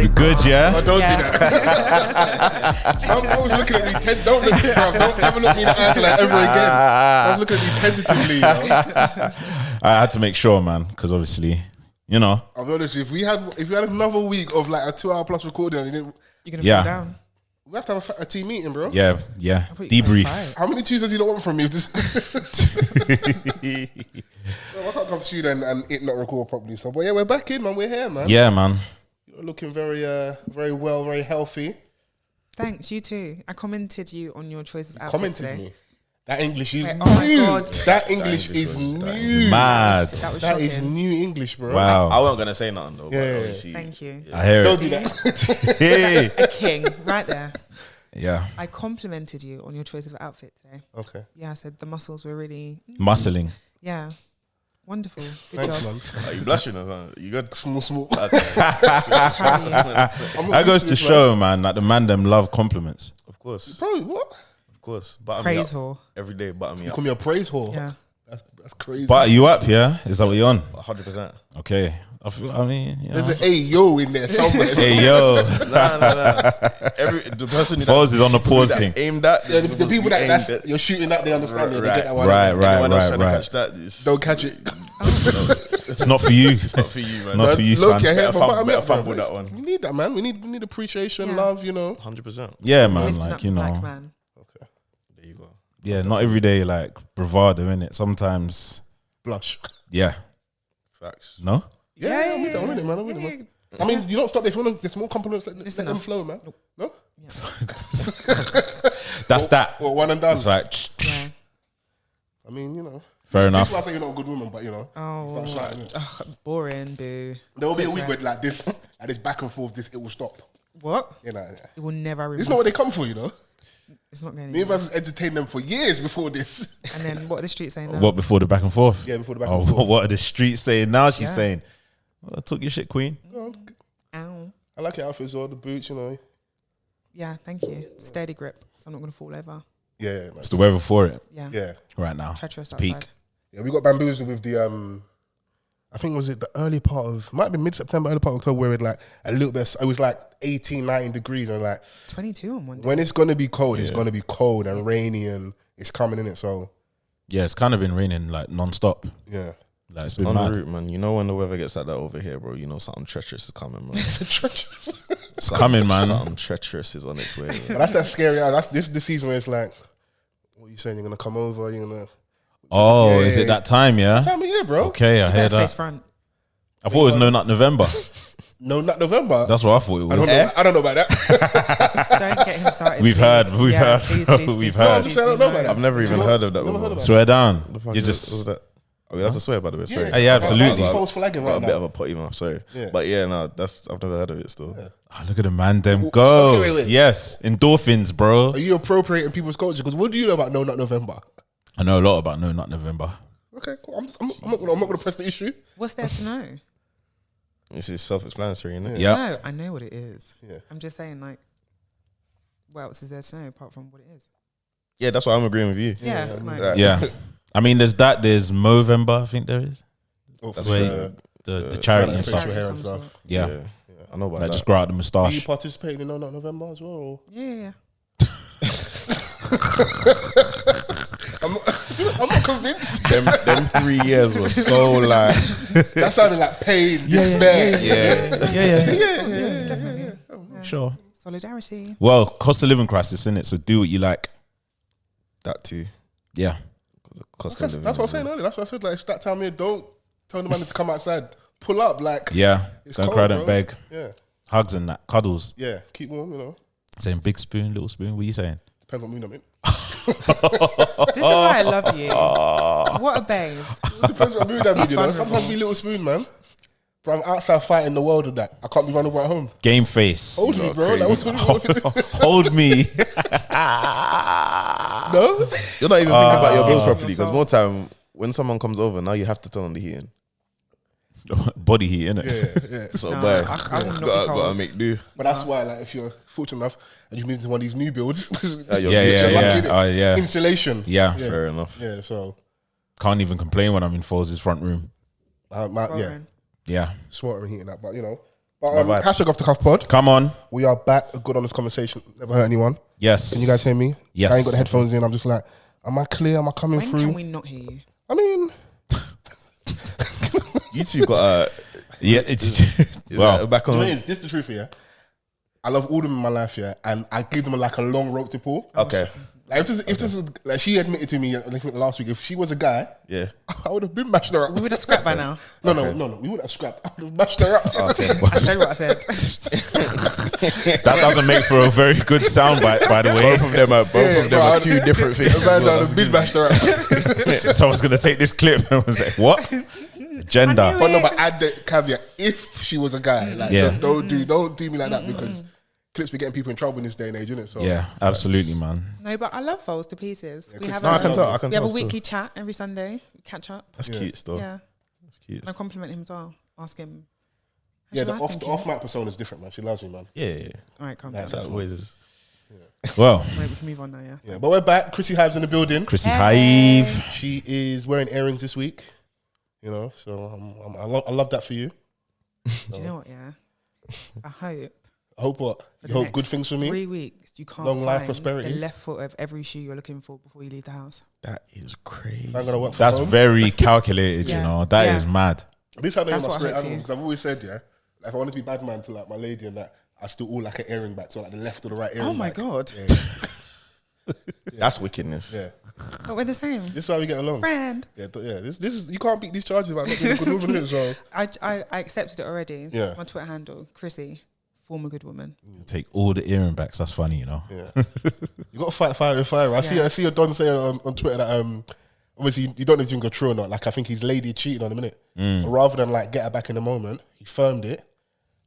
We good, yeah? Oh, don't do that. I was looking at me. Don't look at me. Don't ever look me in the eyes like ever again. I was looking at me tentatively. I had to make sure, man, because obviously, you know. I'll be honest. If we had another week of like a 2-hour plus recording, and you're gonna fall down. We have to have a team meeting, bro. Yeah. Debrief. How many Tuesdays do you not want from me? Well, I can't come to you then and it not record properly. So, but yeah, we're back in, man. We're here, man. Yeah, man. You're looking very well, very healthy. Thanks, you too. I commented you on your choice of outfit Commented today. me. That English is new. Oh my God. That English is new. Mad. That is new English, bro. Wow. I wasn't gonna say nothing though. Yeah. But obviously, Thank you. I hear Don't it. do that. Hey. A king, right there. Yeah. I complimented you on your choice of outfit today. Okay. Yeah, I said the muscles were really... Muscling. Yeah. Wonderful. Good Thanks, job. man. Are you blushing or something? You good? Small. Proud of you. That goes to show, man, that the man them love compliments. Of course. Bro, what? Of course. Butter Praise me whore. up. Every day, butter me You up. call me a praise whore? Yeah. That's crazy. But are you up, yeah? Is that what you're on? 100%. Okay. I mean, you know. There's an yo in there somewhere. Hey, yo. Nah. The person who Foles is on the pause that's thing. aimed at. Yeah, the people that you're shooting at, they understand it. They get that one. Right. Anyone else trying to catch that? Don't catch it. It's not for you. It's not for you, man. It's not for you, Look, son. your head, Better fumble that one. We need that, man. We need appreciation, Yeah. love, you know. 100%. Yeah, man. Lifting Like, up you the know. black man. Okay. There you go. Yeah, not every day, like, bravado, innit? Sometimes, Blush. yeah. Facts. No? Yeah, I'm with it, man. I'm with it, man. I mean, you don't stop there. If you want there's more compliments, let them enough. flow, man. No? That's that. Or one and done. It's like, Yeah. I mean, you know. fair This enough. is why I say you're not a good woman, but, you know. Oh, Start shouting, innit? boring, boo. There will be a Let's week where rest. like this back and forth, it will stop. What? You know. It will never remove. This is not what they come for, you know. It's not going Me and anywhere. Vans entertained them for years before this. And then what are the streets saying now? What, before the back and forth? Yeah, before the back and forth. What are the streets saying now? She's Yeah. saying, well, I took your shit, queen. Ow. I like your outfit as well, the boots, you know. Yeah, thank you. Steady grip, so I'm not going to fall over. Yeah, It's the weather for it Yeah. yeah. right now. Treacherous Peak. outside. Yeah, we got bamboozled with the I think was it the early part of might have been mid-September, early part of October, where it like a little bit it was like 18, 19 degrees and like 22 on one day. when it's gonna be cold, it's gonna be cold and rainy and it's coming in it, so Yeah, it's kind of been raining like non-stop. yeah. Like, it's been On mad. the route, man. You know when the weather gets like that over here, bro, you know something treacherous is coming, man. It's coming, man. Something treacherous is on its way. But that's that scary. This is the season where it's like, what are you saying? You're gonna come over? You're gonna Oh, Yeah. is it that time, yeah? time of year, bro. Okay, I hear Better face that. front. I thought it was No Nut November. No, not November. That's what I thought it was. I don't know about that. Don't get him started. We've please. heard, we've Yeah, heard, please, please, we've please, heard. please, I don't know about please, I've never even heard of that Never heard before. of that. Swear down. The fuck You is just that? Oh, that's a swear, by the way. Sorry. yeah, absolutely. False flagging Got right a bit now. of a potty mouth, sorry. Yeah. But yeah, no, I've never heard of it still. Oh, look at the man them go. Okay, wait. Yes, endorphins, bro. Are you appropriating people's culture? Because what do you know about No Nut November? I know a lot about No Nut November. Okay, cool. I'm not gonna press the issue. What's there to know? This is self-explanatory, isn't it? Yeah. No, I know what it is. Yeah. I'm just saying, like, what else is there to know apart from what it is? Yeah, that's why I'm agreeing with you. Yeah. like, Yeah. I mean, there's that. There's Movember, I think there is. That's Where the charity and stuff. facial hair Some and sort. stuff. Yeah. I know about Like that. just grow out the Are you moustache. participating in No Nut November as well? Or? Yeah. I'm not convinced. them 3 years were so like, That sounded like pain, despair. yeah. Sure. Solidarity. Well, cost of living crisis, innit? So do what you like. That too. Yeah. Cost of That's living. what I was saying earlier. That's what I said. Like, it's that time here. Don't tell the man to come outside. Pull up. Like, Yeah. It's Don't cold, cry, bro. don't beg. yeah, Hugs and that. Cuddles. yeah. Keep warm. You know, Saying big spoon, little spoon. What are you saying? depends on mood I'm in. This is why I love you. What a babe. Depends on mood I'm in. You know, Vulnerable. sometimes be little spoon, man. But I'm outside fighting the world with that. I can't be vulnerable at home. Game face. Hold me, bro. Like, what's Hold me. no? You're not even thinking about your bills properly because yourself. more time when someone comes over, now you have to turn on the heating. Body heat, innit? Yeah. So, No, boy, I will not be gotta cold. make do. But that's why, like, if you're fortunate enough and you move into one of these new builds, You're Yeah. lucky, innit? Oh, yeah. Insulation. Yeah. Fair enough. Yeah. So, Can't even complain when I'm in Foles' front room. yeah, Sweltering. Yeah. sweltering heating that. But you know, But, hashtag off the cuff pod. Come on. We are back. A good honest conversation. Never hurt anyone. Yes. Can you guys hear me? Yes. I ain't got the headphones in. I'm just like, am I clear? Am I coming When through? can we not hear you? I mean, You two got Yeah, it's back on. this is the truth here. I love all of them in my life, yeah, and I give them like a long rope to pull. Okay. Like if this is like she admitted to me last week, if she was a guy, Yeah. I would have been mashed her up. We would have scrapped by now. No, we wouldn't have scrapped. I would have mashed her up. Okay. I tell you what I said. that doesn't make for a very good soundbite, by the way. Both of them are two different things. I would have been mashed her up. So I was gonna take this clip and was like, what? Gender. But no, but add the caveat: if she was a guy, like don't do me like that because clips be getting people in trouble in this day and age, innit? So Yeah, absolutely, man. No, but I love Fols to pieces. We have I can tell. we have a weekly chat every Sunday. We catch up. That's cute still. Yeah. That's cute. And I compliment him as well. Ask him. yeah, the off mic persona is different, man. She loves me, man. Yeah. All right, come on. That's always is. Well, Wait, we can move on now, yeah. Yeah, but we're back. Chrissy Hive's in the building. Chrissy Hive. She is wearing earrings this week. You know, so I love that for you. Do you know what, yeah? I hope. I hope what? for You the hope good next things for me? 3 weeks, you can't Long life, find prosperity. the left foot of every shoe you're looking for before you leave the house. That is crazy. I'm gonna work from That's home. very calculated, you Yeah. know. That is Yeah. mad. This is how I know That's my what I spirit hope for animal you. because I've always said, yeah, like if I wanted to be bad man to like my lady and that, I still all like an earring back, so like the left or the right earring. Oh my back. God. Yeah, That's wickedness. yeah. But we're the same. This is how we get along. Friend. Yeah, this is you can't beat these charges about not being a good woman. Innit? So I accepted it already. Yeah. That's my Twitter handle. Chrissy, former good woman. Take all the earring backs. That's funny, you know. yeah, you got to fight fire with fire. I see a Don say on Twitter that obviously you don't know if it's true or not. Like I think his lady cheated on him, innit? But rather than like get her back in the moment, he firmed it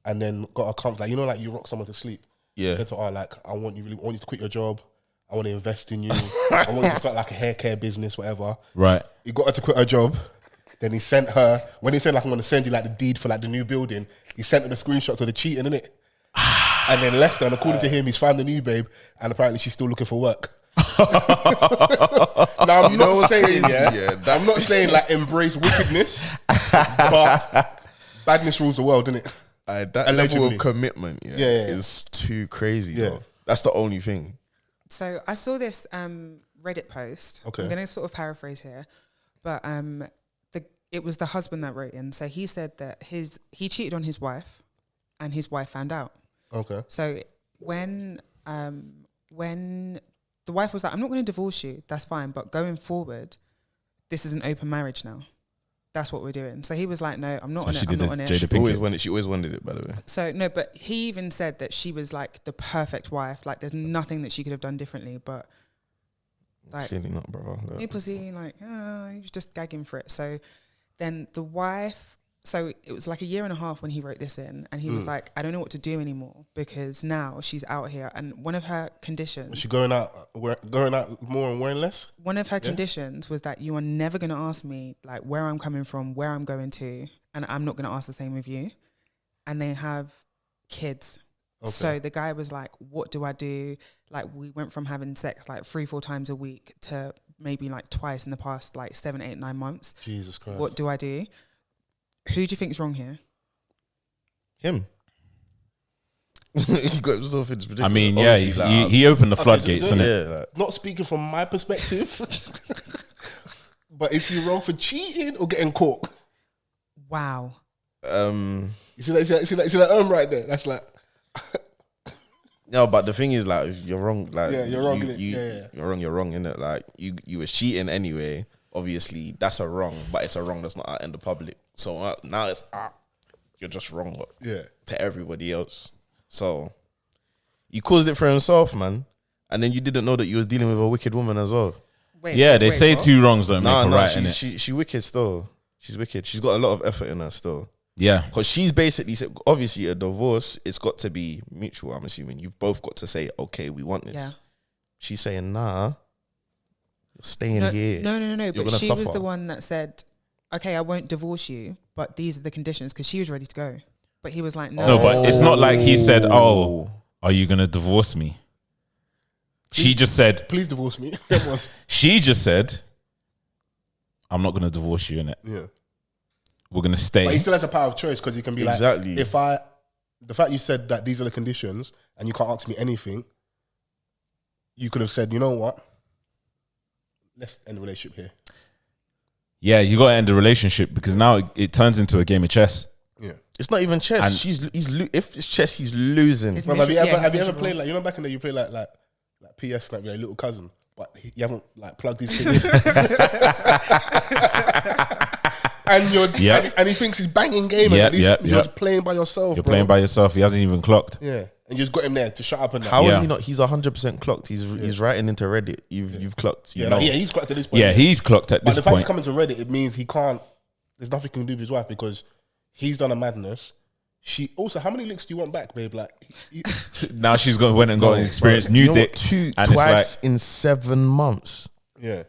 and then got her comfort. Like you know, like you rock someone to sleep. Yeah. He said to her like, I want you to quit your job. I want to invest in you. I want you to start like a hair care business, whatever. Right. He got her to quit her job. Then he sent her, when he said like, I'm going to send you like the deed for like the new building, he sent her the screenshots of the cheating, innit? And then left her. And according to him, he's found the new babe. And apparently she's still looking for work. Now, I'm not saying, I'm not saying like embrace wickedness, but badness rules the world, innit? That Allegedly. level of commitment Yeah. is too crazy. Yeah. Though. That's the only thing. So I saw this Reddit post. Okay. I'm going to sort of paraphrase here, but it was the husband that wrote in. So he said that he cheated on his wife, and his wife found out. Okay. So when the wife was like, "I'm not going to divorce you. That's fine, but going forward, this is an open marriage now. That's what we're doing." So he was like, "No, I'm not So on she it. I'm did not the on it." Jada She always wanted it, by the way. So no, but he even said that she was like the perfect wife. Like there's nothing that she could have done differently. But like, Clearly not, brother. new pussy, like, he was just gagging for it. So then the wife, so it was like a year and a half when he wrote this in, and he was like, I don't know what to do anymore because now she's out here, and one of her conditions, Was she going out more and wearing less? one of her conditions was that you are never going to ask me like where I'm coming from, where I'm going to, and I'm not going to ask the same of you. And they have kids. Okay. So the guy was like, what do I do? Like we went from having sex like 3-4 times a week to maybe like twice in the past like 7, 8, 9 months. Jesus Christ. What do I do? Who do you think's wrong here? Him. He got himself into predicament. I mean, yeah, Obviously, like, he opened the floodgates, so- innit? yeah, like, Not speaking from my perspective, but is he wrong for cheating or getting caught? Wow. You see that right there? That's like, no, but the thing is, like, if you're wrong, like, Yeah, you're wrong, innit? You're wrong, innit? Like, you were cheating anyway. Obviously, that's a wrong, but it's a wrong that's not out in the public. So now it's you're just wrong to everybody else. So you caused it for himself, man, and then you didn't know that you was dealing with a wicked woman as well. Yeah, they say what? 2 wrongs don't make a right, she, innit? she wicked still. She's wicked. She's got a lot of effort in her still. Yeah. Because she's basically said, obviously, a divorce, it's got to be mutual, I'm assuming. You've both got to say, okay, we want this. Yeah. She's saying, nah, you're staying here. No. You're But gonna she was suffer. the one that said, okay, I won't divorce you, but these are the conditions, because she was ready to go. But he was like, no. No, but it's not like he said, "Oh, are you gonna divorce me?" She just said, please divorce me. That was, "She just said, I'm not gonna divorce you, innit? yeah. We're gonna But he stay." still has a power of choice because he can be Exactly. like, if I the fact you said that these are the conditions and you can't ask me anything, you could have said, you know what? Let's end the relationship here. Yeah, you got to end the relationship because now it turns into a game of chess. Yeah. It's not even chess. And if it's chess, he's losing. Bro, have you ever played like, you know, back in the day you play like PS, like your little cousin, but you haven't like plugged his kid in. And he thinks he's banging game, and you're playing by yourself. You're playing by yourself. He hasn't even clocked. Yeah, and you just got him there to shut up and that. How is he not? He's 100% clocked. He's writing into Reddit. You've clocked. You know? He's clocked at this point. Yeah, he's clocked at this But the point. fact he's coming to Reddit, it means he can't. There's nothing he can do with his wife because he's done a madness. She also, how many licks do you want back, babe? Like, now she's went and got an experience, new dick, twice in 7 months. Yeah.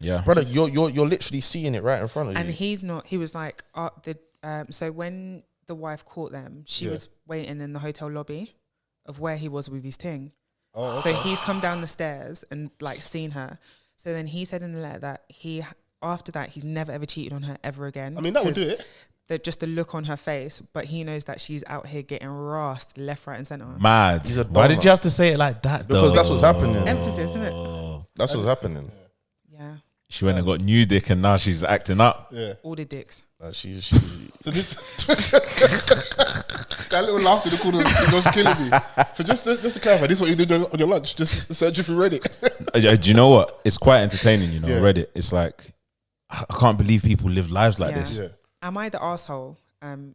Yeah, brother, you're literally seeing it right in front of you. And he's not. He was like, so when the wife caught them, she was waiting in the hotel lobby of where he was with his ting. Oh, okay. So he's come down the stairs and like seen her. So then he said in the letter that after that he's never ever cheated on her ever again. I mean, that would do it. Just the look on her face, but he knows that she's out here getting rasped left, right, and center. Mad. Why did you have to say it like that? Because that's what's happening. Emphasis, isn't it? That's what's happening. Yeah. She went and got new dick, and now she's acting up. Yeah. All the dicks. She's So this that little laughter in the corner was killing me. So just to clarify, this is what you do on your lunch. Just search for Reddit. Do you know what? It's quite entertaining. You know, Yeah. Reddit. It's like I can't believe people live lives like this. Yeah. Am I the asshole?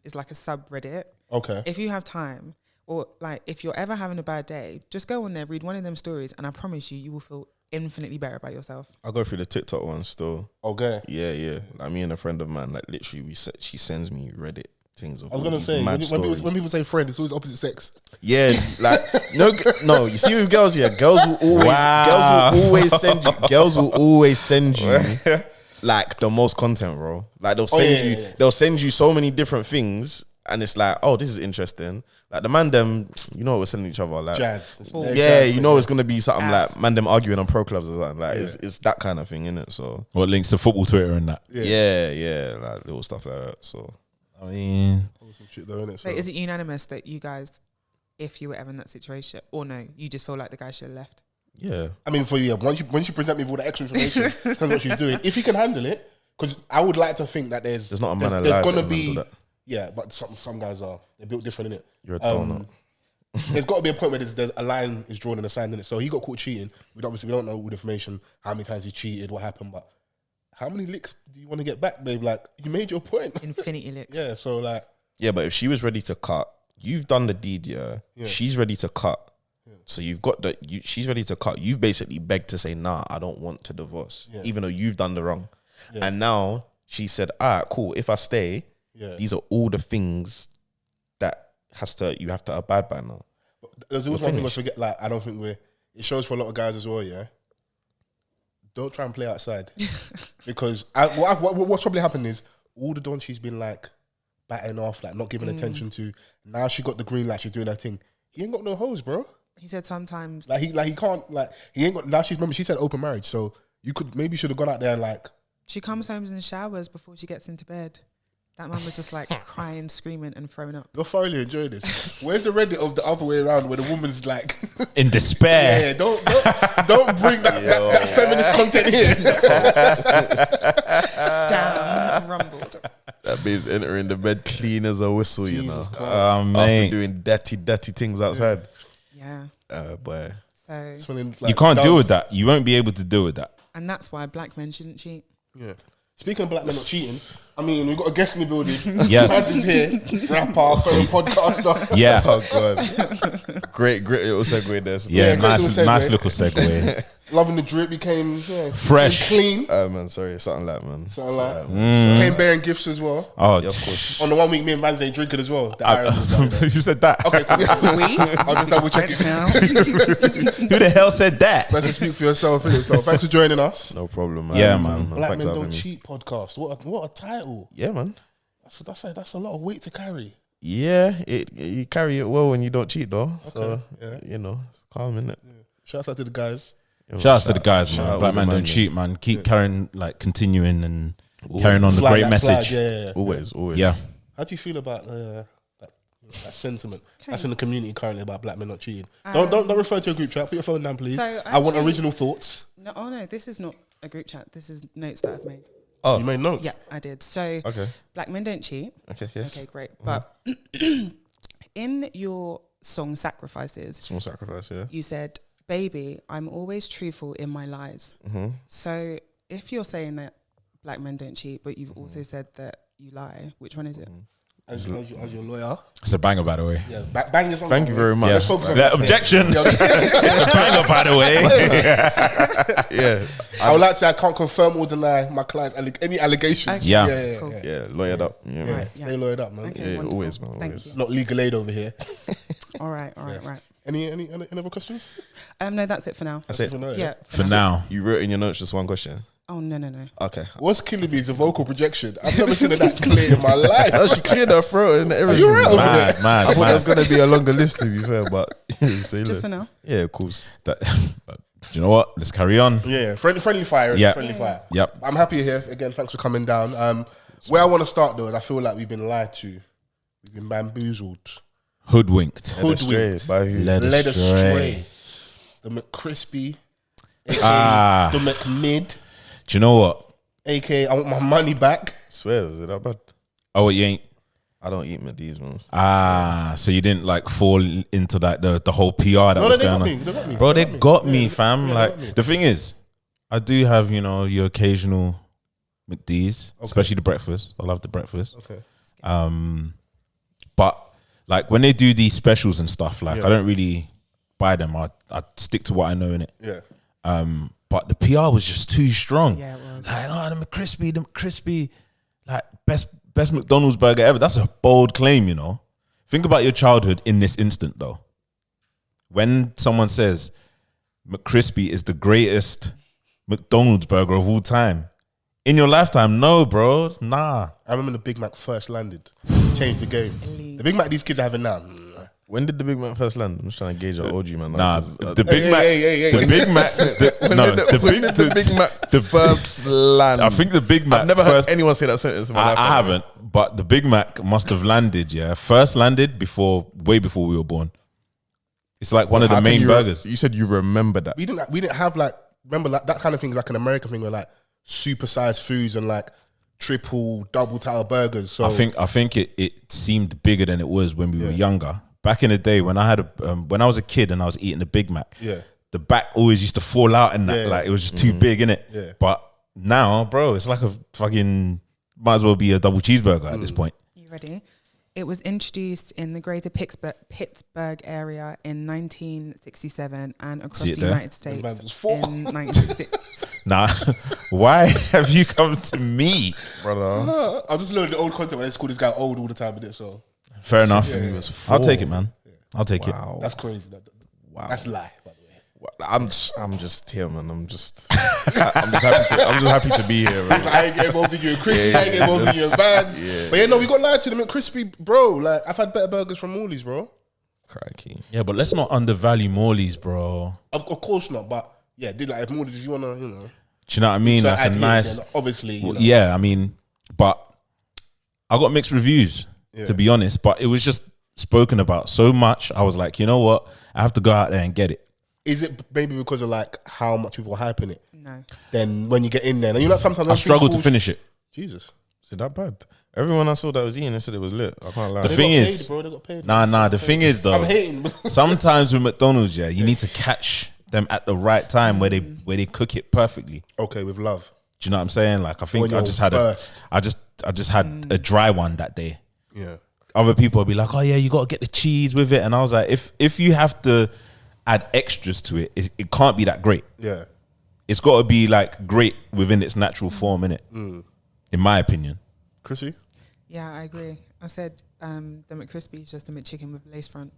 Is like a subreddit. Okay. If you have time, or like if you're ever having a bad day, just go on there, read one of them stories, and I promise you will feel infinitely better about yourself. I go through the TikTok one still. Okay. Yeah. Like me and a friend of mine, like literally, she sends me Reddit things of. I was gonna say when people say friend, it's always opposite sex. Yeah, like no. You see with girls, girls will always send you. Like the most content, bro. Like they'll send you so many different things, and it's like, oh, this is interesting. Like the man them, you know, we're sending each other like jazz. You know, it's gonna be something like man them arguing on pro clubs or something. Like it's that kind of thing, innit? So What links to football Twitter and that? Yeah, like little stuff like that. So I mean, some shit though, innit? So is it unanimous that you guys, if you were ever in that situation, or no, you just feel like the guy should have left? yeah. I mean, for you, once you present me with all the extra information, tell me what she's doing. If he can handle it, because I would like to think that there's not a man alive there's that gonna can be handle that. Yeah, but some guys are they're built different, innit? You're a donut. There's got to be a point where there's a line is drawn in the sand, innit? So he got caught cheating. We don't know all the information, how many times he cheated, what happened, but how many licks do you want to get back, babe? Like, you made your point. Infinity licks. Yeah, so like... Yeah, but if she was ready to cut, you've done the deed, yeah. She's ready to cut. So you've got she's ready to cut. You've basically begged to say, nah, I don't want to divorce, even though you've done the wrong. Yeah. And now she said, all right, cool. If I stay, these are all the things that you have to abide by now. But there's always one thing I forget, like, I don't think it shows for a lot of guys as well, yeah? Don't try and play outside. Because what's probably happened is all the dons she's been like batting off, like not giving attention to, now she got the green light, she's doing her thing. He ain't got no hoes, bro. He said sometimes he can't, like, he ain't got, now she said open marriage, so you should have gone out there and like, she comes home and showers before she gets into bed. That man was just like crying, screaming and throwing up. You're thoroughly enjoying this. Where's the Reddit of the other way around where the woman's like in despair? Yeah, don't bring that feminist content here. Damn, rumbled. That babe's entering the bed clean as a whistle, Jesus you know. Mate. After doing dirty things outside. Yeah. Boy. So you can't deal with that. You won't be able to deal with that. And that's why black men shouldn't cheat. Yeah. Speaking of black men not cheating, I mean, we've got a guest in the building. Yes. Madz is here, rapper, fellow podcaster. Yeah. Oh, God. Great little segue there. Yeah, great little nice segue. little segue. Loving the drip, became Fresh. clean. Man, sorry, something like. Came bearing gifts as well. Oh, Yeah, of course. On the 1 week, me and Vans ain't drinking as well. The Irish was down there. who said that? Okay, cool. I was just double checking. Who the hell said that? Best to speak for yourself, innit? So thanks for joining us. No problem, man. Yeah, man. Black Thanks Men for having Don't me. Cheat podcast. What a title. Yeah, man. That's a lot of weight to carry. Yeah, you carry it well when you don't cheat, though. Okay, So, yeah. you know, it's calm, innit? Shouts out to the guys. Shout out to the guys, shout man. out Black all man the don't man, cheat, man. Keep carrying, like, continuing and carrying on the Flag great that message. flag, yeah. Always. Yeah. How do you feel about that That's sentiment. Okay. That's in the community currently about black men not cheating. Don't refer to a group chat. Put your phone down, please. So I want original thoughts. No, this is not a group chat. This is notes that I've made. Oh, you made notes? Yeah, I did. So black men don't cheat. Okay, yes. Okay, great. But in your song Sacrifices, small sacrifice, yeah, you said, "Baby, I'm always truthful in my lies." So if you're saying that black men don't cheat, but you've also said that you lie, which one is it? As your lawyer, it's a banger, by the way. Yeah, bang is on. Thank you very much. Let's focus on that. Objection. It's a banger, by the way. Yeah, I would like to say I can't confirm or deny my client's any allegations. Okay. Yeah. Cool. lawyered up. Yeah, Right, Stay lawyered up, man. Okay, yeah, always, man. Thank Always. you. Not legal aid over here. All right. Any other questions? No, that's it for now. That's it. Yeah. For now. You wrote in your notes just one question. Oh, no. Okay. What's killing me is a vocal projection. I've never seen it that clear in my life. Oh, she cleared her throat and everything. Are you right over there? Mad. I thought there was going to be a longer list, to be fair, but Just for now. Yeah, of course. But you know what? Let's carry on. Yeah, friendly fire. Yeah. Friendly fire. Yep. I'm happy you're here. Again, thanks for coming down. Where I want to start, though, is I feel like we've been lied to. We've been bamboozled. Hoodwinked. By who? Led astray. The McCrispy. The McMid. Do you know what? AKA, I want my money back. Swear, was it that bad? Oh, you ain't. I don't eat Madz, man. So you didn't like fall into that the whole PR that was going on. They got me. Bro, they got me, fam. Like the thing is, I do have your occasional McD's, especially the breakfast. I love the breakfast. Okay. But like when they do these specials and stuff, like I don't really buy them. I stick to what I know in it. Yeah. But the PR was just too strong. Yeah, it was. Like, the McCrispy, like best McDonald's burger ever. That's a bold claim, Think about your childhood in this instant, though. When someone says McCrispy is the greatest McDonald's burger of all time, in your lifetime, no, bro, nah. I remember the Big Mac first landed. Changed the game. The Big Mac these kids are having now. When did the Big Mac first land? I'm just trying to gauge how old you, man. Nah, the Big Mac. The Big Mac. The Big Mac first land. I think the Big Mac. I've never heard anyone say that sentence in my life. I haven't, but the Big Mac must have landed. Yeah, first landed way before we were born. It's like one of the main burgers. You said you remember that. We didn't have remember that kind of thing, like an American thing where like supersized foods and like triple, double tower burgers. So I think it seemed bigger than it was when we were younger. Back in the day when I had when I was a kid and I was eating the Big Mac, the back always used to fall out and that like it was just too big, innit? Yeah. But now, bro, it's like a fucking might as well be a double cheeseburger at this point. You ready? It was introduced in the greater Pittsburgh area in 1967 and across the United States in 1960. Nah, why have you come to me, brother? I was just learning the old content when they call this guy old all the time, innit? So. Fair enough. I'll take it, man. I'll take it. That's crazy. Wow. That's a lie, by the way. I'm just here, man. I'm just happy to be here, man. I ain't getting involved in you and Chrissy. I ain't getting involved in you and Vans. But we got lied to them at Crispy, bro. Like I've had better burgers from Morley's, bro. Crikey. Yeah, but let's not undervalue Morley's, bro. Of course not, but if Morley's, if you wanna, do you know what I mean? Like a nice, obviously. Yeah, I mean, but I got mixed reviews. To be honest, but it was just spoken about so much. I was like, you know what? I have to go out there and get it. Is it maybe because of like how much people are hyping it? No. Then when you get in there, and sometimes I struggled to finish it. Jesus, is it that bad? Everyone I saw that was eating, they said it was lit. I can't lie. The thing is, bro, they got paid. Nah. The thing is, though, I'm hating. Sometimes with McDonald's, you need to catch them at the right time where they cook it perfectly. Okay, with love. Do you know what I'm saying? Like I think I just had a dry one that day. Yeah. Other people will be like, oh yeah, you got to get the cheese with it. And I was like, if you have to add extras to it, it can't be that great. Yeah. It's got to be like great within its natural form, innit? In my opinion. Chrissy? Yeah, I agree. I said the McCrispy is just a McChicken with lace front.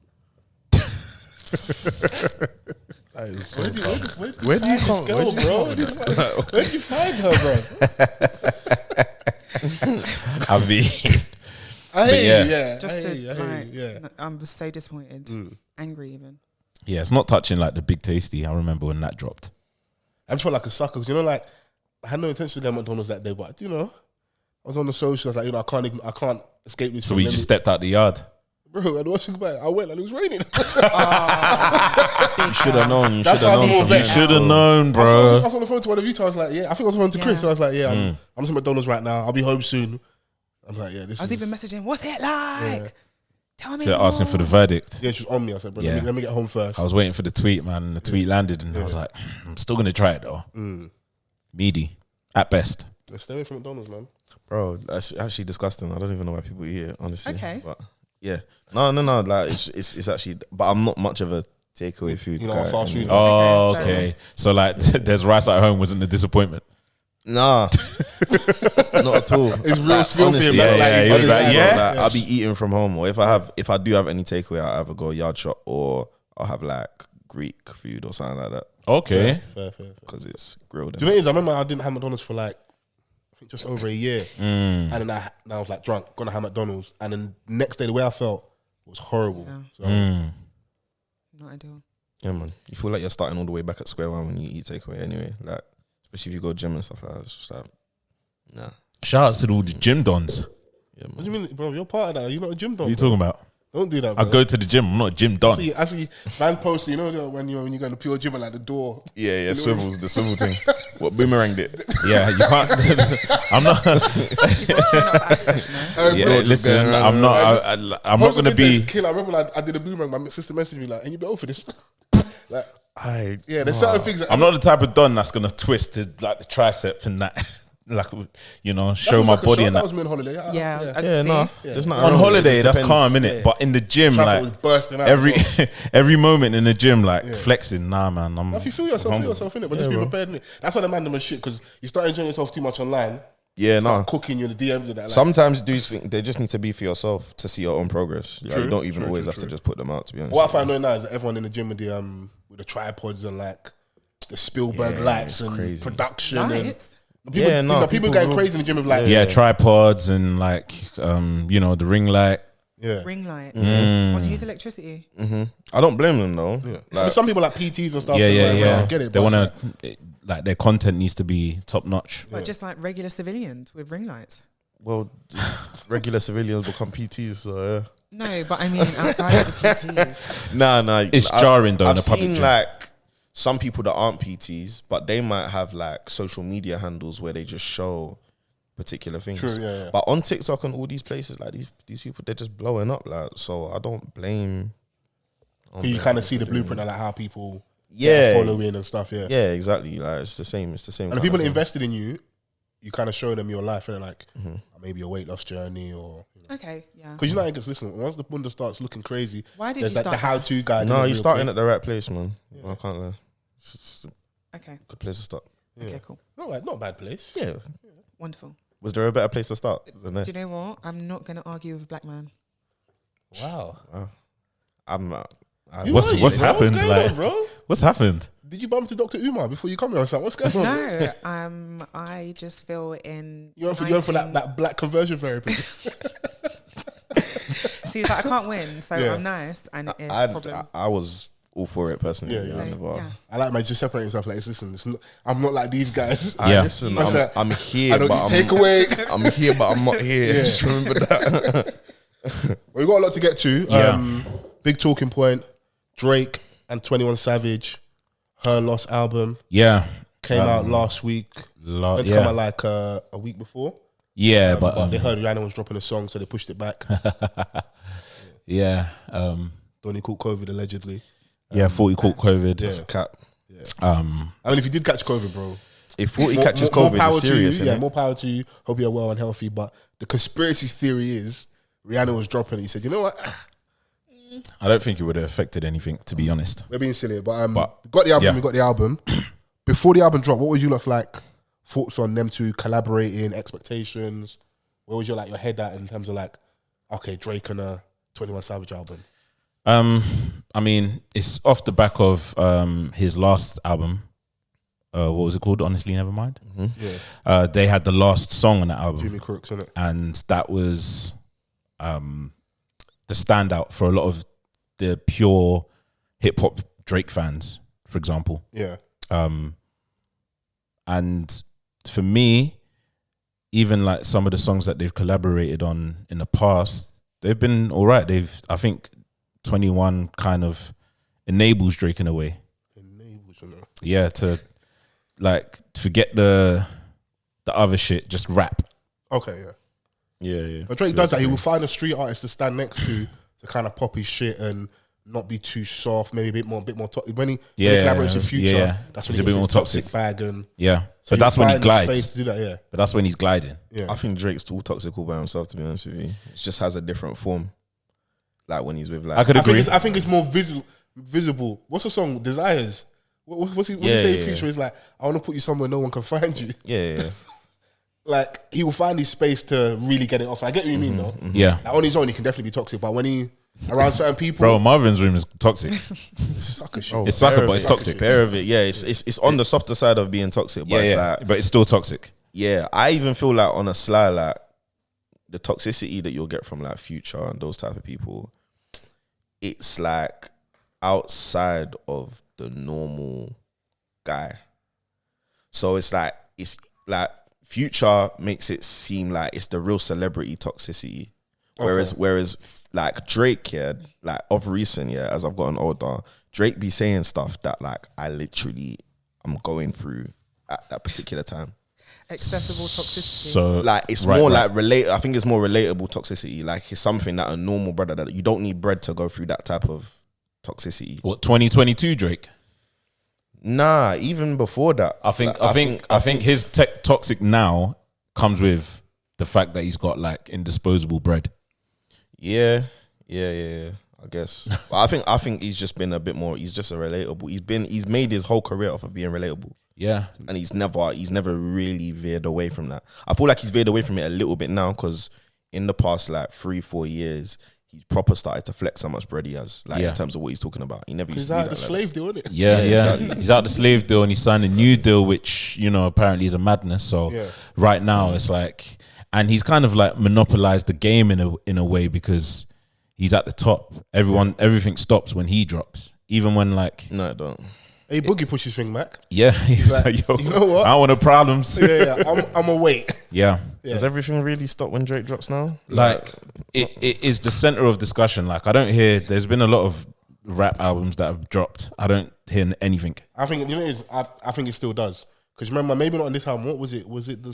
Where do you come, bro? Where did you find her, bro? I mean... I hate you. I'm just so disappointed, angry even. Yeah, it's not touching like the Big Tasty. I remember when that dropped. I just felt like a sucker because I had no intention to go to McDonald's that day, but I was on the socials like I can't escape this. So we just stepped out the yard. Bro, and watching back, I went and it was raining. You should have known. You should That's have why I'm more known. vexed. Should have known, I bro. was on the phone to one of you two. I was like, yeah. I think I was on the phone to Chris. So I was like, yeah, I'm just at McDonald's right now. I'll be home soon. I'm like, yeah, this I was is... even messaging, what's it like? Yeah. Tell me So more. asking for the verdict. Yeah, she was on me. I said, bro, Yeah. let me get home first. I was waiting for the tweet, man. And the tweet landed, and I was like, I'm still gonna try it though. Meaty at best. Let's stay away from McDonald's, man. Bro, that's actually disgusting. I don't even know why people eat it, honestly. Okay. But yeah. No. Like it's actually, but I'm not much of a takeaway food You know, guy. fast food. Oh, Okay. okay. So like, there's rice at home wasn't a disappointment. Nah. Not at all. It's real spill for him. yeah, That's yeah, he was like, yeah. I'll be eating from home, or if I do have any takeaway, I'll either go yard shop or I'll have like Greek food or something like that Okay. Fair. because it's grilled. Do you know what it is? I remember I didn't have McDonald's for like, I think just over a year. And then I was like drunk, gonna have McDonald's. And then next day, the way I felt was horrible. No. So, Not ideal. Yeah, man. You feel like you're starting all the way back at square one when you eat takeaway anyway. Like, especially if you go gym and stuff like that. It's just like, nah. Shout out to all the gym dons. Yeah, What man. do you mean, bro? You're part of that. You're not a gym dog. What are you talking about? Don't do that, I bro. go to the gym. I'm not a gym don. I see man posting, you know, when you go to the pure gym and like the door. Yeah, swivels, the swivel thing. What, boomeranged it? Yeah, you can't. I'm not. Yeah, listen, I'm not. I'm not gonna be. Killer. I remember like, I did a boomerang. My sister messaged me like, "And you be over this?" Like, I yeah, there's certain things. That I'm not the type of don that's gonna twist to like the tricep and that, like, you know, show my body and that that. was me on holiday. Yeah. I'd Yeah, see. no. There's not On holiday, that's calm, innit? But in the gym, Tricep was like bursting out. every as well. every moment in the gym, like flexing. Nah, man. If you feel yourself, in it, but just be prepared in it. That's why the man them are shit because you start enjoying yourself too much online. Yeah, Start no. cooking you in the DMs and that. Like, Sometimes dudes think they just need to be for yourself to see your own progress. Like, True, you don't even true, always true, have true. to just put them out, to be honest. what I find annoying now is that everyone in the gym with the tripods and like the Spielberg Yeah, lights it's and crazy. production. Lights? And people, Yeah, no, you know, people people going will- crazy in the gym with like, Yeah, tripods and like, you know, the ring light. yeah. Ring light. Want to use electricity? I don't blame them though. Yeah. Like, Some people like PTs and stuff. Yeah, and yeah, like, yeah. I get it. They but want it's like- to, like, their content needs to be top notch. But just like regular civilians with ring lights? well, regular civilians become PTs, so yeah. No, but I mean outside of the PTs. Nah. It's jarring, though, in I've a public seen gym. like some people that aren't PTs, but they might have like social media handles where they just show particular things. True, yeah. But on TikTok and all these places, like these people, they're just blowing up. Like, so I don't blame. you kind of see the blueprint of like how people Yeah. following and stuff. Yeah. Yeah, exactly. Like it's the same. It's the same. And the kind people of that thing. invested in you, you kind of show them your life and like maybe a weight loss journey or. Okay, yeah. Because you know, I guess listen. Once the bunda starts looking crazy, Why did there's you like the start how-to guide. No, you're starting at the right place, man. I can't lie. It's a Okay, good place to start. okay, cool. not a bad place. Yeah. Wonderful. Was there a better place to start than there? Do you know what? I'm not going to argue with a black man. Wow. What's happened? What's going Like, on, bro? what's happened? Did you bump to Dr. Umar before you come here or something? What's going on? No, I just feel in. You went for that black conversion therapy. See, it's like I can't win, so Yeah. I'm nice, and it's a problem. I was all for it personally. Yeah, yeah. I never- Yeah. I like my just separating stuff. Like, listen, I'm not like these guys. Yeah. Listen, That's it. I'm here, I don't but eat takeaway. I'm here, but I'm not here. Yeah. Just remember that. Well, we got a lot to get to. Yeah. Big talking point. Drake and 21 Savage, Her Lost album Yeah. came out last week. Meant to come out like a week before. Yeah, But but they heard Rihanna was dropping a song, so they pushed it back. yeah. Donny caught COVID allegedly. 40 caught COVID. That's a cap. I mean, if you did catch COVID, bro, If 40 more- catches more COVID, power it's serious. to you. Yeah, innit? more power to you. Hope you're well and healthy. But the conspiracy theory is Rihanna was dropping it. He said, you know what? I don't think it would have affected anything, to be honest. We're being silly. But But, got the album. yeah. We got the album. Before the album dropped, what was you lot like? Thoughts on them two collaborating, expectations? Where was your head at in terms of like, okay, Drake and a 21 Savage album? I mean, it's off the back of his last album. What was it called? Honestly, Nevermind. Yeah, They had the last song on that album, Jimmy Crooks, innit? and that was the standout for a lot of the pure hip hop Drake fans, for example. Yeah, And for me, even like some of the songs that they've collaborated on in the past, they've been all right. I think 21 kind of enables Drake in a way. Yeah, to like forget the other shit, just rap. Okay, Yeah. But Drake does that. He will find a street artist to stand next to kind of pop his shit and not be too soft, maybe a bit more toxic. When he collaborates with Future, that's when he's a bit more toxic bag and so but that's when he glides. Space to do that, But that's when he's gliding. Yeah. I think Drake's too toxic all by himself, to be honest with you. It just has a different form. Like when he's with like, I could agree. I think it's more visible. What's the song? Desires. What's he say? Future is like, I want to put you somewhere no one can find you. Yeah. Like he will find his space to really get it off. I get what you mean, though. Yeah. Like, on his own, he can definitely be toxic, but when he around certain people, bro, Marvin's Room is toxic. it's sucker shit. It's sucker, but it's toxic. Pair of it, yeah. It's on the softer side of being toxic, but it's like, but it's still toxic. Yeah, I even feel like on a sly, like the toxicity that you'll get from like Future and those type of people, it's like outside of the normal guy. So it's like Future makes it seem like it's the real celebrity toxicity. Whereas like Drake, like of recent, as I've gotten older, Drake be saying stuff that like I'm going through at that particular time. Accessible toxicity. So like it's like relate. I think it's more relatable toxicity. Like it's something that a normal brother that you don't need bread to go through that type of toxicity. What 2022 Drake? Nah, even before that. I think his toxic now comes with the fact that he's got like indisposable bread. Yeah. I guess. But I think he's just been a bit more. He's just a relatable. He's made his whole career off of being relatable. Yeah, and he's never really veered away from that. I feel like he's veered away from it a little bit now because in the past like 3-4 years, he's proper started to flex how much bread he has, like in terms of what he's talking about. He never used to do that. He's out the slave deal, isn't it? Yeah. Exactly. He's out the slave deal and he signed a new deal, which apparently is a madness. So right now it's like, and he's kind of like monopolized the game in a way because he's at the top. Everything stops when he drops, even when like no, it don't. Hey, Boogie pushed his thing back. Yeah, he was like, yo, you know what? I don't want no problems. I'm awake. Yeah. Does everything really stop when Drake drops now? Like it is the center of discussion. Like there's been a lot of rap albums that have dropped. I don't hear anything. I think I think it still does. Because remember, maybe not on this album. What was it? Was it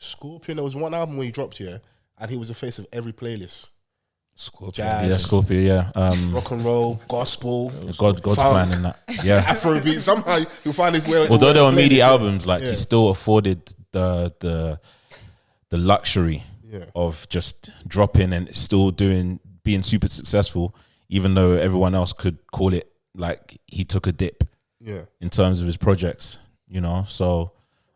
Scorpion? There was one album where he dropped and he was the face of every playlist. Scorpion. Jazz, Scorpion, rock and roll, gospel, God's plan in that. Yeah, Afrobeat. Somehow you'll find his way. Although they were meaty albums, like he still afforded the luxury of just dropping and still being super successful, even though everyone else could call it like he took a dip. Yeah, in terms of his projects, So,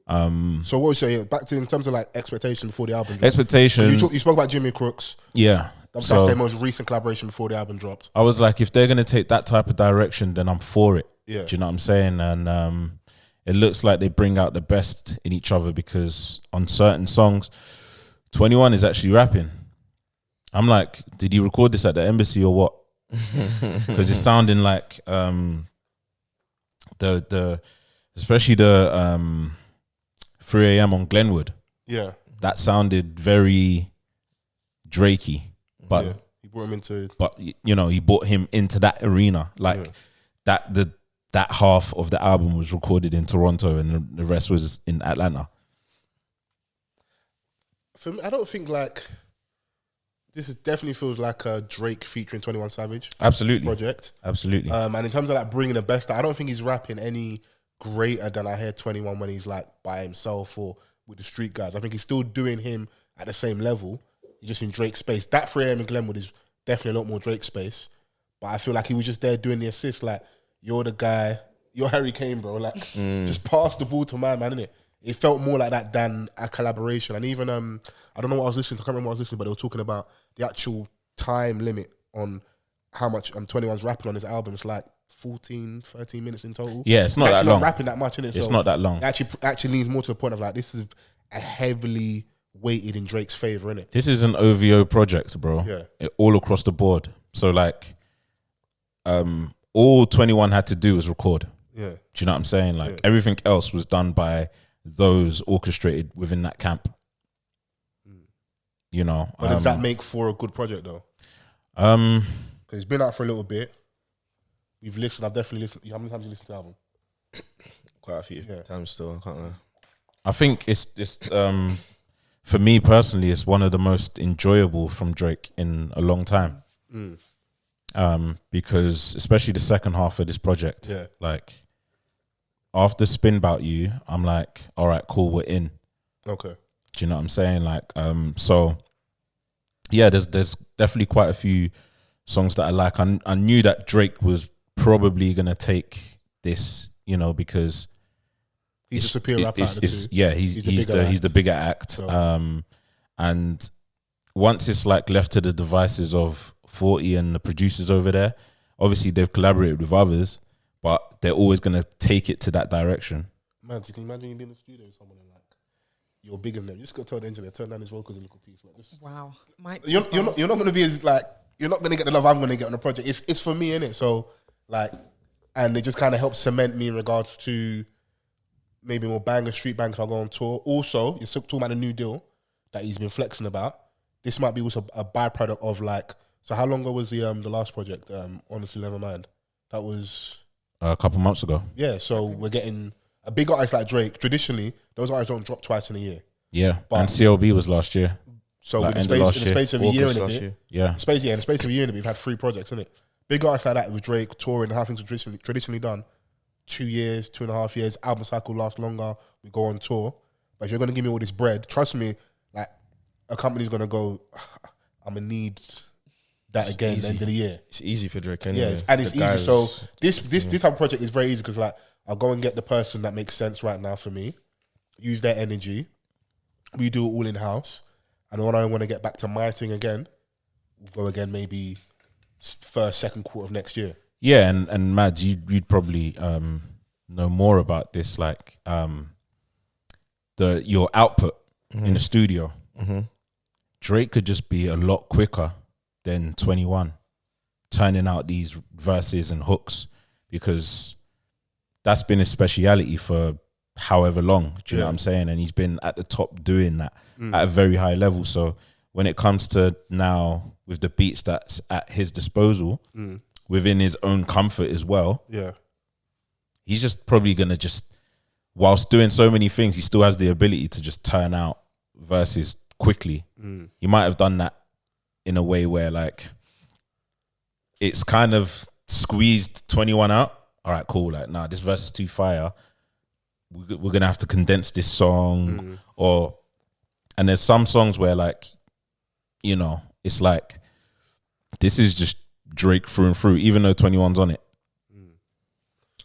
so what was your back to in terms of like expectation before the album dropped? Expectation. You spoke about Jimmy Crooks. Yeah. That's their most recent collaboration before the album dropped. I was like, if they're going to take that type of direction, then I'm for it. Yeah. Do you know what I'm saying? And it looks like they bring out the best in each other because on certain songs, 21 is actually rapping. I'm like, did he record this at the embassy or what? Because it's sounding like especially the 3 a.m. on Glenwood. Yeah. That sounded very Drakey. But he brought him into. But he brought him into that arena, like that half of the album was recorded in Toronto and the rest was in Atlanta. For me, I don't think like this definitely feels like a Drake featuring 21 Savage. Absolutely, project. Absolutely. And in terms of like bringing the best, I don't think he's rapping any greater than I heard 21 when he's like by himself or with the street guys. I think he's still doing him at the same level. Just in Drake's space. That 3 a.m. in Glenwood is definitely a lot more Drake space. But I feel like he was just there doing the assist. Like, you're the guy, you're Harry Kane, bro. Like, just pass the ball to my man, innit? It felt more like that than a collaboration. And even, I don't know what I was listening to, I can't remember what I was listening to, but they were talking about the actual time limit on how much 21's rapping on his album. It's like 14, 13 minutes in total. Yeah, it's not that long. Not rapping that much, innit? It's not that long. It actually leans more to the point of like, this is a heavily weighted in Drake's favor, innit? This is an OVO project, bro. Yeah. All across the board. So like, all 21 had to do was record. Yeah. Do you know what I'm saying? Like everything else was done by those orchestrated within that camp. you know. But does that make for a good project though? Um, Because it's been out for a little bit. We've listened. I've definitely listened. How many times have you listened to the album? Quite a few times still. I can't know. I think it's just for me personally, it's one of the most enjoyable from Drake in a long time. Because especially the second half of this project, like after Spin About You, I'm like, all right, cool, we're in. Okay. Do you know what I'm saying? Like, so yeah, there's definitely quite a few songs that I like. I knew that Drake was probably gonna take this, you know, because he's a superior rapper out of the two. Yeah, he's the bigger act. So. And once it's like left to the devices of 40 and the producers over there, obviously they've collaborated with others, but they're always gonna take it to that direction. Man, you can imagine you being in the studio with someone and like you're bigger than them. You just got to tell the engineer, turn down his vocals a little piece. Like this. Wow, you're not gonna be as like you're not gonna get the love I'm gonna get on the project. It's for me, innit? So like, and it just kind of helps cement me in regards to maybe more banger, street bangs if I go on tour. Also, you're talking about the new deal that he's been flexing about. This might be also a byproduct of like. So how long ago was the last project? Honestly, never mind. That was a couple months ago. Yeah, so we're getting a big artist like Drake. Traditionally, those artists don't drop twice in a year. Yeah, but and CLB was last year. So like in the space of a year and a bit, in the space of a year and a bit, we've had 3 projects, innit? Big artists like that with Drake touring and how things are traditionally done. 2 years, 2.5 years, album cycle lasts longer. We go on tour. But if you're gonna give me all this bread, trust me, like a company's gonna go, I'm gonna need that it's again at the end of the year. It's easy for Drake anyway. Yeah, and it's easy. So this type of project is very easy because like I'll go and get the person that makes sense right now for me, use their energy. We do it all in house, and when I want to get back to my thing again, we'll go again maybe first, second quarter of next year. Yeah, and Madz, you'd probably know more about this, like your output in the studio. Drake could just be a lot quicker than 21 turning out these verses and hooks, because that's been his speciality for however long. Do you know what I'm saying? And he's been at the top doing that at a very high level. So when it comes to now with the beats that's at his disposal, within his own comfort as well, he's just probably gonna just, whilst doing so many things, he still has the ability to just turn out verses quickly. He might have done that in a way where like it's kind of squeezed 21 out. All right, cool. Like, nah, this verse is too fire. We're gonna have to condense this song, and there's some songs where like, you know, it's like this is just Drake through and through, even though 21's on it.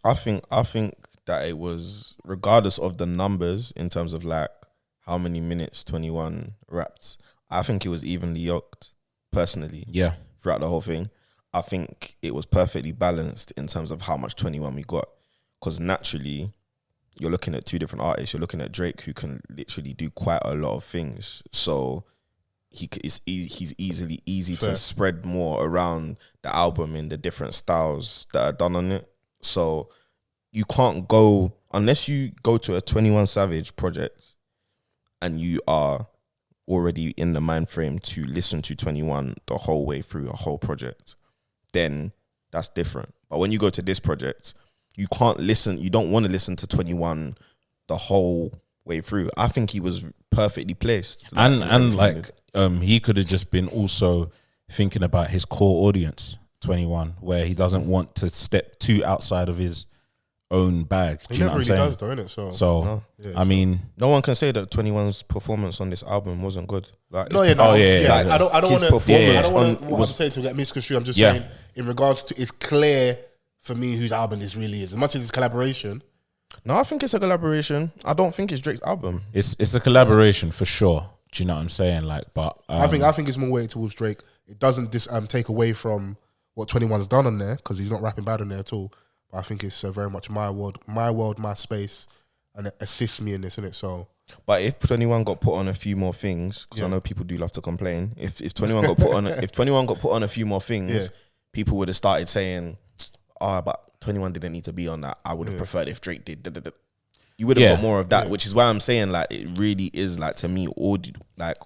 I think that it was, regardless of the numbers in terms of like how many minutes 21 rapped, I think it was evenly yoked personally. Yeah, throughout the whole thing. I think it was perfectly balanced in terms of how much 21 we got, because naturally you're looking at 2 different artists. You're looking at Drake, who can literally do quite a lot of things, so he's easy to spread more around the album in the different styles that are done on it. So you can't go, unless you go to a 21 Savage project and you are already in the mind frame to listen to 21 the whole way through a whole project, then that's different. But when you go to this project, you can't listen, you don't want to listen to 21 the whole way through. I think he was perfectly placed. And like he could have just been also thinking about his core audience, 21, where he doesn't want to step too outside of his own bag. He never really does, though, innit? So I mean, no one can say that 21's performance on this album wasn't good. Like, I don't want performance what I'm saying to get misconstrued. I'm just saying, in regards to, it's clear for me whose album this really is. As much as it's collaboration. No, I think it's a collaboration. I don't think it's Drake's album. It's a collaboration for sure. Do you know what I'm saying? Like, but I think it's more weighted towards Drake. It doesn't take away from what 21's done on there, because he's not rapping bad on there at all. But I think it's very much my world, my space, and it assists me in this, innit? So, but if 21 got put on a few more things, because I know people do love to complain. If 21 got put on, if 21 got put on a few more things, people would have started saying, but 21 didn't need to be on that. I would have preferred if Drake did. You would have got more of that, which is why I'm saying, like, it really is, like, to me, like,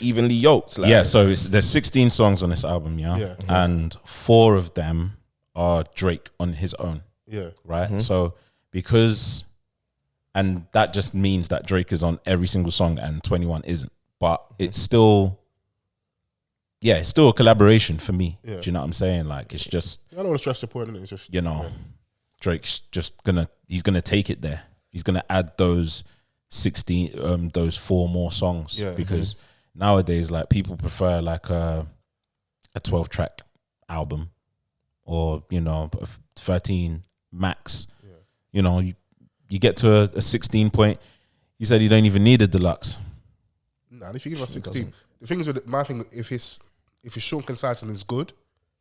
evenly yoked. Like. Yeah, so there's 16 songs on this album, yeah? And 4 of them are Drake on his own. Yeah. Right? So because, and that just means that Drake is on every single song and 21 isn't. But it's still, it's still a collaboration for me. Yeah. Do you know what I'm saying? Like, it's just... I don't want to stress the point, it's just... Drake's just he's gonna take it there. He's gonna add those 16, those 4 more songs. Yeah. Because nowadays, like, people prefer like a 12-track album or, 13 max. Yeah. You get to a 16 point, you said you don't even need a deluxe. Nah, if you give us 16, the thing is with my thing, if it's short and concise and it's good,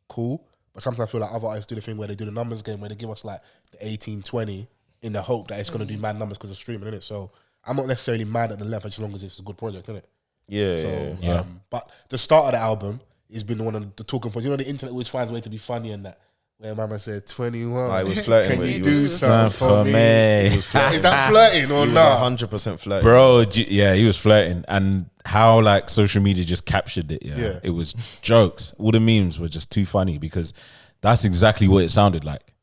cool. But sometimes I feel like other artists do the thing where they do the numbers game where they give us like the 18, 20 in the hope that it's going to do mad numbers because of streaming, innit? So I'm not necessarily mad at the length as long as it's a good project, innit? Yeah. But the start of the album has been one of the talking points. The internet always finds a way to be funny and that. Where Mama said 21. I was flirting with you. Can you do something for me? Is that flirting or not? 100% flirting. Bro, he was flirting. And how like social media just captured it, yeah. It was jokes. All the memes were just too funny because that's exactly what it sounded like.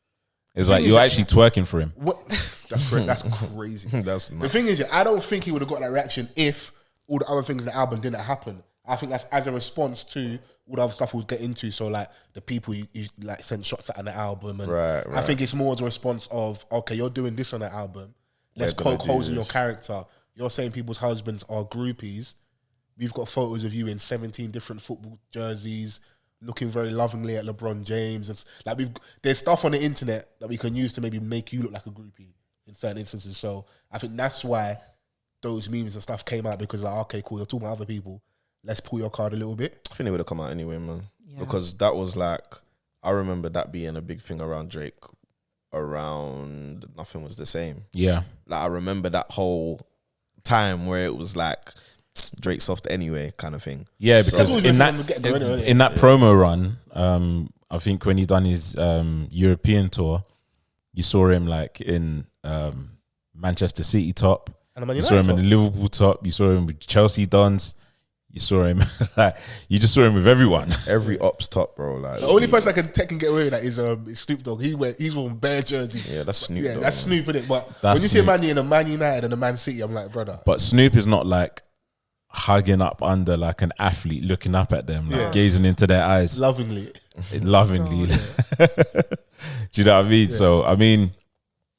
It's like you're actually twerking for him. What? That's crazy. That's nuts. The thing is, I don't think he would have got that reaction if all the other things in the album didn't happen. I think that's as a response to all the other stuff we'll get into. So like the people you like sent shots at on the album, and right. I think it's more as a response of, okay, you're doing this on the album. Let's poke holes in your character. You're saying people's husbands are groupies. We've got photos of you in 17 different football jerseys, looking very lovingly at LeBron James, and like there's stuff on the internet that we can use to maybe make you look like a groupie in certain instances. So I think that's why those memes and stuff came out, because like, okay, cool, you're talking about other people. Let's pull your card a little bit. I think they would have come out anyway, man. Yeah. Because that was like, I remember that being a big thing around Drake, around Nothing Was the Same. Yeah. Like I remember that whole time where it was like Drake soft anyway kind of thing. Yeah, because in that promo run, I think when he done his European tour, you saw him like in Manchester City top. You saw him in the Liverpool top. You saw him with Chelsea Dons. You saw him like you just saw him with everyone. Every ops top, bro. Like the only person that can get away with that is Snoop Dogg. He's wearing bare jersey. Yeah, that's Snoop. Yeah, that's Snoop in it. But when you see a man in a Man United and a Man City, I'm like, brother. But Snoop is not like hugging up under like an athlete, looking up at them, like gazing into their eyes, lovingly. Do you know what I mean? Yeah. So I mean,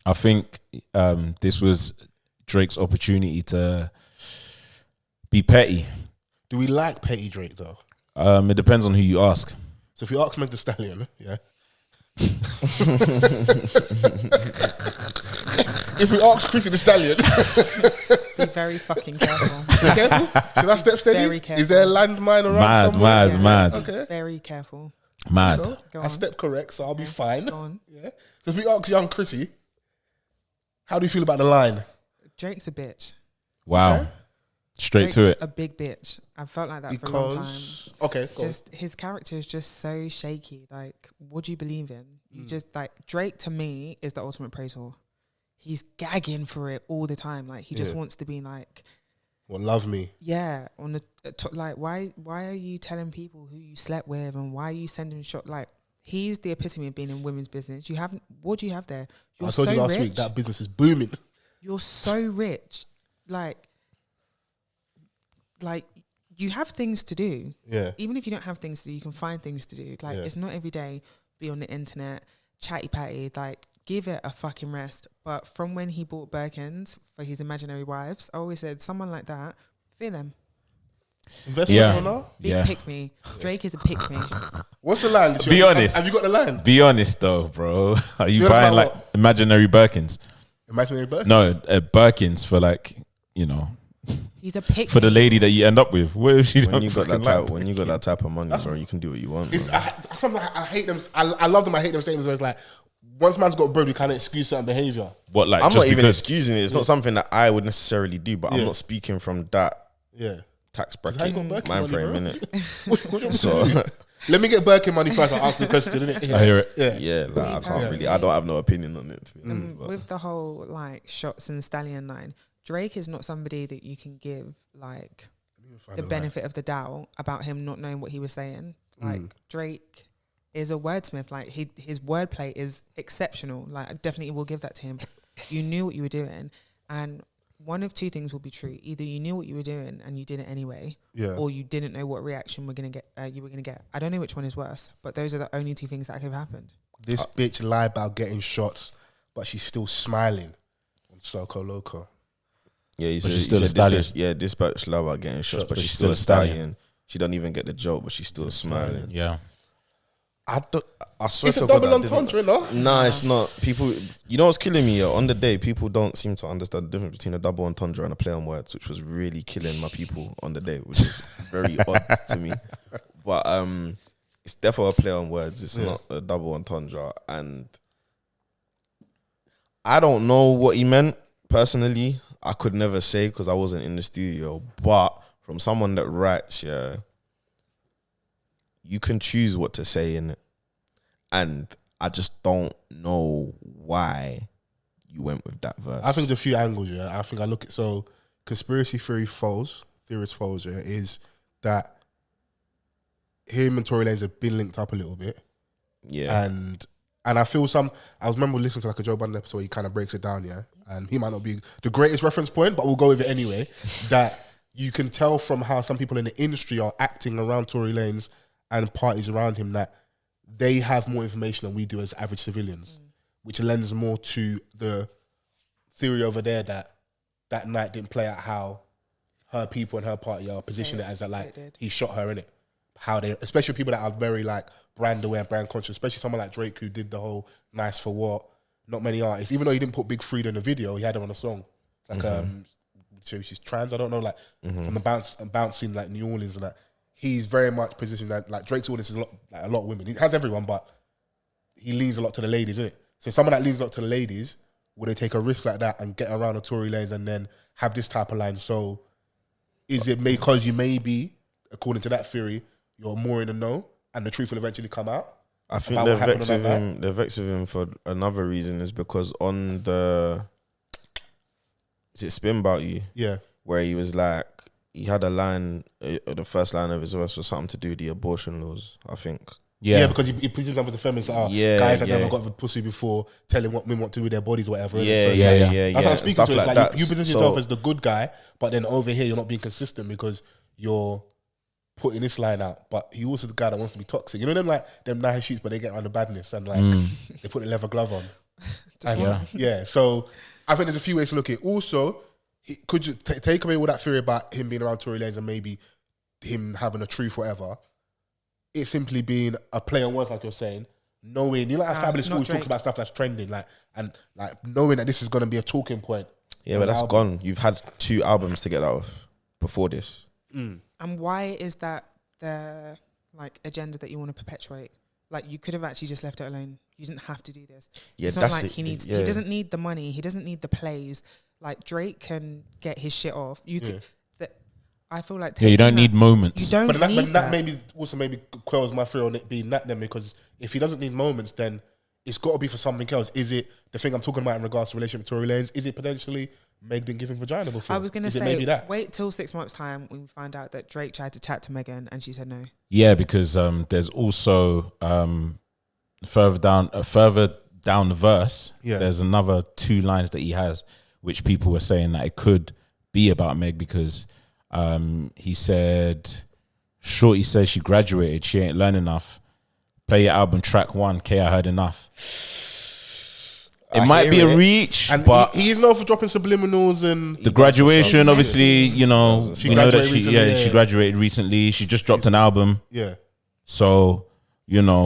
I think this was Drake's opportunity to be petty. Do we like petty Drake though? It depends on who you ask. So if you ask Meg Thee Stallion, yeah. If we ask Chrissy the Stallion, be very fucking careful. Be careful. Should I step steady? Very careful. Is there a landmine around somewhere? Mad. Okay. Very careful. Mad. I step correct, so I'll be fine. Go on. Yeah. So if we ask young Chrissy, how do you feel about the line? Drake's a bitch. Wow. Okay. Straight Drake's to it. A big bitch. I felt like that for a long time. Okay, just his character is just so shaky. Like, what do you believe in? You just like Drake to me is the ultimate praise whore. He's gagging for it all the time. Like he just wants to be like, well, love me. Yeah, on the like, why are you telling people who you slept with and why are you sending shot? Like he's the epitome of being in women's business. What do you have there? You're I told you last week that business is booming. You're so rich, like you have things to do. Yeah. Even if you don't have things to do, you can find things to do. Like it's not every day be on the internet, chatty patty. Like give it a fucking rest. But from when he bought Birkins for his imaginary wives, I always said someone like that, feel them. Investment or not? Big pick me. Drake is a pick me. What's the line? Be honest. Have you got the line? Be honest though, bro. Are you buying like what? Imaginary Birkins? Imaginary Birkins? No, Birkins for like, he's a pick for the lady that you end up with. Where is she? When you got that type of money, bro, you can do what you want. I hate them. I love them. I hate them statements where it's like, once man's got bread, we can't excuse certain behaviour. What, like, I'm not even excusing it. It's not something that I would necessarily do, but I'm not speaking from that tax bracket mind frame, innit? So let me get Birkin money first. I'll ask the question, innit? I hear it. Yeah. Like, I can't really. I don't have no opinion on it. With the whole like shots and Stallion line, Drake is not somebody that you can give like the benefit of the doubt about him not knowing what he was saying. Like Drake is a wordsmith. Like his wordplay is exceptional. Like I definitely will give that to him. You knew what you were doing, and one of two things will be true: either you knew what you were doing and you did it anyway, or you didn't know what reaction you were gonna get. I don't know which one is worse, but those are the only two things that could have happened. This bitch lied about getting shots, but she's still smiling on Soko Loco. Yeah, she's still a stallion. Dispatch lied about getting shots, but she's still a stallion. She don't even get the joke, but she's still smiling. Yeah. I swear it's a double entendre, no? Nah, it's not. People, you know what's killing me? On the day, people don't seem to understand the difference between a double entendre and a play on words, which was really killing my people on the day, which is very odd to me. But it's definitely a play on words. It's not a double entendre, and I don't know what he meant personally. I could never say because I wasn't in the studio, but from someone that writes, you can choose what to say in it. And I just don't know why you went with that verse. I think there's a few angles, I think I look at, so conspiracy theorist Fols, is that him and Tory Lanez have been linked up a little bit. Yeah. And I feel I remember listening to like a Joe Budden episode where he kind of breaks it down, and he might not be the greatest reference point, but we'll go with it anyway, that you can tell from how some people in the industry are acting around Tory Lanez and parties around him that they have more information than we do as average civilians, which lends more to the theory over there that night didn't play out how her people and her party are positioned it as he shot her in it. How they, especially people that are very like brand aware and brand conscious, especially someone like Drake who did the whole nice for what. Not many artists, even though he didn't put Big Freedia in the video, he had her on a song. Like so she's trans, I don't know, like from the bounce scene like New Orleans and that. He's very much positioned that like Drake's audience is a lot of women. He has everyone, but he leans a lot to the ladies, isn't it? So someone that leans a lot to the ladies, would they take a risk like that and get around a Tory Lanez and then have this type of line? So is it because you may be, according to that theory, you're more in the know and the truth will eventually come out? I think they're vexed with him for another reason, is because on the, is it Spin About You? Yeah. Where he was like, he had a line, the first line of his verse was something to do with the abortion laws, I think. Yeah, because he puts himself as a feminist. Guys that never got a pussy before, telling what women want to do with their bodies, whatever. Yeah. That's what I'm speaking Stuff to. It's like like that. you position yourself as the good guy, but then over here you're not being consistent because you're putting this line out. But he also the guy that wants to be toxic. You know them nice shoots, but they get around the badness and like they put the leather glove on. So I think there's a few ways to look at it. Also, could you take away all that theory about him being around Tory Lanez and maybe him having a truth, whatever? It's simply being a play on words, like you're saying. Knowing, you know, like Fabulous School talks about stuff that's trending, and knowing that this is going to be a talking point. Yeah, but that's gone. You've had 2 albums to get out of before this. And why is that the agenda that you want to perpetuate? Like, you could have actually just left it alone. You didn't have to do this. Yeah, it's not like he needs. He doesn't need the money. He doesn't need the plays. Like, Drake can get his shit off. You could. I feel like you don't need moments. You don't need that. Maybe quells my fear on it being that then, because if he doesn't need moments, then it's got to be for something else. Is it the thing I'm talking about in regards to relationship with Tory Lanez? Is it potentially Megan giving vagina before? I was going to say, maybe that? Wait till 6 months' time when we find out that Drake tried to chat to Megan and she said no. Yeah, because there's also further down the verse, there's another 2 lines that he has, which people were saying that it could be about Meg because he said, Shorty says she graduated, she ain't learned enough. Play your album track 1, K, I heard enough. It might be a reach, and but he's known for dropping subliminals and the graduation. Obviously, we know that she graduated recently. She just dropped an album. Yeah. So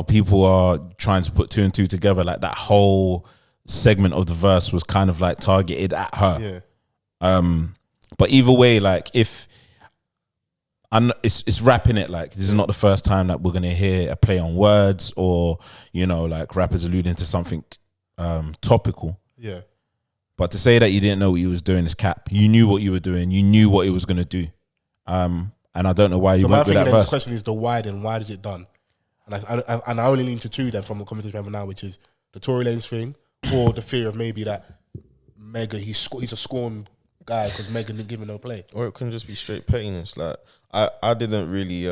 people are trying to put 2 and 2 together. Like that whole segment of the verse was kind of like targeted at her. Yeah. But either way, like it's rapping it. Like this is not the first time that we're gonna hear a play on words or like rappers alluding to something topical. Yeah. But to say that you didn't know what you was doing is cap. You knew what you were doing. You knew what it was gonna do. And I don't know why you went with that verse. The question is the why. Then why does it done? And I only lean to 2 then from the conversation we have now, which is the Tory Lanez thing or the fear of maybe that Mega he's a scorned guy because Megan didn't give him no play. Or it can just be straight pettiness. Like I didn't really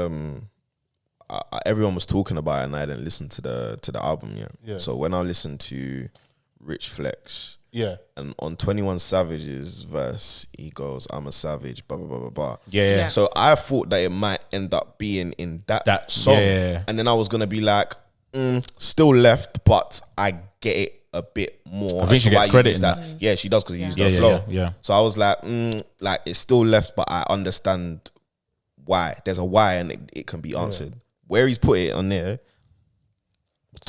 everyone was talking about it and I didn't listen to the album yet. Yeah. So when I listened to Rich Flex, and on 21 Savage's verse, he goes, "I'm a savage," blah blah blah blah blah. Yeah. So I thought that it might end up being in that song, and then I was gonna be like, still left, but I get it a bit more. I think she gets credit in that. Yeah, she does because he used the flow. Yeah. So I was like, like it's still left, but I understand why. There's a why, and it can be answered. Where he's put it on there,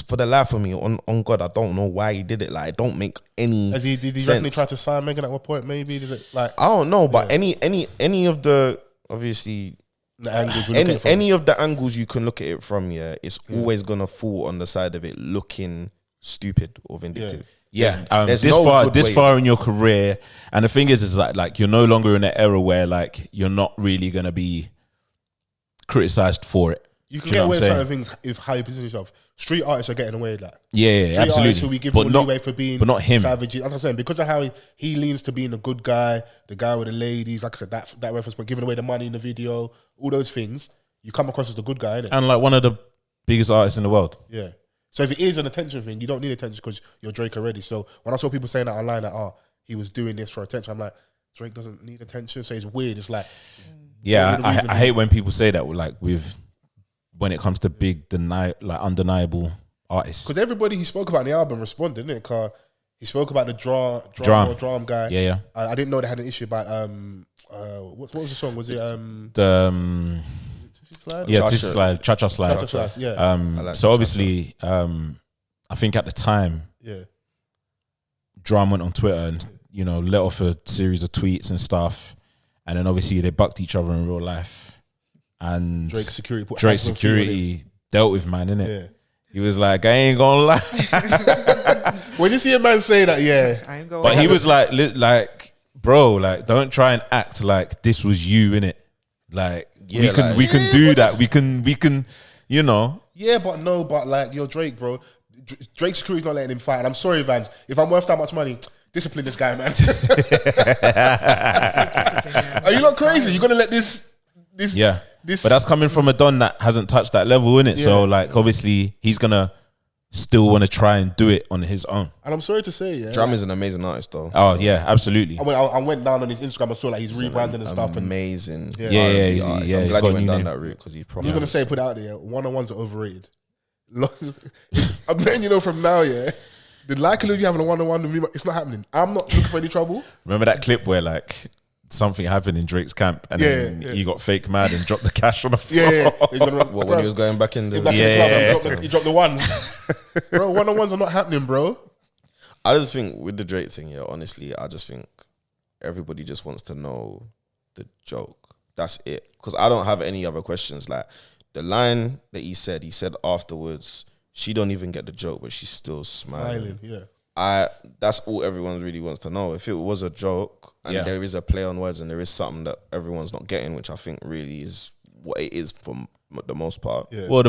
for the life of me, on God, I don't know why he did it. Like, it don't make any Did he sense. reckon he tried to sign Megan at one point? Maybe did it like I don't know, but any of the obviously the angles any of the angles you can look at it from, it's always gonna fall on the side of it looking stupid or vindictive. There's there's this far in your career, and the thing is like you're no longer in an era where like you're not really gonna be criticized for it. You can get away with certain things if how you position yourself. Street artists are getting away with that. Yeah, absolutely. Artists who we give more leeway for being, but not him. Savage. As I'm saying, because of how he leans to being a good guy, the guy with the ladies, like I said, that reference point, giving away the money in the video, all those things, you come across as the good guy, innit? And like one of the biggest artists in the world. Yeah. So if it is an attention thing, you don't need attention because you're Drake already. So when I saw people saying that online, that he was doing this for attention, I'm like, Drake doesn't need attention. So it's weird. It's like, I hate when people say that. Like when it comes to big, undeniable artists. Because everybody he spoke about in the album responded, didn't it? Cause he spoke about the drum guy. Yeah. I didn't know they had an issue about what was the song? Was it Tissy Slide, Cha-Cha Slide. Cha-Cha Slide, yeah. Like so obviously, I think at the time, Drum went on Twitter and let off a series of tweets and stuff, and then obviously they bucked each other in real life. And Drake security dealt with man, innit? Yeah. He was like, I ain't gonna lie. When you see a man say that, I ain't going. But he was like, bro, like, don't try and act like this was you, innit? Like, we can do that. We can, Yeah, but like, you're Drake, bro. Drake's security's not letting him fight. And I'm sorry, Vans, if I'm worth that much money, discipline this guy, man. Are you not crazy? You're gonna let this? But that's coming from a Don that hasn't touched that level, innit? Yeah. So like obviously he's gonna still want to try and do it on his own. And I'm sorry to say, Drum is an amazing artist though. Oh yeah, absolutely. I went down on his Instagram and saw like he's rebranding and stuff. Amazing. Yeah. I'm glad he went down that route because he's probably. You're gonna say put it out there. One-on-ones are overrated. I'm letting you know from now, the likelihood of you having a one-on-one with me, it's not happening. I'm not looking for any trouble. Remember that clip where like something happened in Drake's camp and then he got fake mad and dropped the cash on the floor? When he was going back in the he dropped the ones. Bro, one-on-ones are not happening, bro. I just think with the Drake thing, honestly, I just think everybody just wants to know the joke. That's it. Because I don't have any other questions. Like the line that he said afterwards, she don't even get the joke, but she's still smiling. That's all everyone really wants to know. If it was a joke and there is a play on words and there is something that everyone's not getting, which I think really is what it is for the most part. Yeah. Well,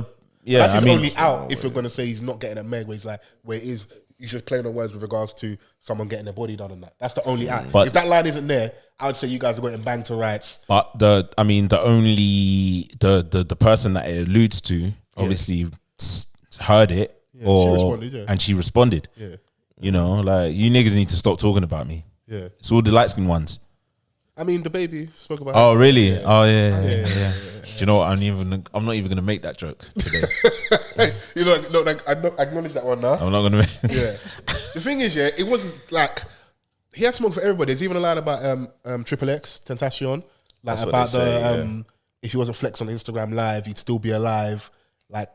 that's his only out. If you're gonna say he's not getting a Meg, where he's just playing on words with regards to someone getting their body done and that. That's the only out. But if that line isn't there, I would say you guys are going bang to rights. But the person that it alludes to obviously heard it and she responded. Yeah. Like you niggas need to stop talking about me. Yeah. It's all the light skinned ones. I mean, the baby spoke about. Oh, really? Yeah. Oh, yeah. Do you know what? I'm not even gonna make that joke today. I acknowledge that one now. I'm not gonna make. Yeah. The thing is, it wasn't like he had smoke for everybody. There's even a line about Triple X Tentacion, like about if he wasn't flex on Instagram Live, he'd still be alive. Like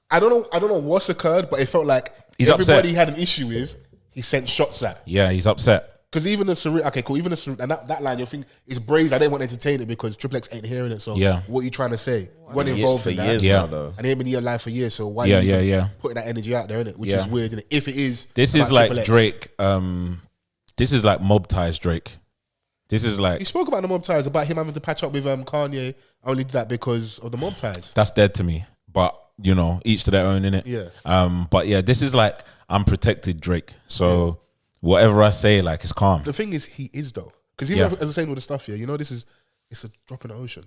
I don't know what's occurred, but it felt like everybody he had an issue with, he sent shots at. Yeah, he's upset. Because even the Serena, okay, cool. Even the Serena, and that line, you'll think it's brazen. I didn't want to entertain it because Triple X ain't hearing it. So what are you trying to say? You weren't involved in that. Years now, though. And he ain't been in your life for years. So why are you putting that energy out there, innit? Which is weird, innit? If it is, this is like Drake. This is like mob ties Drake. This is like he spoke about the mob ties, about him having to patch up with Kanye. I only did that because of the mob ties. That's dead to me. But each to their own, innit? Yeah. But yeah, this is like unprotected Drake. So whatever I say, like, it's calm. The thing is, he is though, Because even as I'm saying all the stuff here, it's a drop in the ocean.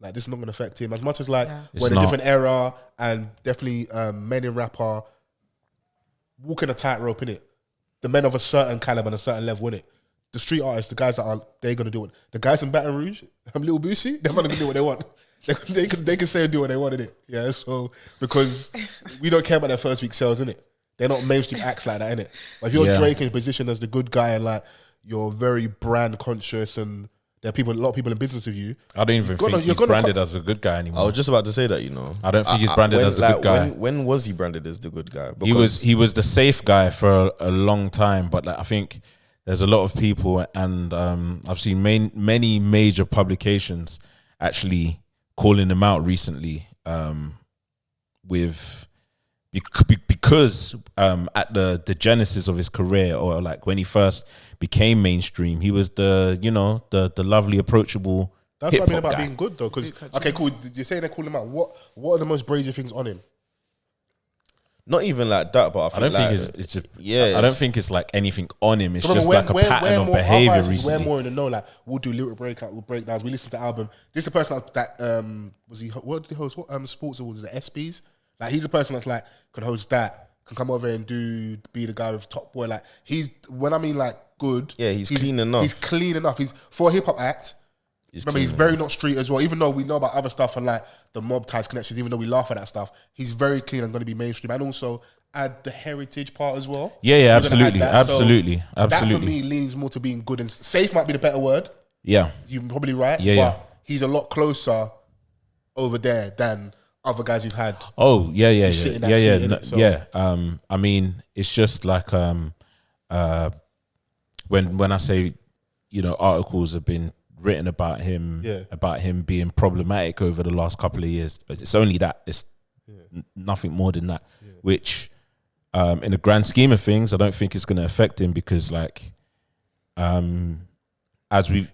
Like, this is not going to affect him as much as we're in a different era, and definitely men in rap are walking a tightrope, innit? The men of a certain caliber and a certain level, innit? The street artists, the guys they're going to do it. The guys in Baton Rouge, Lil Boosie, they're going to do what they want. They can say and do what they want, innit? Yeah, so, because we don't care about their first week sales, innit? They're not mainstream acts like that, innit? But if you're Drake in position as the good guy and like you're very brand conscious and there are a lot of people in business with you. I don't even think he's branded as a good guy anymore. I was just about to say that, I don't think he's branded as a good guy. When was he branded as the good guy? Because he was the safe guy for a long time, but like, I think there's a lot of people, and I've seen many major publications actually calling him out recently because at the genesis of his career, or like when he first became mainstream, he was the lovely, approachable. That's what I mean about being good, though. Because okay, cool. Did you say they call him out? What are the most brazy things on him? Not even like that, but I don't think it's just, I don't think it's like anything on him. It's just like a pattern of behavior recently. We're more in the know. Like, we'll do lyric breakdowns. We listen to the album. This is the person that was he? What did he host? What sports awards? The ESPYs. Like, he's a person that's like can host that, can come over and be the guy with Top Boy. Like, when I mean like good. Yeah, he's clean enough. He's clean enough. He's for a hip hop act. He's very not street as well. Even though we know about other stuff and like the mob ties connections, even though we laugh at that stuff, he's very clean and going to be mainstream, and also add the heritage part as well. Yeah, absolutely. That for me leans more to being good, and safe might be the better word. Yeah, you're probably right. But he's a lot closer over there than other guys you've had. Oh yeah. I mean, it's just like when I say, articles have been written about him being problematic over the last couple of years, but it's only that. It's nothing more than that, which in the grand scheme of things, I don't think it's going to affect him, because like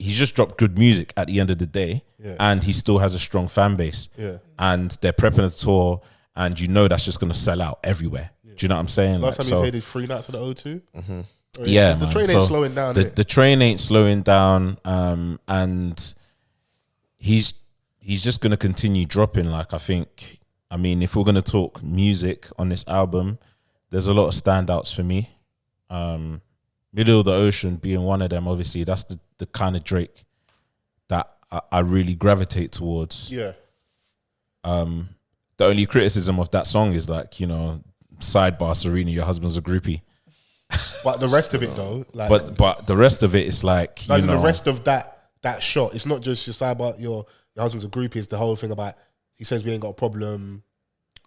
he's just dropped good music at the end of the day, and he still has a strong fan base, and they're prepping a tour, and that's just going to sell out everywhere. Do you know what I'm saying? Last time you said 3 nights at the O2. Mm-hmm. Yeah, the train ain't slowing down. The train ain't slowing down, and he's just gonna continue dropping. Like, I mean, if we're gonna talk music on this album, there's a lot of standouts for me. Middle of the Ocean being one of them. Obviously, that's the kind of Drake that I really gravitate towards. Yeah. The only criticism of that song is like, sidebar, Serena, your husband's a groupie. But the rest of it, though, like, but the rest of it is like, the rest of that shot. It's not just your sidebar. Your husband's a groupie. It's the whole thing about he says we ain't got a problem.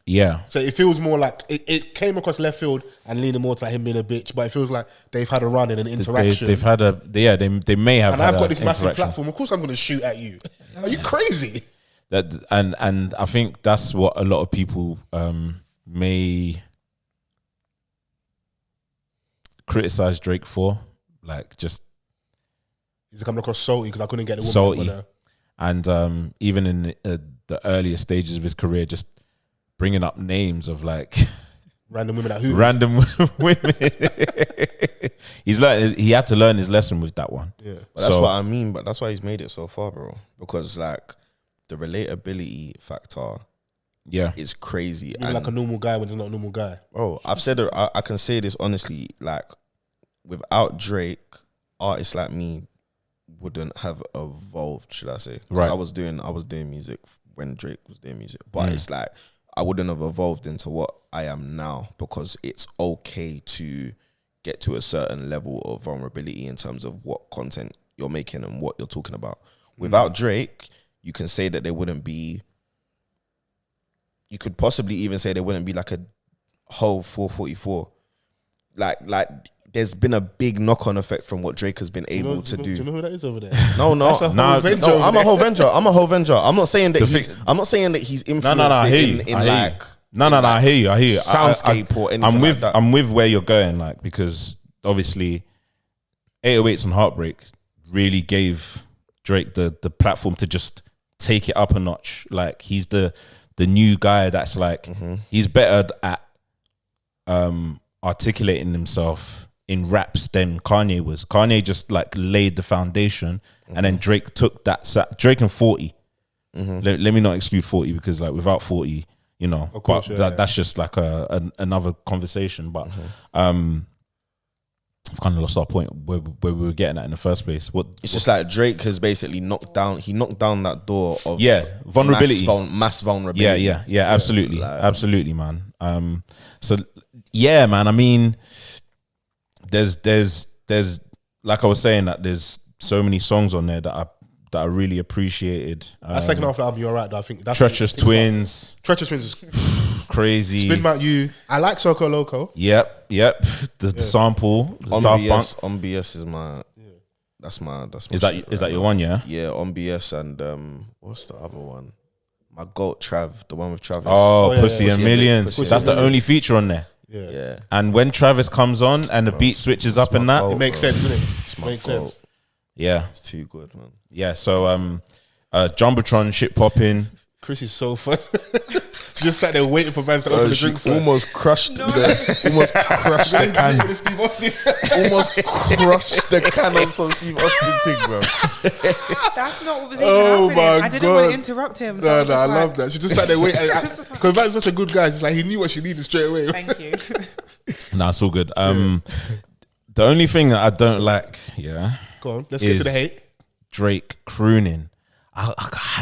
Yeah. So it feels more like it came across left field and leaning more to like him being a bitch. But it feels like they've had a run in an interaction. They've had they may have. And I've got this massive platform. Of course, I'm going to shoot at you. Are you crazy? And I think that's what a lot of people may criticize Drake for, like, just he's coming across salty because I couldn't get the woman. Salty, and even in the earlier stages of his career, just bringing up names of like random women at Hoovers. Random women. He had to learn his lesson with that one. Yeah, but that's what I mean. But that's why he's made it so far, bro. Because like the relatability factor. Yeah, it's crazy. You're like a normal guy when you're not a normal guy. Bro, I've said it, I can say this honestly, like, without Drake, artists like me wouldn't have evolved, should I say. Right. I was doing music when Drake was doing music. But it's like, I wouldn't have evolved into what I am now, because it's okay to get to a certain level of vulnerability in terms of what content you're making and what you're talking about. Without Drake, you can say that there wouldn't be, you could possibly even say there wouldn't be like a whole 444. Like there's been a big knock-on effect from what Drake has been able to do. Do you know who that is over there? No, I'm a whole venture. I'm not saying that he's influenced I hear you. I hear you. Soundscape or anything like that. I'm with where you're going, like, because obviously 808s and Heartbreak really gave Drake the platform to just take it up a notch. Like, he's the new guy that's like, he's better at articulating himself in raps than Kanye was. Kanye just like laid the foundation, and then Drake took that. Drake and 40. Let me not exclude 40 because like without 40, you know, of course, that's just like another conversation. But I've kind of lost our point where we were getting at in the first place. It's just like Drake has basically knocked down that door of vulnerability, mass vulnerability. Yeah, absolutely, absolutely, man. So yeah, man. I mean, there's like I was saying that there's so many songs on there that I really appreciated. That second half of the album, you're right. Though, I think that's Treacherous Twins. Treacherous Twins is crazy. Spin About You. I like Circo Loco. Yep. The sample. The Daft Punk. On BS is my. That's my. Is that your one? Yeah. Yeah, on BS and what's the other one? My goat Trav, the one with Travis. Oh, Pussy and Millions. That's the only feature on there. Yeah. And when Travis comes on and the beat switches up and that, it makes sense, doesn't it? Makes sense. Yeah, it's too good, man. Yeah, so Jumbotron shit popping. Chris is so fun. She just sat there waiting for Vans to open the drink for her. Almost crushed the can. Almost crushed the can on some Steve Austin thing, bro. That's not what was even happening. I didn't want to interrupt him. So I love that. She just sat there waiting. Because Vans is such a good guy. It's like he knew what she needed straight away. Thank you. Nah, it's all good. The only thing that I don't like, go on, let's get to the hate. Drake crooning. I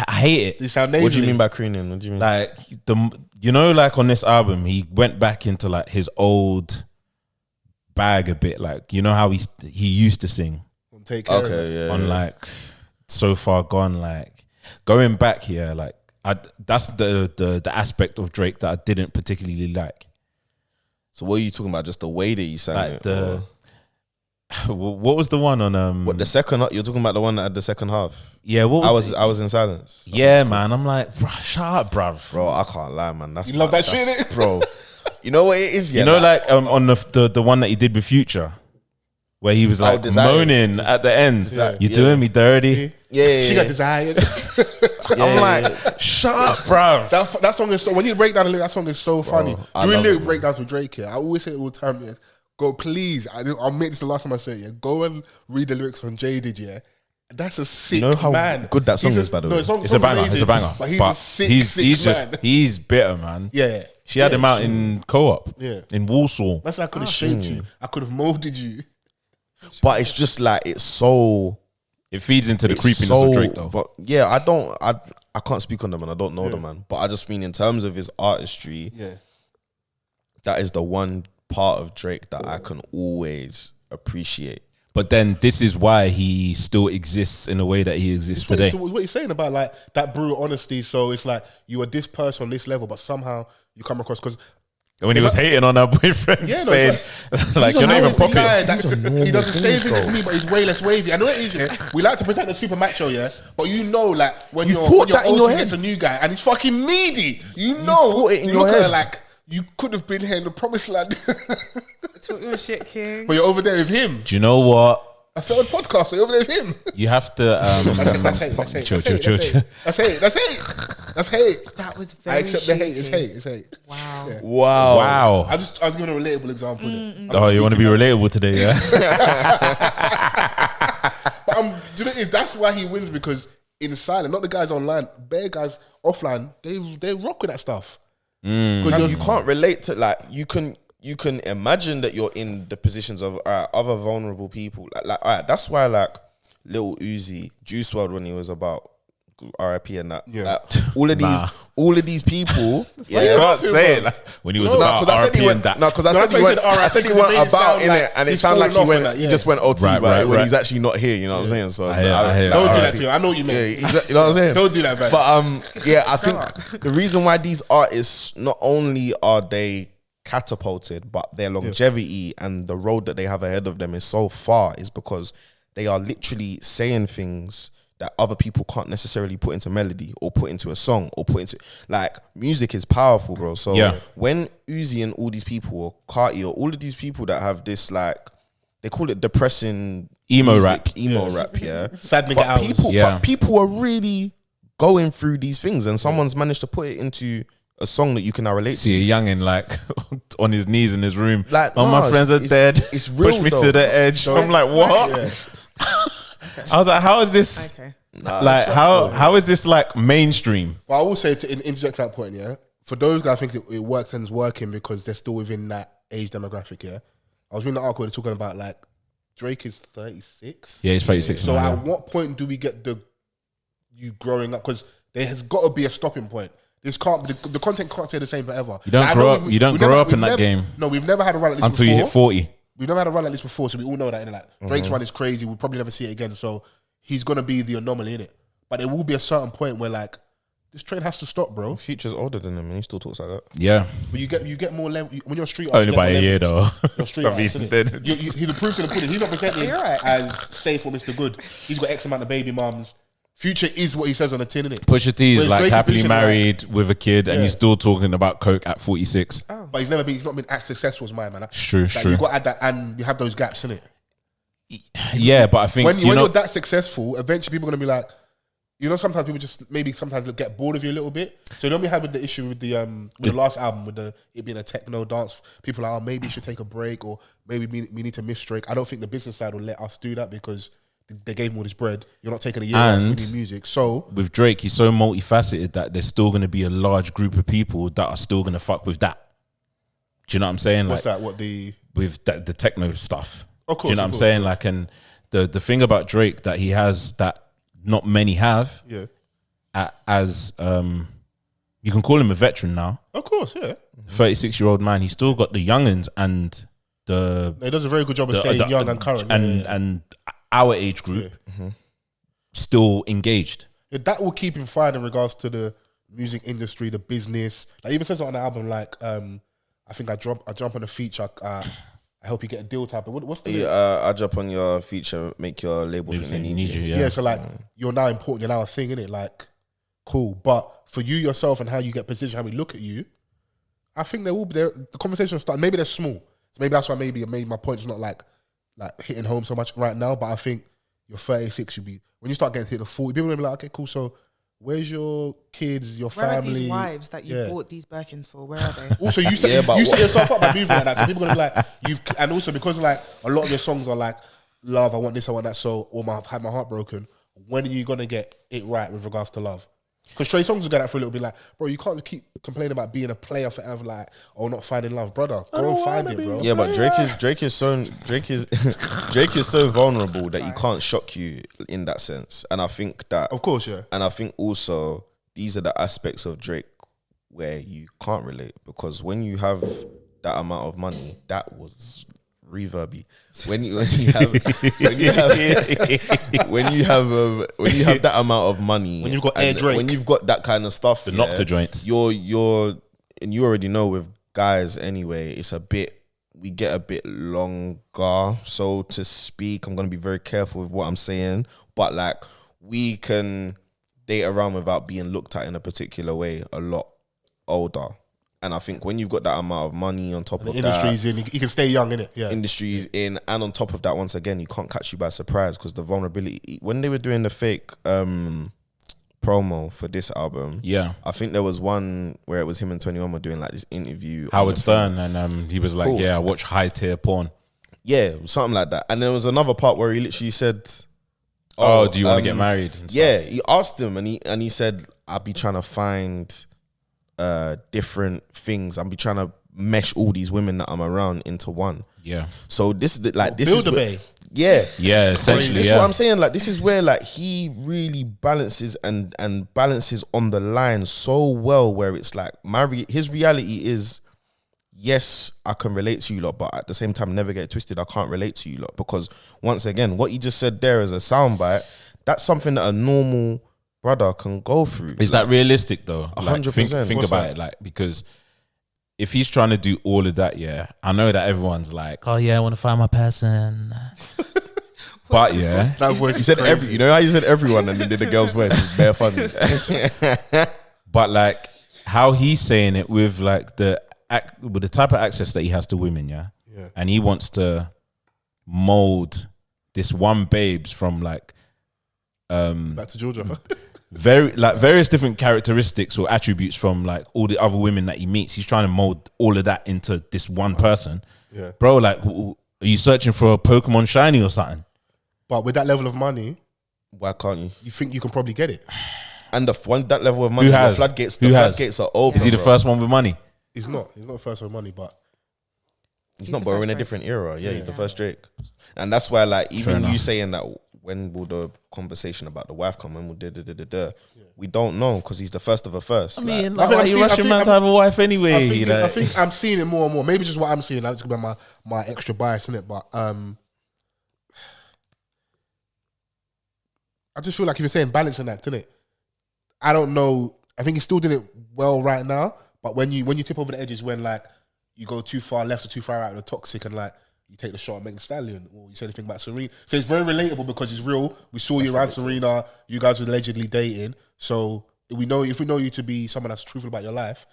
hate it. You sound nasally. What do you mean by crooning? What do you mean? Like like on this album, he went back into like his old bag a bit. Like you know how he used to sing. Take care of it. On like So Far Gone, like going back here, like that's the aspect of Drake that I didn't particularly like. So what are you talking about? Just the way that you sang it? What was the one on what the second? You're talking about the one that had the second half. Yeah, what was I was in silence. Yeah, man. I'm like, shut up, bruv. Bro, I can't lie, man. That's you love that shit, innit? Bro. You know what it is? Yeah, you know, like on the one that he did with Future, where he was like moaning at the end. You doing me dirty? Yeah. She got desires. I'm like, shut up, bruv. That song is so. When you break down the lyric, that song is so funny. Doing lyric breakdowns with Drake here, I always say it all the time. Yes. Go, please. I'll make this the last time I say it. Yeah, go and read the lyrics on Jaded. Yeah, that's a sick man. You know how good that song is, by the way. It's a banger. It's a banger. But he's a sick man. He's bitter, man. Yeah, she had him out in Co-op. Yeah, in Walsall. That's how I could have shaped you. I could have molded you. But it's just like it's so. It feeds into the creepiness of Drake, though. But yeah, I can't speak on them, and I don't know them, man. But I just mean in terms of his artistry, that is the one part of Drake that I can always appreciate. But then this is why he still exists in the way that he exists today. So what you're saying about like that brutal honesty. So it's like you are this person on this level, but somehow you come across because. When he was hating on her boyfriend, saying like you're not even popping. He does the same thing as me, but he's way less wavy. I know it is. Yeah, we like to present the super macho, but you know, like when your OG gets a new guy and he's fucking needy, you know, you look at her like. You could have been here in the promised land. Talk your shit, King. But you're over there with him. Do you know what? A failed podcast, so you're over there with him. You have to... That's hate. That's hate. That was very I accept the hate. shitty. It's hate. Wow. Yeah. Wow. I was giving a relatable example. Oh, you want to be relatable today, yeah? But do you know what it is? That's why he wins, because in silent, not the guys online, bare guys offline, they rock with that stuff. Because you can't relate to, like, you can imagine that you're in the positions of other vulnerable people. Like that's why, like, Lil Uzi, Juice WRLD, when he was about RIP and that, like, all of these people. You can't say it like, when he was about RIP and that. No, because I said he went about in it, and it sounded like he just went OT, right, when he's actually not here. You know what I'm saying? So don't do that to you. I know what you mean. You know what I'm saying? Don't do that, man. But yeah, I think the reason why these artists, not only are they catapulted, but their longevity and the road that they have ahead of them is so far, is because they are literally saying things that other people can't necessarily put into melody or put into a song or put into, like, music is powerful, bro. So when Uzi and all these people, or Carti, or all of these people that have this, like, they call it depressing emo music, rap, sad nigga hours. But people are really going through these things, and someone's managed to put it into a song that you can now relate See to. a youngin like on his knees in his room. Like, oh, my friends are dead. It's real. Push me to the edge. I'm like, what? Yeah. I was like, how is this? Okay. Like, how is this like mainstream? But I will say to interject that point, yeah. For those guys, I think it works and is working because they're still within that age demographic. Yeah, I was reading the article talking about like Drake is 36. Yeah, he's 36. So now, at what point do we get you growing up? Because there has got to be a stopping point. This can't the content can't stay the same forever. You don't grow up. You don't grow up in that game. No, we've never had a run like this until before. you hit 40. We've never had a run like this before, so we all know that. Like Drake's run is crazy. We'll probably never see it again. So he's gonna be the anomaly in it. But there will be a certain point where like this train has to stop, bro. Future's older than him and he still talks like that. Yeah, but you get more level when you're a street only by a year though. You're street artist, isn't it? He's the proof in the pudding. He's not presented as safe or Mr. Good. He's got X amount of baby mums. Future is what he says on the tin, innit? Pusha T is like happily married like, with a kid, and he's still talking about coke at 46. Oh. But he's not been as successful as mine, man. It's true, like, true. You got to add that, and you have those gaps, innit? Yeah, but I think when you're that successful, eventually people are gonna be like, sometimes people just sometimes get bored of you a little bit. So we had with the issue with the last album with it being a techno dance. People are like, maybe you should take a break, or maybe we need to miss Drake. I don't think the business side will let us do that because they gave him all this bread. You're not taking a year off with new music. So with Drake, he's so multifaceted that there's still going to be a large group of people that are still going to fuck with that. Do you know what I'm saying? What's like, that? What the techno stuff? Of course. Do you know what I'm saying? Like, and the thing about Drake that he has that not many have. Yeah. As you can call him a veteran now. Of course, yeah. 36-year-old man. He's still got the youngins and he does a very good job of staying young and current, and our age group still engaged. Yeah, that will keep him fired in regards to the music industry, the business. Like even says it on the album, like I think I jump on a feature. I help you get a deal type. But what's the I jump on your feature, make your label think they need you. Yeah. So like you're now important. You're now a thing, innit? Like cool. But for you yourself and how you get positioned, how we look at you, I think there will be the conversation will start. Maybe they're small. So maybe that's why maybe my point is not like hitting home so much right now. But I think you're 36 should be when you start getting to the 40. People will be like, okay, cool. So where's your kids, your where family? Where are these wives that you bought these Birkins for? Where are they? Also, you set yourself up by moving like that. So people are gonna be like, and also because like a lot of your songs are like, love, I want this, I want that. So, I've had my heart broken. When are you gonna get it right with regards to love? Because Trey Songz will get that for a little bit like, bro, you can't keep complaining about being a player forever, like, or not finding love, brother. Go and find it, bro. Yeah, but Drake is so vulnerable that you can't shock you in that sense. And I think that, of course, yeah. And I think also these are the aspects of Drake where you can't relate, because when you have that amount of money, that was reverby. When you have that amount of money, when you've got Air Drake, when you've got that kind of stuff, the Nocta joints, you're and you already know with guys anyway, we get a bit longer, so to speak. I'm gonna be very careful with what I'm saying, but like we can date around without being looked at in a particular way a lot older. And I think when you've got that amount of money on top of that, industry's in, you can stay young, innit? Yeah. Industry's in, and on top of that, once again, you can't catch you by surprise because the vulnerability. When they were doing the fake promo for this album, yeah, I think there was one where it was him and 21 were doing like this interview. Howard Stern, and he was like, "Yeah, I watch high tier porn." Yeah, something like that. And there was another part where he literally said, "Oh, do you want to get married?" Yeah, he asked him, and he said, "I'll be trying to find different things. I'll be trying to mesh all these women that I'm around into one." Yeah. So this is like this build is a bay. Yeah, essentially. This is what I'm saying. Like this is where like he really balances and balances on the line so well. Where it's like his reality is, yes, I can relate to you lot, but at the same time, never get it twisted. I can't relate to you lot because once again, what he just said there as a soundbite, that's something that a normal brother can go through. Is that realistic though? 100%. Think about it, like, because if he's trying to do all of that, yeah, I know that everyone's like, "Oh yeah, I want to find my person." But yeah, that voice he said crazy. you know how you said everyone and then did the girl's voice. It's bare funny. But like how he's saying it with like the type of access that he has to women, yeah, and he wants to mold this one babes from like back to Georgia. various different characteristics or attributes from like all the other women that he meets. He's trying to mold all of that into this one person. Yeah, bro. Like, are you searching for a Pokemon shiny or something? But with that level of money, why can't you? You think you can probably get it? And that level of money, the floodgates are open. Is he the first one with money? He's not. He's not the first with money, but he's not. But we're in a different era. Yeah, he's the first Drake, and that's why, like, even you saying that, when will the conversation about the wife come? When will we don't know because he's the first of a first. I mean, like, why are you rushing man to have a wife anyway? I think I'm seeing it more and more. Maybe just what I'm seeing. That's gonna be my extra bias in it, but I just feel like if you're saying balancing act, innit? I don't know. I think he's still doing it well right now, but when you tip over the edges, when like you go too far left or too far out of the toxic, and like you take the shot at Megan Thee Stallion, or you say anything about Serena, so it's very relatable because it's real. We saw you around Serena. You guys were allegedly dating, so if we know you to be someone that's truthful about your life,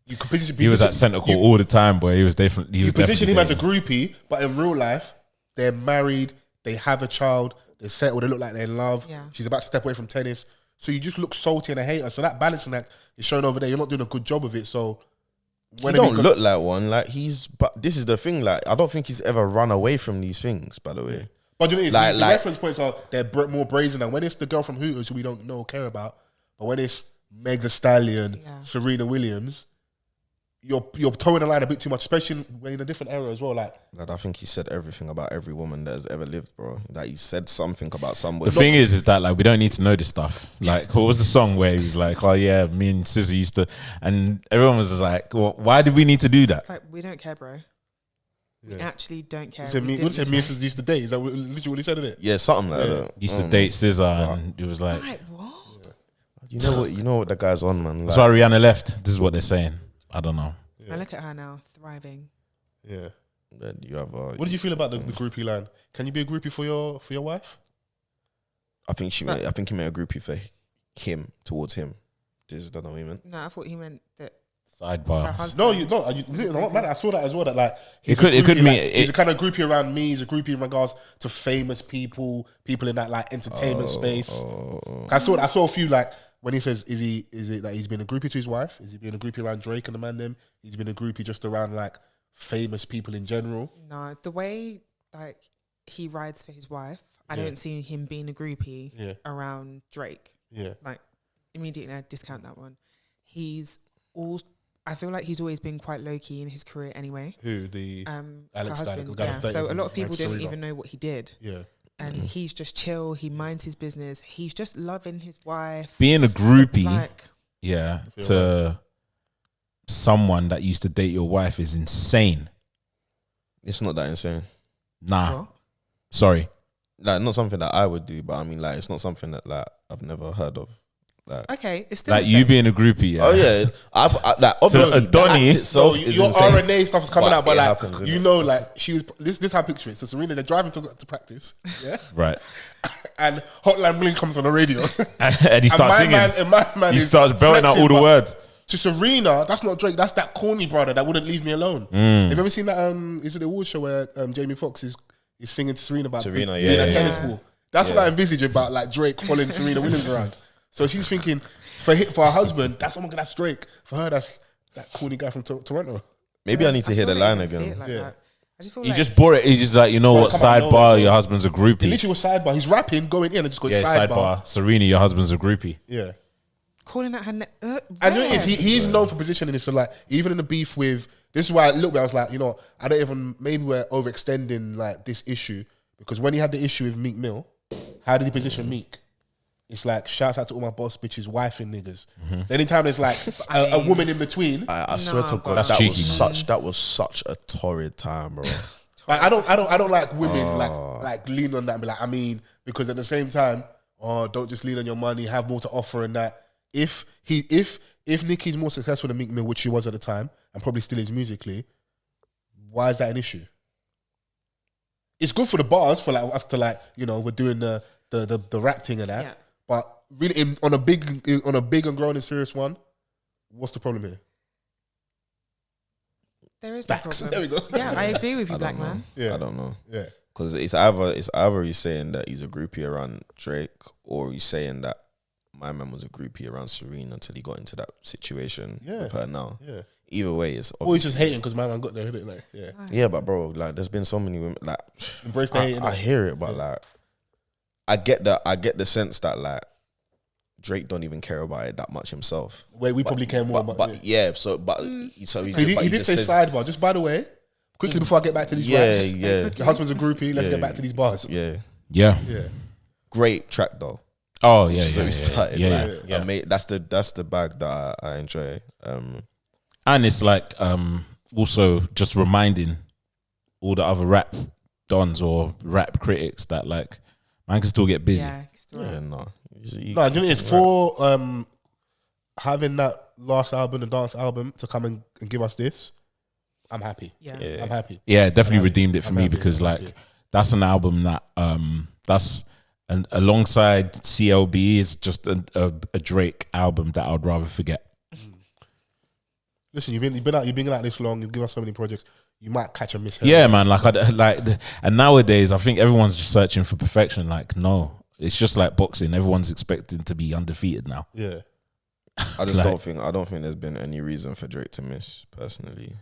you could position. He was at centre court all the time, boy. He was definitely. You position him as a groupie, but in real life, they're married. They have a child. They're settled. They look like they're in love. Yeah. She's about to step away from tennis. So you just look salty and a hater. So that balancing act is shown over there. You're not doing a good job of it. So when he don't look like one. Like but this is the thing. Like I don't think he's ever run away from these things. By the way, but you know, the reference points are they're more brazen. And when it's the girl from Hooters who we don't know or care about, but when it's Meg Thee Stallion, Serena Williams, you're towing the line a bit too much, especially when in a different era as well. Like I think he said everything about every woman that has ever lived, bro. That he said something about somebody. The thing is that like we don't need to know this stuff. Like, what was the song where he was like, "Oh yeah, me and SZA used to," and everyone was just like, "Well, why did we need to do that?" Like, we don't care, bro. We actually don't care. What said me and SZA used to date? Is that literally what he said in it? Yeah, something like that. Used to date SZA, and it was like, what? You know what the guy's on, man. That's why Rihanna left. This is what they're saying. I don't know. I look at her now, thriving. Yeah. Then you have what did you feel about the groupie line? Can you be a groupie for your wife? I think he made a groupie for him towards him. Does that know what he meant? No, I thought he meant that sidebar. No, you don't. I saw that as well. That like it could mean he's a kind of groupie around me. He's a groupie in regards to famous people in that like entertainment space. I saw a few like. When he says, is it that he's been a groupie to his wife? Is he being a groupie around Drake and the man them? He's been a groupie just around like famous people in general? No, the way like he rides for his wife, I don't see him being a groupie around Drake. Yeah. Like immediately I discount that one. I feel like he's always been quite low key in his career anyway. Who? The Alex husband, so a lot of people don't even know what he did. Yeah. And he's just chill. He minds his business. He's just loving his wife. Being a groupie, to someone that used to date your wife is insane. It's not that insane. Nah. What? Sorry. Like, not something that I would do, but I mean, like, it's not something that like I've never heard of. Like, okay, it's still like you being a groupie. Yeah. Oh yeah, like obviously Donnie itself your RNA stuff is coming out, but like happens, you know, like she was this how I picture it. So Serena, they're driving to practice, yeah, right, and Hotline Bling comes on the radio, and he starts singing, and my man he starts belting out all the words. To Serena, that's not Drake. That's that corny brother that wouldn't leave me alone. Have you ever seen that? Is it the award show where Jamie Foxx is singing to Serena about being a tennis ball? That's what I envisage about like Drake following Serena Williams around. So she's thinking for her husband, that's Drake. For her, that's that corny guy from Toronto. Maybe I need to hear the line again. He just bought it. He's just like, you know what, sidebar, your husband's a groupie. He literally was sidebar. He's rapping, going in and just going sidebar. Serena, your husband's a groupie. Yeah. Calling out her and it is, he's known for positioning this. So like, even in the beef with, this is why a little bit I was like, you know, I don't even, maybe we're overextending like this issue, because when he had the issue with Meek Mill, how did he position Meek? It's like, shouts out to all my boss bitches, wife and niggas. So anytime there's like a woman in between, I swear to God, that was such a torrid time, bro. Like, I don't like women like lean on that and be like, I mean, because at the same time, don't just lean on your money, have more to offer and that. If Nicki's more successful than Meek Mill, which she was at the time, and probably still is musically, why is that an issue? It's good for the bars, for like us to like, you know, we're doing the rap thing and that. Yeah. But really, on a big and growing and serious one, what's the problem here? There is no problem. There we go. Yeah, I agree with you, black man. Yeah, I don't know. Yeah, because it's either he's saying that he's a groupie around Drake, or he's saying that my man was a groupie around Serena until he got into that situation Yeah. with her now. Yeah. Either way, it's Or he's just hating because my man got there, isn't it? Like, yeah. yeah, but bro, like, there's been so many women, like, Embrace the hate. I hear it, but like, I get the sense that like Drake don't even care about it that much himself. Where we probably care more about it. Yeah, so he did say sidebar. Just by the way, quickly before I get back to these raps. Yeah. Your husband's a groupie. Let's get back to these bars. Yeah. Great track though. Oh yeah, I made, that's the bag that I enjoy. And it's like also just reminding all the other rap dons or rap critics that like man can still get busy. No, it's for having that last album, the dance album, to come and give us this. I'm happy. I'm happy. Yeah, definitely redeemed it for me because like that's an album that that's alongside CLB is just a Drake album that I'd rather forget. Listen, you've been out this long. You've given us so many projects. You might catch a miss. Yeah, man. And nowadays, I think everyone's just searching for perfection. Like, no, it's just like boxing. Everyone's expecting to be undefeated now. Yeah, I just don't think there's been any reason for Drake to miss. Personally,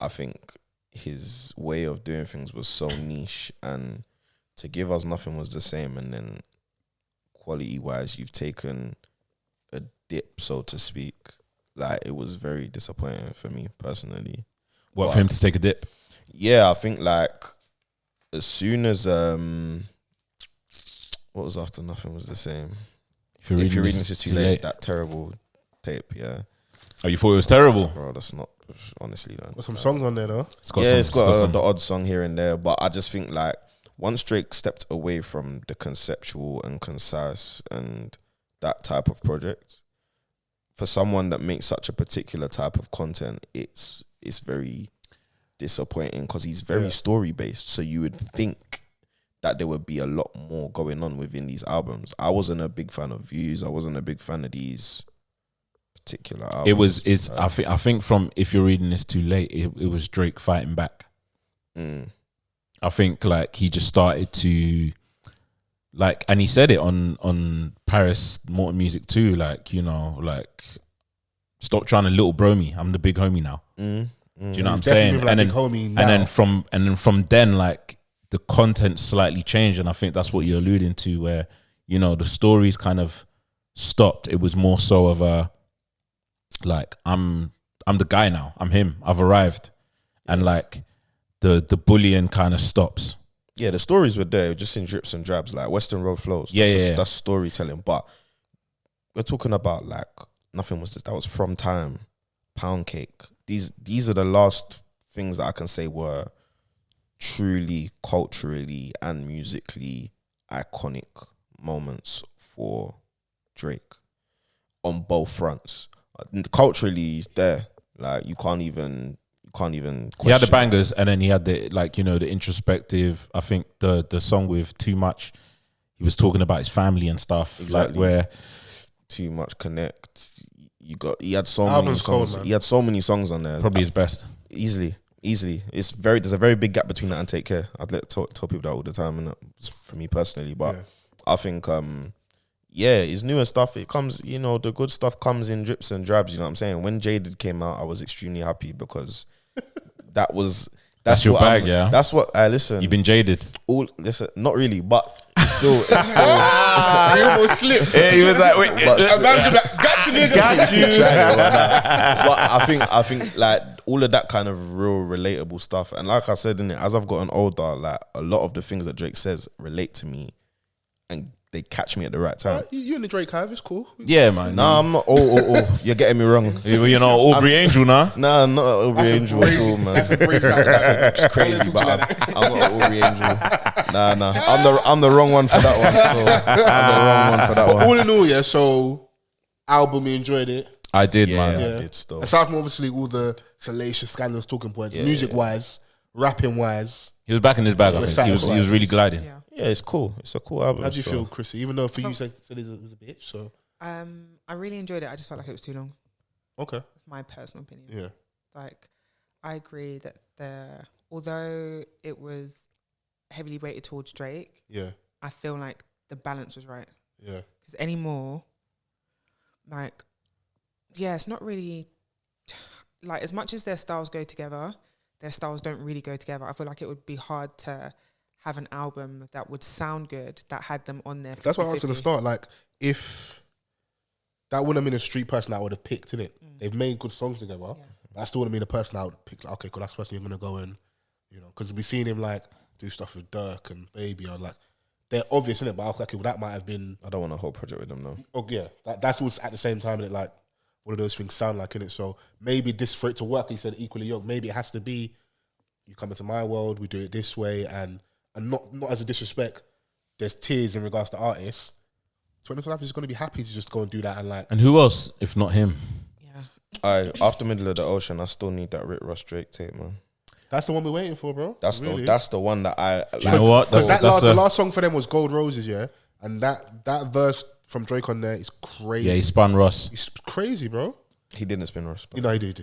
I think his way of doing things was so niche, and to give us nothing was the same. And then quality wise, you've taken a dip, so to speak. Like, it was very disappointing for me personally. What, for him to take a dip? Yeah, I think like as soon as what was After Nothing was the same. If you're reading this is too late, that terrible tape, yeah. Oh, you thought it was terrible? Bro, that's not, honestly. There's some songs on there though. It's got the odd song here and there, but I just think like once Drake stepped away from the conceptual and concise and that type of project, for someone that makes such a particular type of content, it's very disappointing because he's very story based. So you would think that there would be a lot more going on within these albums. I wasn't a big fan of Views. I wasn't a big fan of these particular albums. I think from If You're Reading This Too Late, it was Drake fighting back. I think like he just started to like, and he said it on Paris Morton Music too, like, you know, like, stop trying to little bro me. I'm the big homie now. Do you know what I'm saying? Like, and then from then, like, the content slightly changed, and I think that's what you're alluding to, where, you know, the stories kind of stopped. It was more so of a like, I'm the guy now. I'm him. I've arrived, and like the bullying kind of stops. Yeah, the stories were there, just in drips and drabs, like Western Road Flows. That's storytelling. But we're talking about like Nothing Was That was From Time, Pound Cake. These are the last things that I can say were truly culturally and musically iconic moments for Drake on both fronts. Culturally, he's there. Like, you can't even question. He had the bangers, and then he had the, like, you know, the introspective. I think the song with Too Much, he was talking about his family and stuff. Exactly. Like, where Too Much Connect. He had so many songs. He had so many songs on there. Probably his best. Easily. There's a very big gap between that and Take Care. I'd tell people that all the time, and it's for me personally. But I think his newer stuff, it comes, you know, the good stuff comes in drips and drabs, you know what I'm saying? When Jaded came out, I was extremely happy because that's your bag, yeah. That's what I listen. You've been jaded. Listen, not really, but it's still. He almost slipped. Yeah, he was like, wait, got you, nigga. Got you. But I think like all of that kind of real relatable stuff, and like I said, as I've gotten older, like a lot of the things that Drake says relate to me, and they catch me at the right time. You and the Drake hive, it's cool. Yeah, man. Nah, I'm not. Oh, you're getting me wrong. You know, Aubrey Angel, nah? Nah, I'm not Aubrey Angel at all, man. That's crazy, but I'm not Aubrey Angel. Nah. I'm the wrong one for that one. Still, I'm the wrong one for that one. All in all, yeah. So, album, you enjoyed it. I did, man. Yeah, I did still. Aside from obviously all the salacious scandals, talking points, music wise, rapping wise, he was back in his bag. I think he was really gliding. Yeah, it's cool. It's a cool album. How do you feel, Chrissy? Even though for you said it was a bitch, so I really enjoyed it. I just felt like it was too long. Okay, that's my personal opinion. Yeah, like I agree that although it was heavily weighted towards Drake, yeah, I feel like the balance was right. Yeah, because any more, like, yeah, it's not really like as much as their styles go together, their styles don't really go together. I feel like it would be hard to have an album that would sound good that had them on there. That's what I was going to start. Like, if that wouldn't have been a street person I would have picked, innit? They've made good songs together. Yeah. That still wouldn't have been a person I would pick. Like, okay, cool, that's the person you're going to go and, you know, because we've seen him like do stuff with Dirk and Baby. I was like, they're obvious, innit? But I was like, okay, well, that might have been. I don't want a whole project with them, though. Oh, yeah. That's what's at the same time, innit? Like, what do those things sound like, innit? So maybe this, for it to work, he said equally yoked, maybe it has to be, you come into my world, we do it this way, and not as a disrespect, there's tiers in regards to artists. 25 is going to be happy to just go and do that and like. And who else if not him? Yeah. After Middle of the Ocean, I still need that Rick Ross Drake tape, man. That's the one we're waiting for, bro. That's the one that I. Do you know what? The last song for them was Gold Roses, yeah, and that verse from Drake on there is crazy. Yeah, he spun Ross. It's crazy, bro. He didn't spin Ross. You know, he did.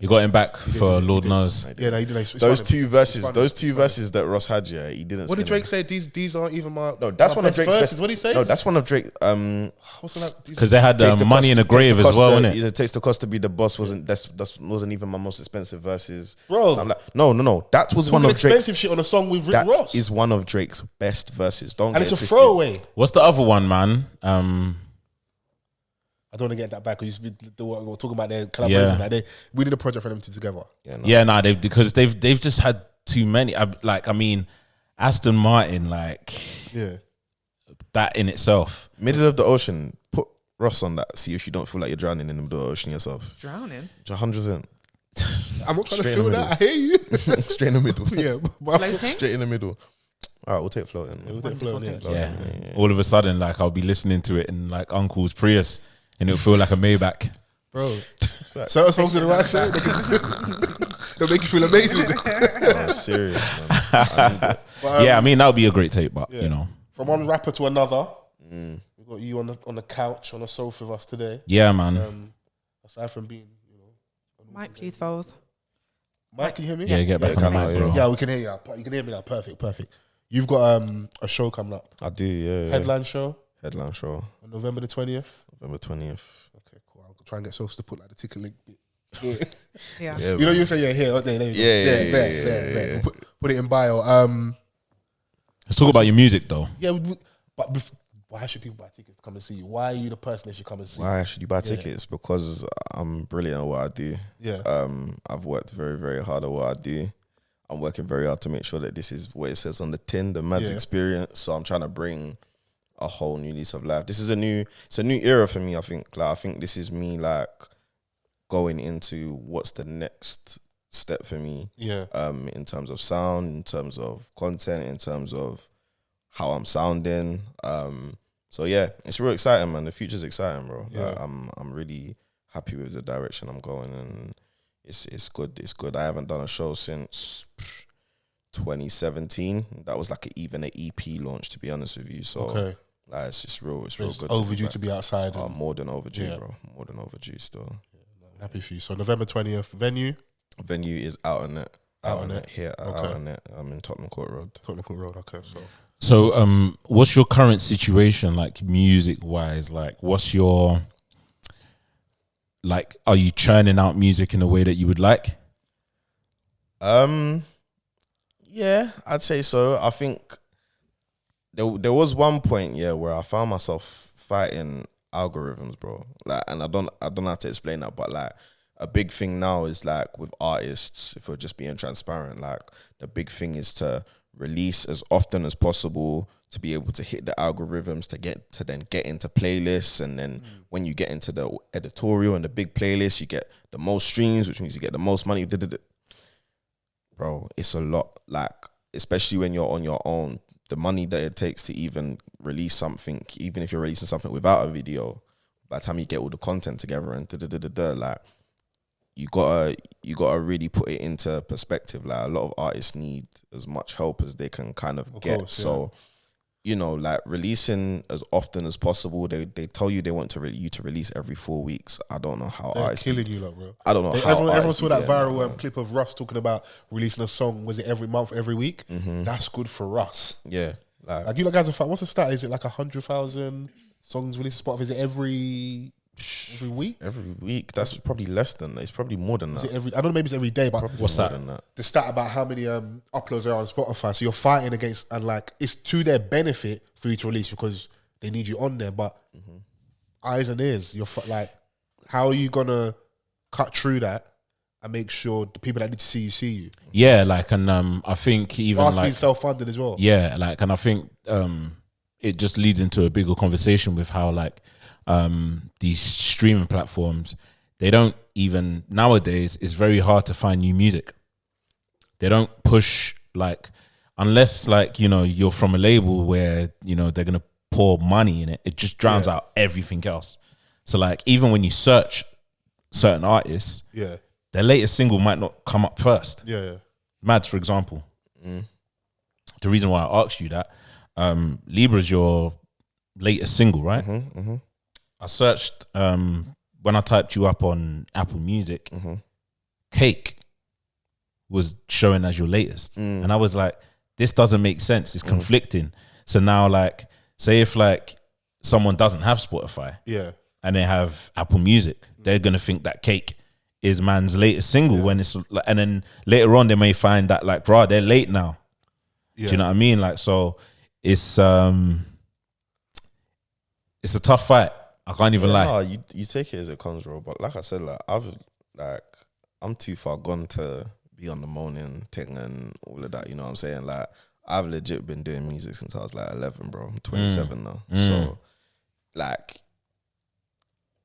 You got him back for Lord knows. Yeah, no, he did. Those two verses that Ross had, yeah, he didn't. What did Drake say? These aren't even my. No, that's one of Drake's verses. What did he say? No, that's one of Drake. Because they had Money in the Grave as well, innit? It takes the cost to be the boss. Wasn't even my most expensive verses, bro. So like, no. That was one of Drake's expensive shit on a song with Rick Ross. That is one of Drake's best verses. And it's a throwaway. What's the other one, man? I don't want to get that back because we're talking about their collaboration. Yeah. Like we need a project for them together. Because they've just had too many. I mean, Aston Martin, that in itself. Middle of the Ocean, put Ross on that. See if you don't feel like you're drowning in the middle of the ocean yourself. Drowning? 100%. I'm not trying to feel that. I hear you. Straight in the middle. Yeah, floating? Straight in the middle. All right, we'll take floating. Yeah. All of a sudden, I'll be listening to it in Uncle's Prius. And it'll feel like a Maybach. Bro, certain songs in the right side, they'll make you feel amazing. I'm serious, man. I mean, that would be a great tape, but, you know. From one rapper to another, we've got you on the couch, on the sofa with us today. Yeah, man. Aside from being, Mike, please, Fols. Mike, can you hear me? Yeah, get back on the mic, bro. Yeah, we can hear you now. You can hear me now. Perfect. You've got a show coming up. I do, yeah. Headline show on November the 20th. November 20th. Okay, cool. I'll try and get Sos to put the ticket link. Yeah. Yeah. You know, you say here. There. Put it in bio. Let's talk about your music, though. Yeah, but why should people buy tickets to come and see you? Why are you the person they should come and see? Why should you buy tickets? Because I'm brilliant at what I do. Yeah. I've worked very, very hard at what I do. I'm working very hard to make sure that this is what it says on the tin, the Madz experience. So I'm trying to bring a whole new lease of life. This is a new era for me. I think this is me going into what's the next step for me. Yeah. In terms of sound, in terms of content, in terms of how I'm sounding. So yeah, it's real exciting, man. The future's exciting, bro. Yeah. I'm really happy with the direction I'm going, and it's good. It's good. I haven't done a show since 2017. That was even an EP launch, to be honest with you. So it's just real. It's real good. Overdue to be outside. More than overdue, bro. More than overdue still. Happy for you. So November 20th, venue is out on it. Out on it. Okay. Out on it. I'm in Tottenham Court Road. Okay. So, what's your current situation music-wise? What's your are you churning out music in a way that you would like? Yeah, I'd say so. I think there was one point, where I found myself fighting algorithms, bro. And I don't know how to explain that, but a big thing now is with artists, if we're just being transparent, the big thing is to release as often as possible, to be able to hit the algorithms, to then get into playlists, and then when you get into the editorial and the big playlists, you get the most streams, which means you get the most money. Bro, it's a lot. Especially when you're on your own, the money that it takes to even release something, even if you're releasing something without a video, by the time you get all the content together and you gotta really put it into perspective. A lot of artists need as much help as they can kind of get. Course, so, releasing as often as possible. They tell you they want you to release every 4 weeks. I don't know how They're artists killing you, bro. I don't know how everyone saw that viral clip of Russ talking about releasing a song. Was it every month, every week? Mm-hmm. That's good for Russ. Yeah, you guys are fun. What's the stat? Is it 100,000 songs released? Spotify? Is it every every week. Every week, that's probably less than that. It's probably more than that. I don't know, maybe it's every day, but Probably What's more that? than that? the stat about how many uploads there are on Spotify. So you're fighting against, and like it's to their benefit for you to release because they need you on there. But eyes and ears, like, how are you gonna cut through that and make sure the people that need to see you? Yeah, like, and I think even Last like being self-funded as well. yeah, like, and I think it just leads into a bigger conversation with how like these streaming platforms, they don't even nowadays. It's very hard to find new music. They don't push like unless like you're from a label where they're gonna pour money in it. It just drowns out everything else. So like even when you search certain artists, their latest single might not come up first. Madz, for example. The reason why I asked you that, Libra's your latest single, right? I searched when I typed you up on Apple Music, Cake was showing as your latest. And I was like, this doesn't make sense. It's conflicting. So now like, say if like someone doesn't have Spotify and they have Apple Music, they're going to think that Cake is man's latest single when it's like, and then later on they may find that like, bro, they're late now. Do you know what I mean? Like, so it's a tough fight. I can't even lie. No, you take it as it comes, bro. But like I said, like I'm too far gone to be on the moaning thing and all of that. You know what I'm saying? Like I've legit been doing music since I was like 11, bro. I'm 27 now. So like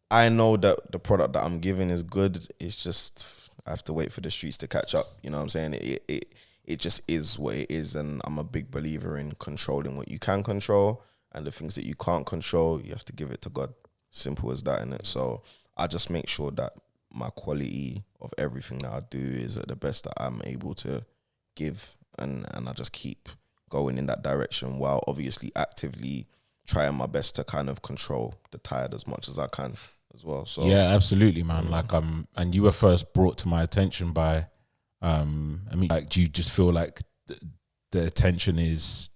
I know that the product that I'm giving is good. It's just I have to wait for the streets to catch up. You know what I'm saying? It just is what it is, and I'm a big believer in controlling what you can control, and the things that you can't control, you have to give it to God. Simple as that, innit? So I just make sure that my quality of everything that I do is at the best that I'm able to give, and I just keep going in that direction while obviously actively trying my best to kind of control the tide as much as I can as well. So yeah, absolutely, man. Like and you were first brought to my attention by I mean, like, do you just feel like the attention is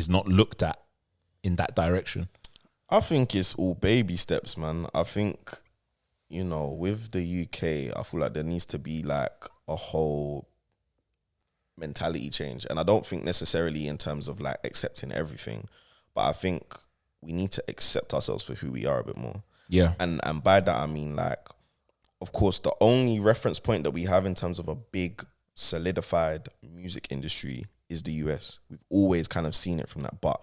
not looked at in that direction? I think it's all baby steps, man. I think, with the UK, I feel like there needs to be like a whole mentality change. And I don't think necessarily in terms of like accepting everything, but I think we need to accept ourselves for who we are a bit more. Yeah. And by that, I mean like, of course, the only reference point that we have in terms of a big solidified music industry is the US. We've always kind of seen it from that. But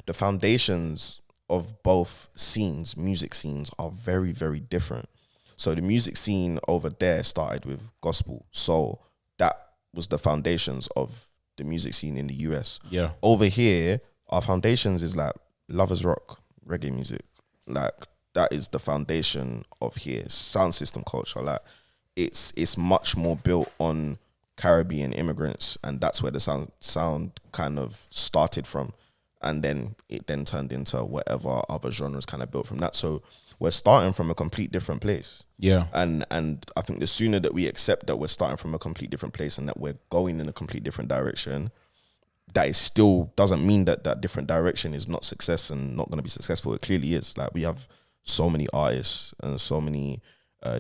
the foundations of both scenes, music scenes, are very, very different. So the music scene over there started with gospel. So that was the foundations of the music scene in the US. Yeah. Over here, our foundations is like lovers rock, reggae music. Like that is the foundation of here. Sound system culture. Like it's much more built on Caribbean immigrants, and that's where the sound kind of started from. And then it then turned into whatever other genres kind of built from that. So we're starting from a complete different place. Yeah. And I think the sooner that we accept that we're starting from a complete different place and that we're going in a complete different direction, that is still doesn't mean that that different direction is not success and not going to be successful. It clearly is. Like we have so many artists and so many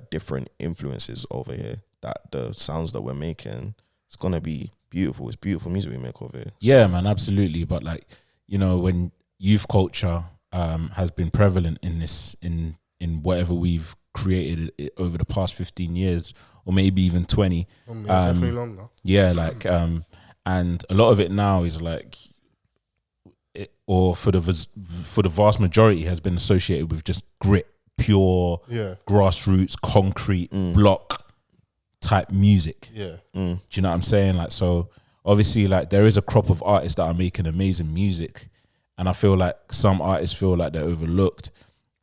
different influences over here that the sounds that we're making, it's going to be beautiful. It's beautiful music we make over here. Yeah, man, absolutely. But like, when youth culture has been prevalent in this, in whatever we've created over the past 15 years, or maybe even 20. Definitely longer. Yeah, like, and a lot of it now is like, for the vast majority has been associated with just grit, pure, grassroots, concrete, block type music. Yeah. Do you know what I'm saying? Like, so obviously, like, there is a crop of artists that are making amazing music, and I feel like some artists feel like they're overlooked.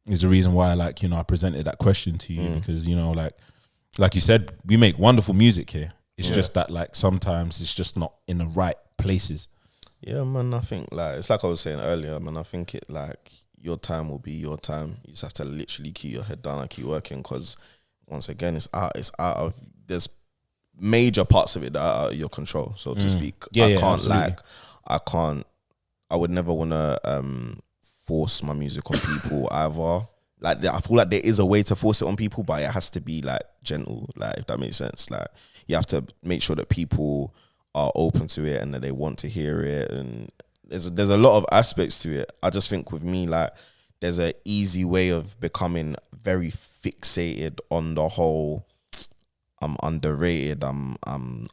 Is the reason why, like, I presented that question to you, because like you said, we make wonderful music here. It's just that, like, sometimes it's just not in the right places. Yeah, man. I think like it's like I was saying earlier, man. I think it like your time will be your time. You just have to literally keep your head down and keep working, because once again, it's out of there's major parts of it that are out of your control, so to speak. I would never want to force my music on people either. like I feel like there is a way to force it on people, but it has to be like gentle, like if that makes sense. Like you have to make sure that people are open to it and that they want to hear it, and there's a lot of aspects to it. I just think with me, like there's an easy way of becoming very fixated on the whole I'm underrated, I'm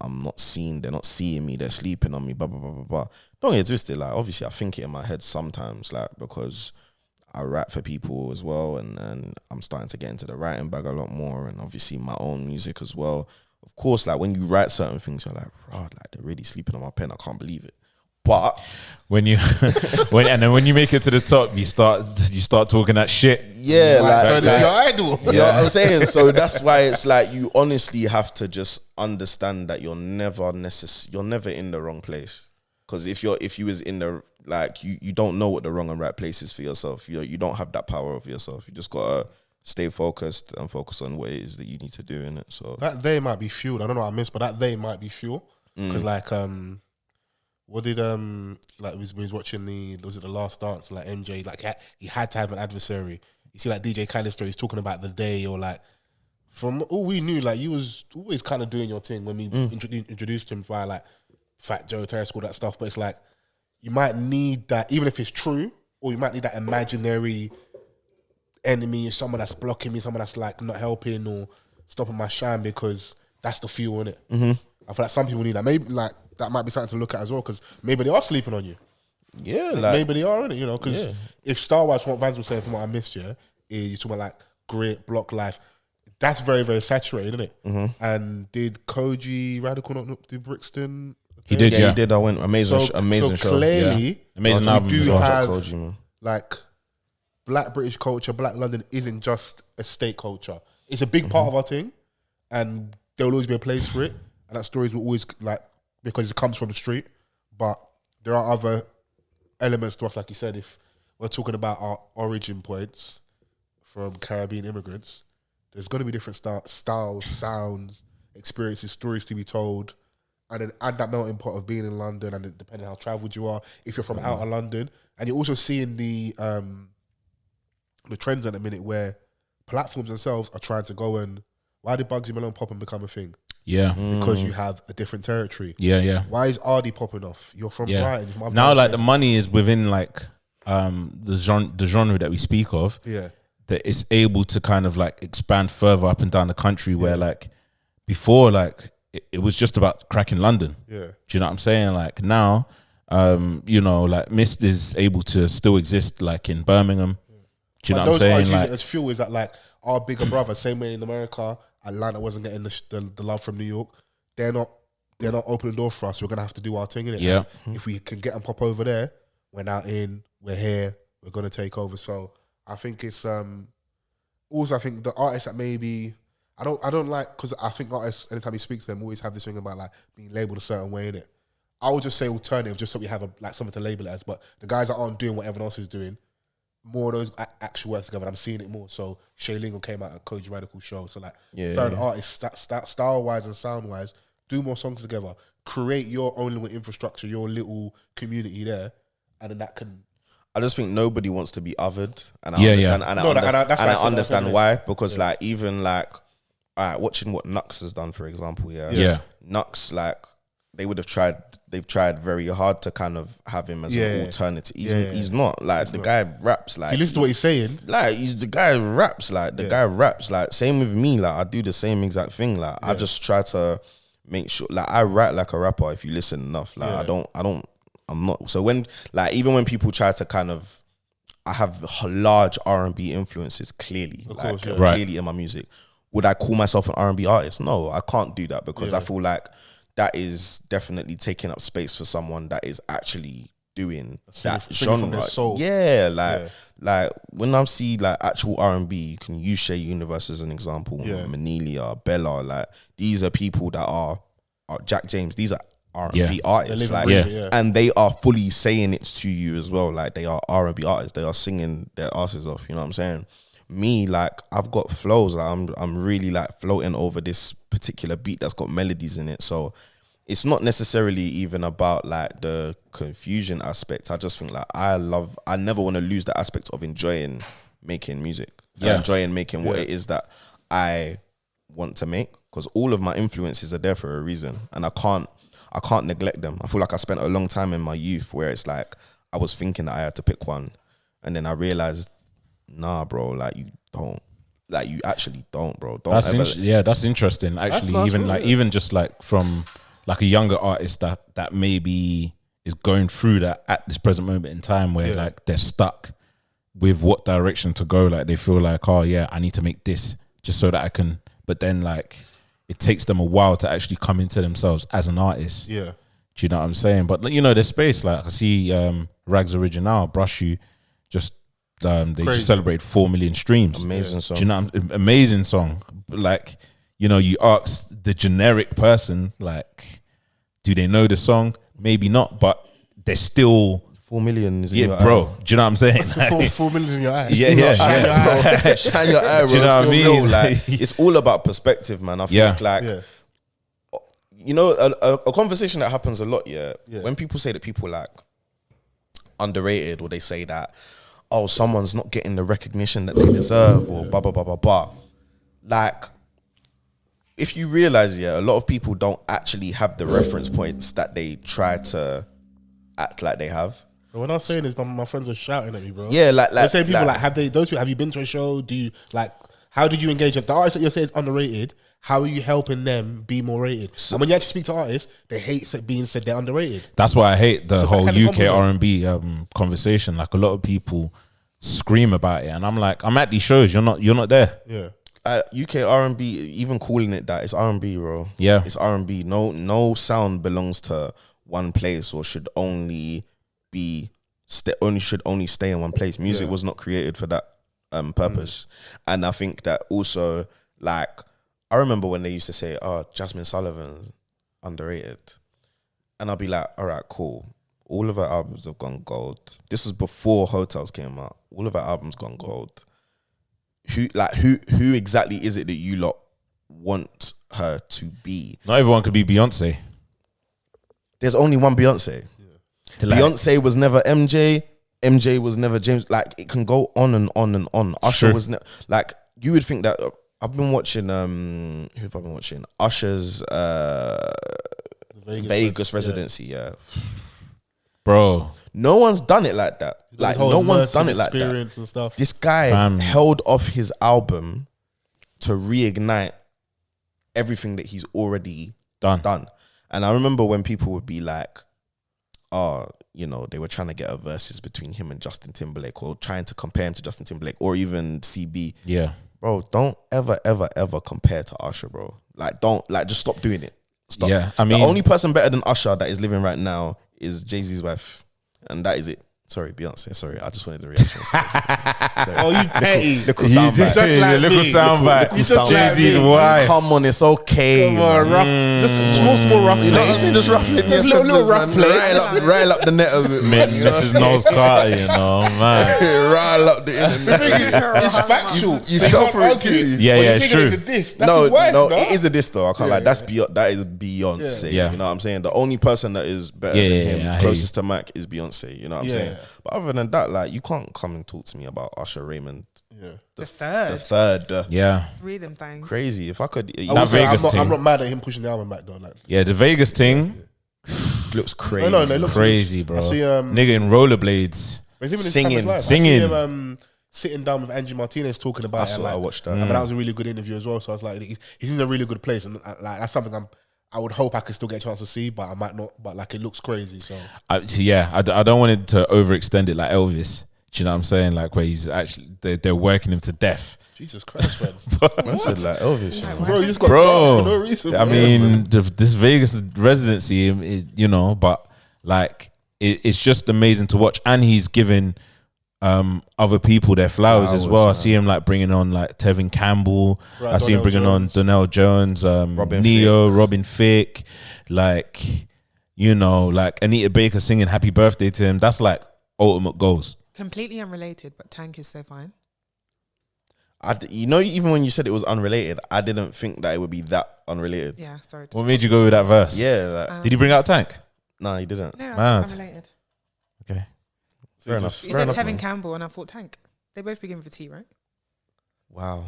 not seen, they're not seeing me, they're sleeping on me, blah blah blah blah blah. Don't get twisted, like obviously I think it in my head sometimes, like because I rap for people as well, and I'm starting to get into the writing bag a lot more, and obviously my own music as well. Of course, like when you write certain things, you're like, right, like they're really sleeping on my pen, I can't believe it. But when you when you make it to the top, you start talking that shit. Yeah, like turn into your idol. You know what I'm saying? So that's why it's like you honestly have to just understand that you're never in the wrong place. Because if you was in the like you don't know what the wrong and right place is for yourself. You don't have that power over yourself. You just gotta stay focused and focus on what it is that you need to do in it. So that they might be fueled. I don't know what I missed, but that they might be fuel. Because like what did like we was watching was it The Last Dance? Like MJ, like he had to have an adversary. You see, like DJ Khaled story, he's talking about the day, or like from all we knew, like you was always kind of doing your thing when we introduced him via like Fat Joe, Terrace, all that stuff. But it's like you might need that, even if it's true, or you might need that imaginary enemy, someone that's blocking me, someone that's like not helping or stopping my shine, because that's the fuel in it. I feel like some people need that. Maybe like that might be something to look at as well, because maybe they are sleeping on you. Yeah, like maybe they are in it, you know. Because if Star Wars, what Vans was saying from what I missed, is you're talking about like grit, block life. That's very, very saturated, isn't it? And did Koji Radical not do Brixton? He did, he did. I went amazing show. Clearly, amazing album. We do have Koji, man. like Black British culture. Black London isn't just a state culture. It's a big part of our thing, and there will always be a place for it. And that stories will always like, because it comes from the street. But there are other elements to us, like you said. If we're talking about our origin points from Caribbean immigrants, there's going to be different styles, sounds, experiences, stories to be told, and then add that melting pot of being in London, and depending on how travelled you are, if you're from out of London, and you're also seeing the trends at the minute where platforms themselves are trying to go and, why did Bugsy Malone pop and become a thing? Yeah, because you have a different territory. Yeah. Why is Ardy popping off? You're from Brighton. You're from now, like the money is within like the genre that we speak of. Yeah, that it's able to kind of like expand further up and down the country. Where like before, like it was just about cracking London. Yeah, do you know what I'm saying? Like now, you know, like Mist is able to still exist like in Birmingham. Do you know what I'm saying? Like as fuel is that like our bigger brother, same way in America, Atlanta wasn't getting the love from New York. They're not opening the door for us. We're gonna have to do our thing in it. Yeah. If we can get and pop over there, we're now in. We're here. We're gonna take over. So I think it's also I think the artists that maybe I don't like, because I think artists anytime you speak to them always have this thing about like being labelled a certain way in it. I would just say alternative, just so we have like something to label it as. But the guys that aren't doing what everyone else is doing, more of those actual words together. I'm seeing it more. So Shay Lingo came out at Koji Radical show. So like certain artists, style wise and sound wise, do more songs together. Create your own little infrastructure, your little community there, and then that can. I just think nobody wants to be othered, and I understand why. Because like even like watching what Nux has done, for example, Nux, like they've tried very hard to kind of have him as an alternative. He's not like the guy raps like. You listen to what he's saying. Like the guy raps like guy raps like. Same with me. Like I do the same exact thing. Like I just try to make sure like I rap like a rapper. If you listen enough, like I'm not. So when like even when people try to kind of, I have large R&B influences clearly, clearly in my music. Would I call myself an R&B artist? No, I can't do that, because I feel like that is definitely taking up space for someone that is actually doing that genre. Like when I see like actual R&B, you can use Shay Universe as an example, Manelia, Bella, like these are people that are Jack James. These are R&B artists, and they are fully saying it to you as well. Like they are R&B artists. They are singing their asses off. You know what I'm saying? Me, like I've got flows. Like I'm really like floating over this particular beat that's got melodies in it. So it's not necessarily even about like the confusion aspect. I just think like I never want to lose the aspect of enjoying making music. Yeah. Enjoying making what it is that I want to make, because all of my influences are there for a reason, and I can't neglect them. I feel like I spent a long time in my youth where it's like I was thinking that I had to pick one, and then I realized, nah, bro, like you don't. Like you actually don't, bro. Don't that's interesting. Actually, nice, even bro, like even just like from like a younger artist that maybe is going through that at this present moment in time where like they're stuck with what direction to go. Like they feel like, oh yeah, I need to make this just so that I can. But then like it takes them a while to actually come into themselves as an artist. Yeah. Do you know what I'm saying? But you know, there's space. Like I see Rags Original, Brush You, just they just celebrated 4 million streams. Amazing song. Do you know? Amazing song. But like, you know, you ask the generic person, like, do they know the song? Maybe not, but they're still 4 million is in your bro. eye. Do you know what I'm saying? Like, 4 million in your eyes. yeah. Shine your eye, bro. Do you know what I mean? Real. Like, it's all about perspective, man. I think you know, a conversation that happens a lot, when people say that people like underrated, or they say that, oh, someone's not getting the recognition that they deserve, or blah, blah, blah, blah, blah. Like, if you realize, a lot of people don't actually have the reference points that they try to act like they have. When I was saying this, my friends were shouting at me, bro. Yeah, like they're saying people like, have you been to a show? Do you like, how did you engage them? The artists that you're saying is underrated, how are you helping them be more rated? And when you actually speak to artists, they hate being said they're underrated. that's why I hate the whole kind of UK R&B conversation. Like a lot of people scream about it, and I'm like, I'm at these shows. You're not there. Yeah. UK R&B, even calling it that, it's R&B, bro. Yeah, it's R&B. No sound belongs to one place, or should only stay in one place. Music was not created for that purpose. And I think that also, like, I remember when they used to say, oh, Jasmine Sullivan underrated, and I'll be like, all right, cool, all of her albums have gone gold. This was before Hotels came out. All of her albums gone gold. Who exactly is it that you lot want her to be? not everyone could be Beyonce. There's only one Beyonce. Beyonce was never MJ. MJ was never James. Like, it can go on and on and on. Usher was never, like, you would think that. I've been watching who have I been watching? Usher's Vegas residency, Bro, no one's done it like that. Like, no one's done it like that. And stuff. This guy held off his album to reignite everything that he's already done. And I remember when people would be like, oh, you know, they were trying to get a versus between him and Justin Timberlake, or trying to compare him to Justin Timberlake, or even CB. yeah. Bro, don't ever compare to Usher, bro. Like, just stop doing it. Stop. Yeah, I mean, the only person better than Usher that is living right now is Jay-Z's wife, and that is it. Sorry, Beyonce. Sorry, I just wanted the reaction. Sorry. Oh, you petty. Little soundbite. Just like little me. soundbite. You just Jay-Z's like me. wife. Come on, it's okay. Come on, rough. Just small ruffling. You know what I'm saying? Just ruffling. Just little ruffling. Rile up the net of it, man. Mrs. Knowles Carter, you know, man. Rile up the internet. It's factual. You So fell can't for it argue. too. Yeah, But yeah, you it's think true. It's a diss. That's his wife, No, no? it is a diss though. I can't lie. That is Beyonce. Yeah. You know what I'm saying? The only person that is better than him, closest to Mac, is Beyonce. You know what I'm saying? But other than that, like, you can't come and talk to me about Usher Raymond. Yeah. The third. The third. Yeah. Read them things. Crazy. If I could, I will say, Vegas I'm thing. not mad at him pushing the album back though. Like, Yeah, the Vegas thing, looks crazy. no, it looks crazy, bro. I see, Nigga in rollerblades. but even in Singing. Stamford's Live, Singing. I see him, sitting down with Angie Martinez talking about it. I watched that. And that was a really good interview as well. So I was like, he's in a really good place, and like, that's something I would hope I could still get a chance to see, but I might not. But like, it looks crazy. So I don't want it to overextend it like Elvis. Do you know what I'm saying? Like, where he's actually, they're working him to death. Jesus Christ, friends. I said like Elvis. Bro, you just got Bro, dark for no reason. I bro. mean, this Vegas residency, you know, but like, it's just amazing to watch. And he's giving other people their flowers as well. I see him like bringing on like Tevin Campbell. Right, I see him bringing on Donnell Jones, Neo, Robin Thicke, like, you know, like Anita Baker singing happy birthday to him. That's like ultimate goals. Completely unrelated, but Tank is so fine. You know, even when you said it was unrelated, I didn't think that it would be that unrelated. Yeah, sorry. What made you go with that verse? Yeah, like, Did he bring out Tank? no, he didn't. No, Mad. unrelated. Okay. Fair enough. You Fair said enough, Tevin man. Campbell, and I thought Tank. They both begin with a T, right? Wow.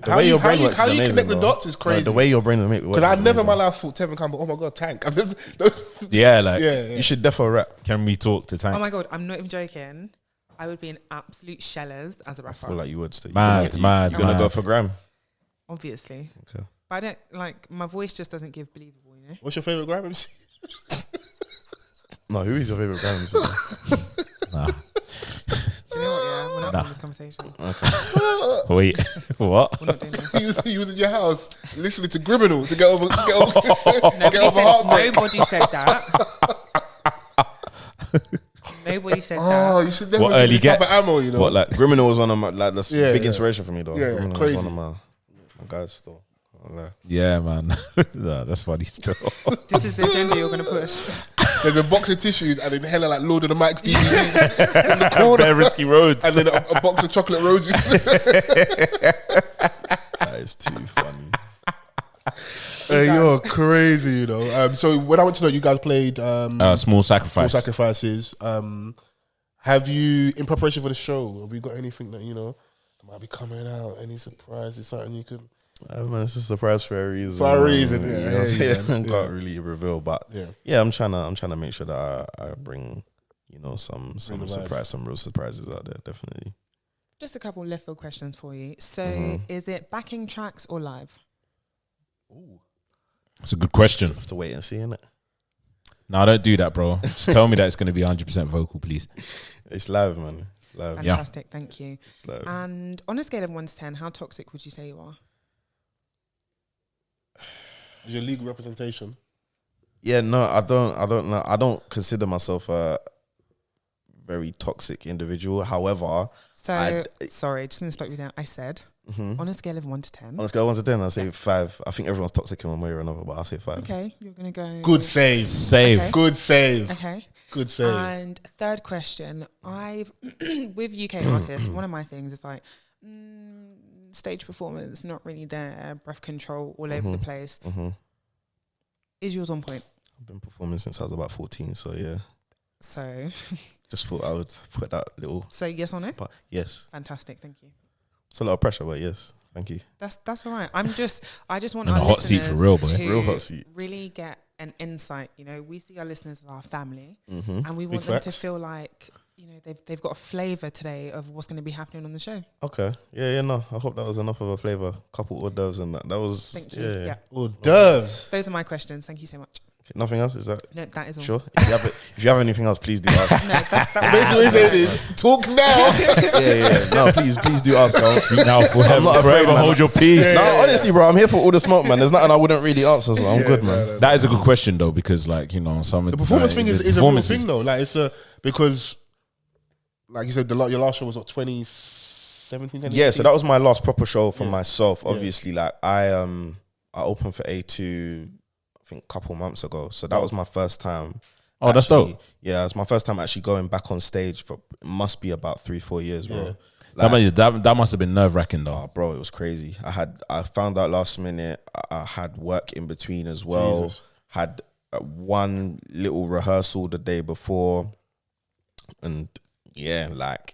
How you connect the dots is crazy. No, the way your brain makes it work. Because I never in my life thought Tevin Campbell, oh my God, Tank. You should defo rap. Can we talk to Tank? Oh my God, I'm not even joking. I would be an absolute shellers as a I rapper. feel like you would still. Mad. You're gonna go for Gram. Obviously. Okay. But I don't, like, my voice just doesn't give believable, you know? What's your favourite Gram MC? No, who is your favourite Gram MC? Nah. Do you know what, yeah? We're not having this conversation. Okay. Wait, what? We're not doing this. He was in your house listening to Criminal to get over Nobody said that. Nobody said that. Oh, you should never What do early this type gets? of ammo, you know. What, like Criminal was one of my, like, that's Yeah, big yeah. inspiration for me though. Yeah, Criminal crazy. was one of my guys still. Can't lie. Yeah, man. Nah, that's funny still. This is the agenda you're going to push. There's a box of tissues and then hella like Lord of the Mics DVDs in the corner. Bare risky roads. And then a box of chocolate roses. That is too funny. You're crazy, you know. So when I went to know you guys played Small Small Sacrifice. Sacrifices, have you, in preparation for the show, have we got anything that, you know, might be coming out? Any surprises, something you could... Man, it's a surprise for a reason. For a reason, yeah. You know what I'm saying? man. Can't really reveal, but Yeah. I'm trying to make sure that I bring, you know, some the surprise, some real surprises out there, definitely. Just a couple left field questions for you. So, is it backing tracks or live? It's a good question. Have to wait and see, innit? No, don't do that, bro. Just tell me that it's going to be 100% vocal, please. It's live, man. It's live. Fantastic, thank you. It's live. And on a scale of 1 to 10, how toxic would you say you are? Is your legal representation? Yeah, no, I don't know. I don't consider myself a very toxic individual. However, sorry, just going to stop you there. I said, on a scale of 1 to 10. on a scale of 1 to 10, I'll say 5. I think everyone's toxic in one way or another, but I'll say 5. Okay, you're going to go... Good save. Okay. Good save. Okay. Good save. And third question, with UK artists, one of my things is like, stage performance, not really there, breath control all over the place. Is yours on point? I've been performing since I was about 14, so yeah. So... Just thought I would put that little... So yes or no? But yes. Fantastic, thank you. It's a lot of pressure, but yes. Thank you. That's all right. I just want In our a hot seat listeners for real, boy. to Real hot seat. really get an insight. You know, we see our listeners as our family, Mm-hmm. and we want them to feel like, you know, they've got a flavour today of what's going to be happening on the show. Okay. Yeah, no. I hope that was enough of a flavour. Couple hors d'oeuvres and that. That was... Thank you. Yeah. Yeah. Hors d'oeuvres. Those are my questions. Thank you so much. Okay, nothing else? Is that... No, that is all. Sure? If you have anything else, please do ask. No, that's Basically, what saying is, talk now. yeah. No, please do ask, girl. Speak now, forever, not afraid, forever man. hold your peace. No, honestly, bro, I'm here for all the smoke, man. There's nothing I wouldn't really answer, so I'm good, man. That is a good question, though, because, like, you know, some of The performance thing is a real thing, though. Like, it's because, like you said, your last show was what, 2017? Yeah, so that was my last proper show for myself. Obviously, like I opened for A2, I think a couple months ago. So that was my first time. Oh, that's dope. Yeah, it's my first time actually going back on stage for, it must be about 3-4 years, bro. Yeah. Like, That must have been nerve-wracking, though. oh, bro, it was crazy. I found out last minute. I had work in between as well. Jesus. Had one little rehearsal the day before, and yeah, like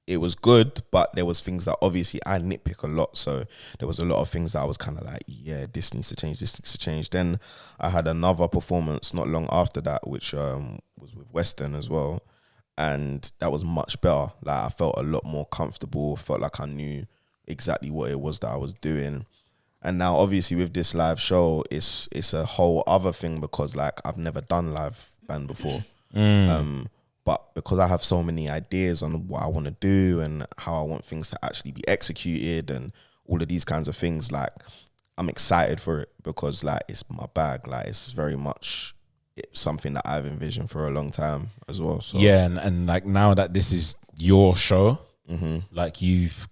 it was good, but there was things that obviously I nitpick a lot. So there was a lot of things that I was kind of like, yeah, this needs to change. Then I had another performance not long after that, which was with Western as well. And that was much better. Like I felt a lot more comfortable, felt like I knew exactly what it was that I was doing. And now obviously with this live show, it's a whole other thing because like I've never done live band before. But because I have so many ideas on what I want to do and how I want things to actually be executed and all of these kinds of things, like I'm excited for it because like it's my bag. Like it's very much something that I've envisioned for a long time as well. So Yeah, and like now that this is your show, like you've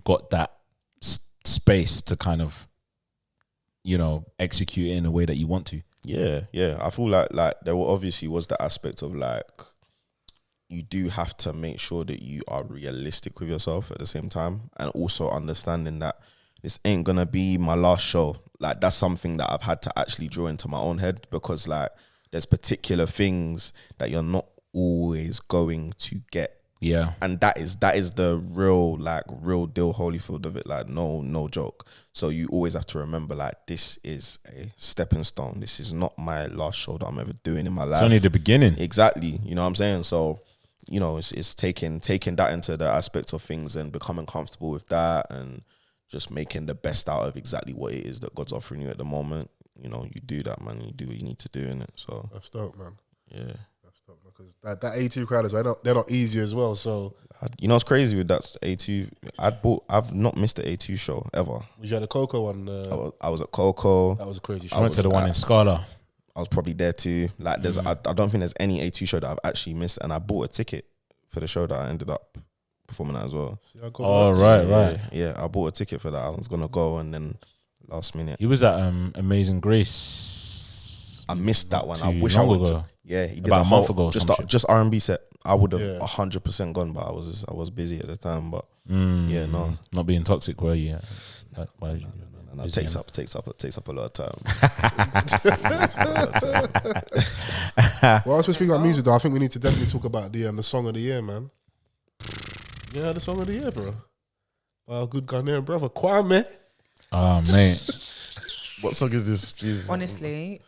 got that space to kind of, you know, execute it in a way that you want to. Yeah. I feel like there obviously was the aspect of like, you do have to make sure that you are realistic with yourself at the same time, and also understanding that this ain't gonna be my last show. Like that's something that I've had to actually draw into my own head because like there's particular things that you're not always going to get Yeah. And that is the real deal Holyfield of it. Like, no joke. So you always have to remember, like, this is a stepping stone. This is not my last show that I'm ever doing in my life. It's only the beginning. Exactly. You know what I'm saying? So, you know, it's taking that into the aspect of things and becoming comfortable with that and just making the best out of exactly what it is that God's offering you at the moment. You know, you do that, man. You do what you need to do in it. So That's dope, man. Yeah. That's dope, because that A2 crowd as well, they're not easy as well. So you know what's crazy with that A2? I've not missed the A2 show ever. Was you at the Coco one? I was at Coco. That was a crazy show. I went to the one in Scala. I was probably there too. Like, there's, I don't think there's any A2 show that I've actually missed, and I bought a ticket for the show that I ended up performing at as well. Right. Yeah, I bought a ticket for that. I was gonna go, and then last minute, He was at Amazing Grace. I missed that one. too I wish I long would. ago. Yeah, he did About a month whole- ago or some shit. just R&B set. I would have Yeah. 100% gone, but I was busy at the time. But yeah, no. Not being toxic, were you? No, it takes up a lot of time. Well, as we're speaking about music, though, I think we need to definitely talk about the song of the year, man. Yeah, the song of the year, bro. Our good Ghanaian brother, Kwame. Oh, mate. What song is this, please? Honestly,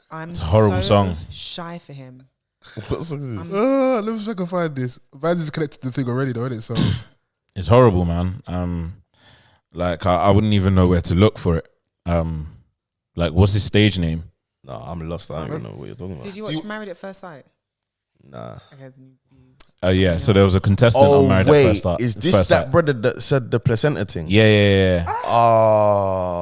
I'm It's a horrible song. shy for him. What song is this? Let me see if I can find this. Vans is connected to the thing already, though, isn't it? So It's horrible, man. Like I wouldn't even know where to look for it. Like, what's his stage name? No, I'm lost. I don't even know what you're talking about. Did you watch Married at First Sight? Nah. Okay. Yeah. So there was a contestant on Married at First Sight. Is this First that Sight. brother that said the placenta thing? Yeah.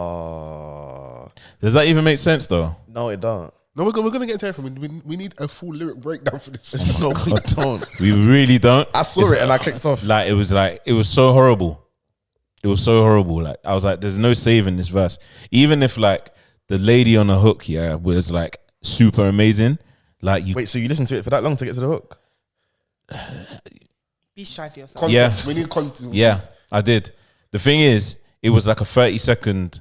Oh. Does that even make sense though? No, it don't. no, we're gonna get into everything. We need a full lyric breakdown for this. No, we don't. We really don't. I saw it and I clicked off. Like it was so horrible. It was so horrible. Like I was like, there's no saving this verse. Even if like the lady on the hook, was like super amazing. Like you Wait, so you listened to it for that long to get to the hook? Be shy for yourself. Context. Yeah. We need content. Yeah, I did. The thing is, it was like a 30-second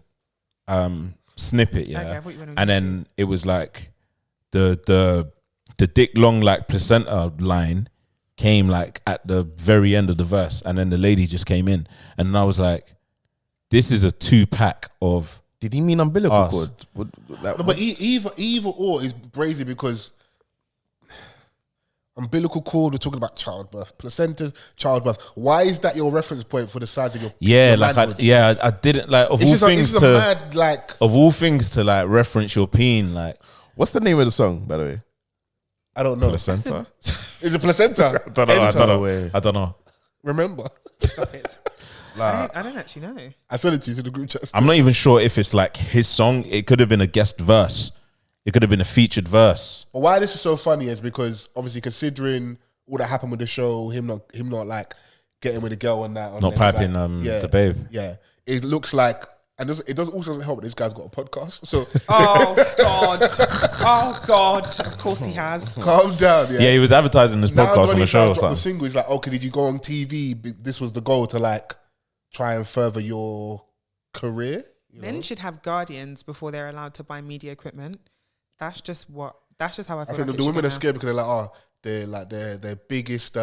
snippet, Okay, I thought you were on and then it was like the dick long like placenta line came like at the very end of the verse, and then the lady just came in, and I was like, this is a 2-pack of. Did he mean umbilical Us. cord? No, but either or is brazy, because umbilical cord, we're talking about childbirth, placentas, childbirth. Why is that your reference point for the size of your your manhood? I didn't like of It's all just things a to mad, like, of all things to like reference your peen, like What's the name of the song, by the way? I don't know. placenta. Is it placenta? I don't know. Enter. I don't know. Remember? Stop it. I don't actually know. I sent it to you to the group chat. I'm not even sure if it's like his song. It could have been a guest verse. It could have been a featured verse. But why this is so funny is because obviously considering all that happened with the show, him not like getting with the girl and that, Not piping the babe. Yeah, it looks like, and it does also help that this guy's got a podcast. So Oh God! Of course he has. calm down. Yeah, he was advertising this Now podcast when on the he show or dropped the something. single, he's like, okay, did you go on TV? This was the goal to like try and further your career. Men should have guardians before they're allowed to buy media equipment. That's just how I feel. I think like the it should women go are now. scared because they're like their biggest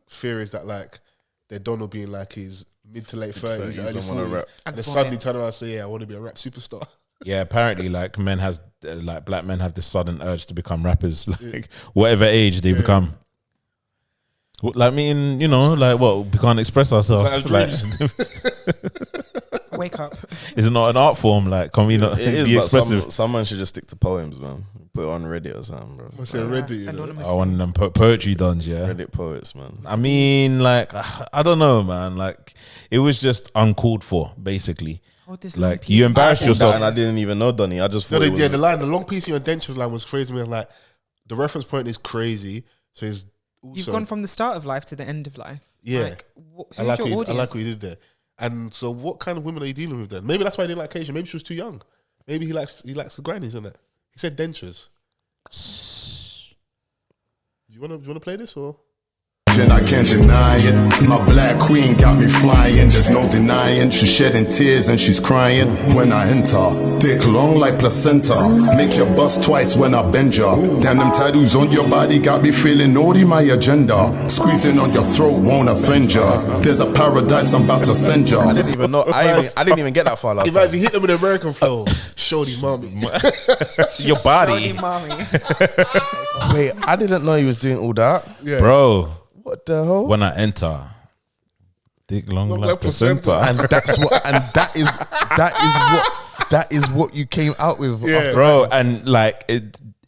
fear is that like their Don will be in like his mid to late 30s, early don't wanna 40s, rap. and they Before suddenly that. turn around and say, "Yeah, I want to be a rap superstar." Yeah, apparently, like black men have this sudden urge to become rappers, like whatever age they become. Like me and we can't express ourselves. Like, Wake up. Is it not an art form? Like, can we not It is, be but expressive? someone should just stick to poems, man. Put it on Reddit or something, bro. What's it Reddit? You know? Anonymous. I want them poetry duns, yeah. Reddit poets, man. I mean, like, I don't know, man. Like, it was just uncalled for, basically. Oh, this Like, long you piece. embarrassed And yourself. I didn't even know Donny. I just No, thought it was the long piece of your dentures line was crazy. Man, like the reference point is crazy. So it's also, You've gone from the start of life to the end of life. Yeah. Like, who's I like your audience? what you did there. And so, what kind of women are you dealing with then? Maybe that's why he didn't like Keisha. Maybe she was too young. Maybe he likes the grindies, isn't it? He said dentures. Do you want to play this or? virgin, I can't deny it. My black queen got me flying, there's no denying. She's shedding tears and she's crying when I enter. Dick long like placenta, make your bust twice when I bend ya. Damn, them tattoos on your body got me feeling naughty, my agenda. Squeezing on your throat won't offend ya. There's a paradise I'm about to send ya. I didn't even know. I didn't even get that far last time. He hit them with an American flow. Shorty mommy. Your body. Shorty mommy. Wait, I didn't know he was doing all that. Yeah. Bro, What the hell? when I enter, dick long like placenta. And that's what. And that is what you came out with. Yeah. After Bro, and like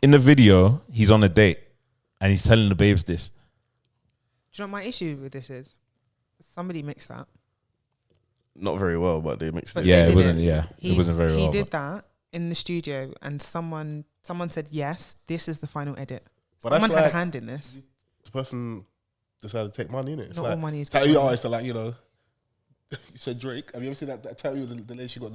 in the video, he's on a date and he's telling the babes this. Do you know what my issue with this is? Somebody mixed that. Not very well, but they mixed But it. Yeah, they it did wasn't. it. Yeah, it wasn't very well. He did but- that in the studio, and someone said, "Yes, this is the final edit." But that's Someone had like- a hand in this. The person decided to take money, innit? It's Not like all money is tattoo good money. artists are like, you know, you said Drake. Have you ever seen that tattoo? The lady, she got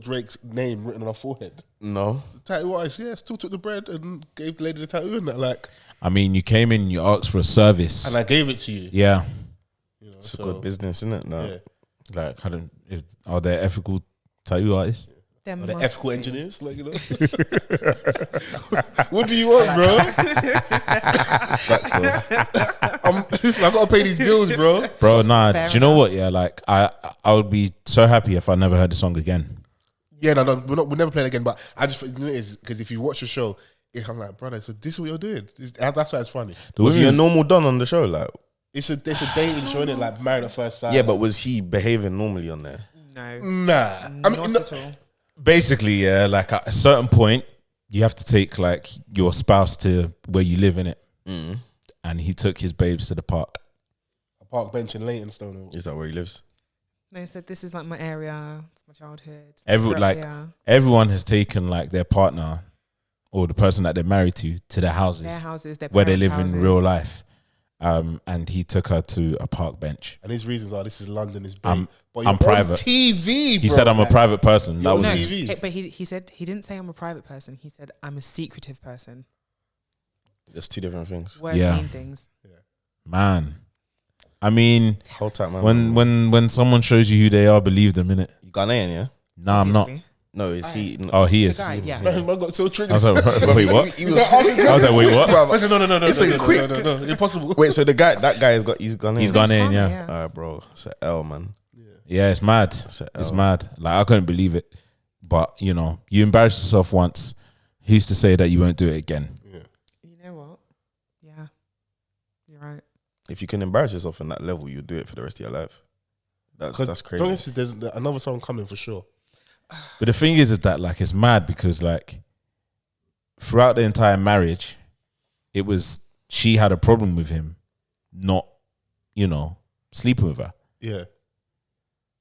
Drake's name written on her forehead. No. The tattoo artist, yeah, still took the bread and gave the lady the tattoo and that, like, I mean, you came in, you asked for a service. and I gave it to you. Yeah, You know, It's a good business, isn't it? No. Yeah. like are there ethical tattoo artists? Them Are they must ethical be. engineers? Like, you know, what do you want, bro? I gotta pay these bills, bro. Bro, nah. Fair Do you know what? Yeah, like I would be so happy if I never heard the song again. Yeah, no, we'll never play it again. But I just, you know, it's because if you watch the show, I'm like, brother, so this is what you're doing. That's why it's funny. Was he a normal don on the show? Like, It's a dating show, innit? Like Married at First Sight. yeah, but was he behaving normally on there? No, Nah. I mean, not no, at all. Basically, yeah, like at a certain point, you have to take like your spouse to where you live in it. And he took his babes to the park. a park bench in Leytonstone. Is that where he lives? They said this is like my area. It's my childhood. Everyone has taken like their partner or the person that they're married to their houses, their houses, their where they parents' live houses. in real life. And he took her to a park bench. And his reasons are, this is London, is big. I'm But you're private. on TV, bro. He said, "I'm a private person." That you're was on his, TV. But he said he didn't say I'm a private person. He said I'm a secretive person. There's two different things. Words Yeah. mean things. man. I mean, Hold tight, man. when someone shows you who they are, believe them, innit? You Ghanaian, yeah? Nah, I'm not. Obviously. No, is he? No. Oh, he The is. guy, yeah. Man, got so I triggered. was like, wait, what? He was, I was like, wait, what? I said, no, It's a quick- no, impossible. Wait, so that guy has got, he's Ghanaian. He's Ghanaian, Kwame, yeah. Alright, bro. It's an L, man. Yeah, it's mad. It's a It's L. mad. Like, I couldn't believe it. But, you know, you embarrassed yourself once. Who's to say that you won't do it again? You know what? Yeah, you're right. If you can embarrass yourself on that level, you do it for the rest of your life. That's crazy. Honestly, there's another song coming for sure. But the thing is that, like, it's mad because, like, throughout the entire marriage, it was, she had a problem with him not, you know, sleeping with her. Yeah.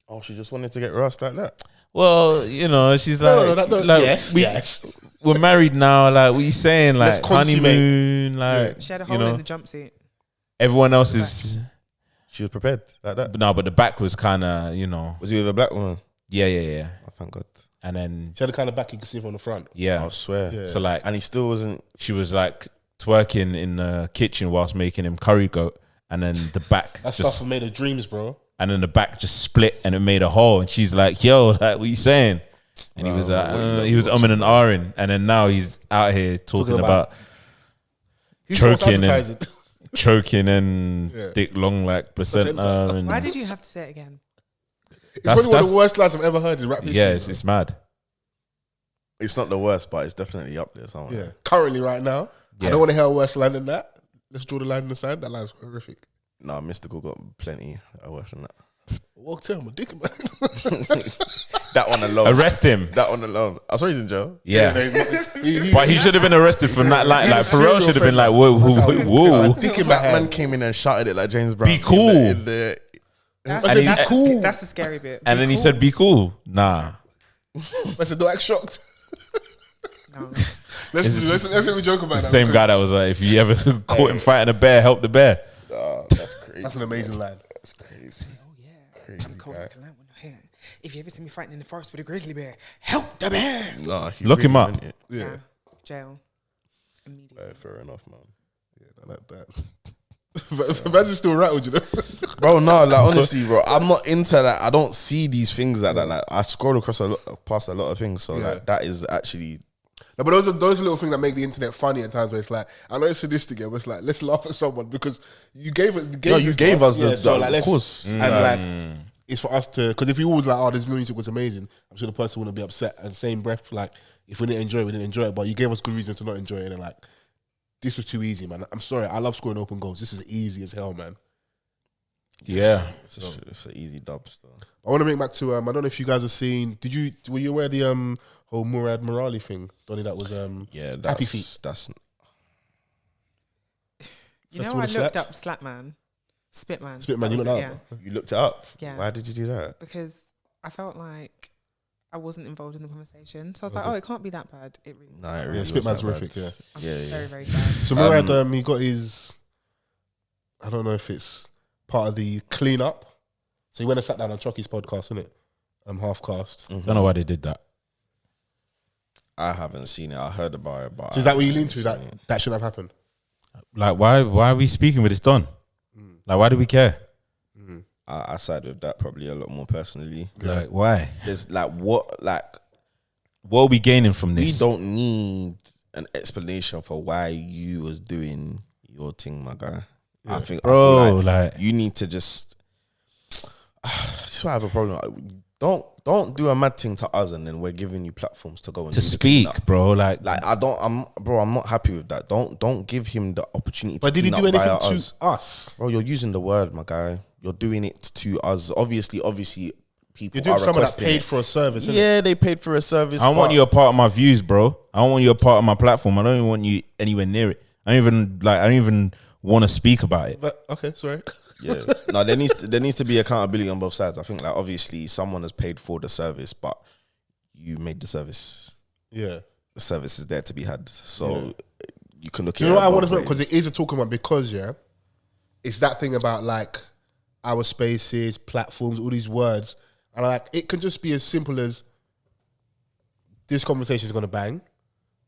Oh, she just wanted to get rust like that. Well, you know, she's like, like yes. we're married now. Like, what are you saying? Like, Let's consummate. honeymoon. Like, She had a you hole know, in the jumpsuit. everyone else is. She was prepared like that. But no, but the back was kind of, you know, Was he with a black woman? yeah. Oh, thank God. And then, She had the kind of back you can see from the front. yeah. I swear. Yeah. So, like, And he still wasn't. she was like twerking in the kitchen whilst making him curry goat. And then the back That just, stuff made of dreams, bro. and then the back just split and it made a hole. And she's like, yo, like, what you saying? And he was umming and ahhing. And then now he's out here talking about He's choking advertising. choking and Yeah. dick long like placenta. Placenta. And Why did you have to say it again? It's probably one of that's- the worst lines I've ever heard in rap history. yeah, bro. it's mad. It's not the worst, but it's definitely up there somewhere. Yeah. Currently, right now, Yeah. I don't want to hear a worse line than that. Let's draw the line in the sand. That line's horrific. Nah, Mystical got plenty. I worse than that. Well, tell him, a dick, man. That one alone. Arrest him. That one alone. I saw he's in jail. Yeah. He- But he should have been arrested from that line. Like, Pharrell should have been like, whoa. dick in my That man hand. came in and shouted it like James Brown. Be cool. That's, And he- that's, cool. that's the scary bit. And then he said, be cool. Nah. I said, don't act shocked. No. Let's say we joke about The that. same guy that was like, if you ever caught him fighting a bear, help the bear. That's crazy. That's an amazing line. That's crazy. Oh yeah. Crazy I'm cold guy. like a lamb with no hair. If you ever see me fighting in the forest with a grizzly bear, help the bear. Nah, he Look him really up. meant it. Yeah. Jail. Immediately. Fair enough, man. Yeah, I like that. Vans is still rattled, you know. Bro, no, like honestly, bro, I'm not into that. I don't see these things like that. Like I scroll past a lot of things, so like that is actually. No, but those little things that make the internet funny at times. Where it's like, I know it's sadistic, but it's like, let's laugh at someone because you gave us. Of course, and like it's for us to. Because if you always like, oh, this music was amazing, I'm sure the person wouldn't be upset. And same breath, like if we didn't enjoy it, we didn't enjoy it. But you gave us good reason to not enjoy it, and like this was too easy, man. I'm sorry, I love scoring open goals. This is easy as hell, man. Yeah, it's an easy dub still. I want to make back to I don't know if you guys have seen. Were you aware of the whole Murad Merali thing, Donnie? That was Happy Feet. That's you know, I looked up Spitman. Spitman, you looked it up. You looked it up. Yeah. Why did you do that? Because I felt like I wasn't involved in the conversation, so I was like, oh, it can't be that bad. It really. Nah, it really Spitman's horrific. Yeah, I'm very very sad. So Murad, he got his. I don't know if it's part of the cleanup. So he went and sat down on Chuckie's podcast, innit? Half cast. Don't know why they did that. I haven't seen it. I heard about it, but so is that what you lean to? That shouldn't have happened. Like, why are we speaking with this done? Like, why do we care? I side with that probably a lot more personally. Like, why? There's what are we gaining from this? We don't need an explanation for why you was doing your thing, my guy. Yeah. I feel like you need to just. This is why I have a problem. Don't do a mad thing to us, and then we're giving you platforms to go and to speak, bro. Like I'm not happy with that. Don't give him the opportunity. But to did he do anything to us? Us, bro? You're using the word, my guy. You're doing it to us. Obviously, people. You're doing are someone that paid it. for a service. Yeah, they paid for a service. I want you a part of my views, bro. I don't want you a part of my platform. I don't even want you anywhere near it. I don't even want to speak about it. But okay, sorry. Yeah, no, there needs to be accountability on both sides. I think like obviously someone has paid for the service, but you made the service. Yeah, the service is there to be had, so you can look. Do you know what I want to know? Because it is a talking about it's that thing about like our spaces, platforms, all these words, and like it can just be as simple as this conversation is gonna bang,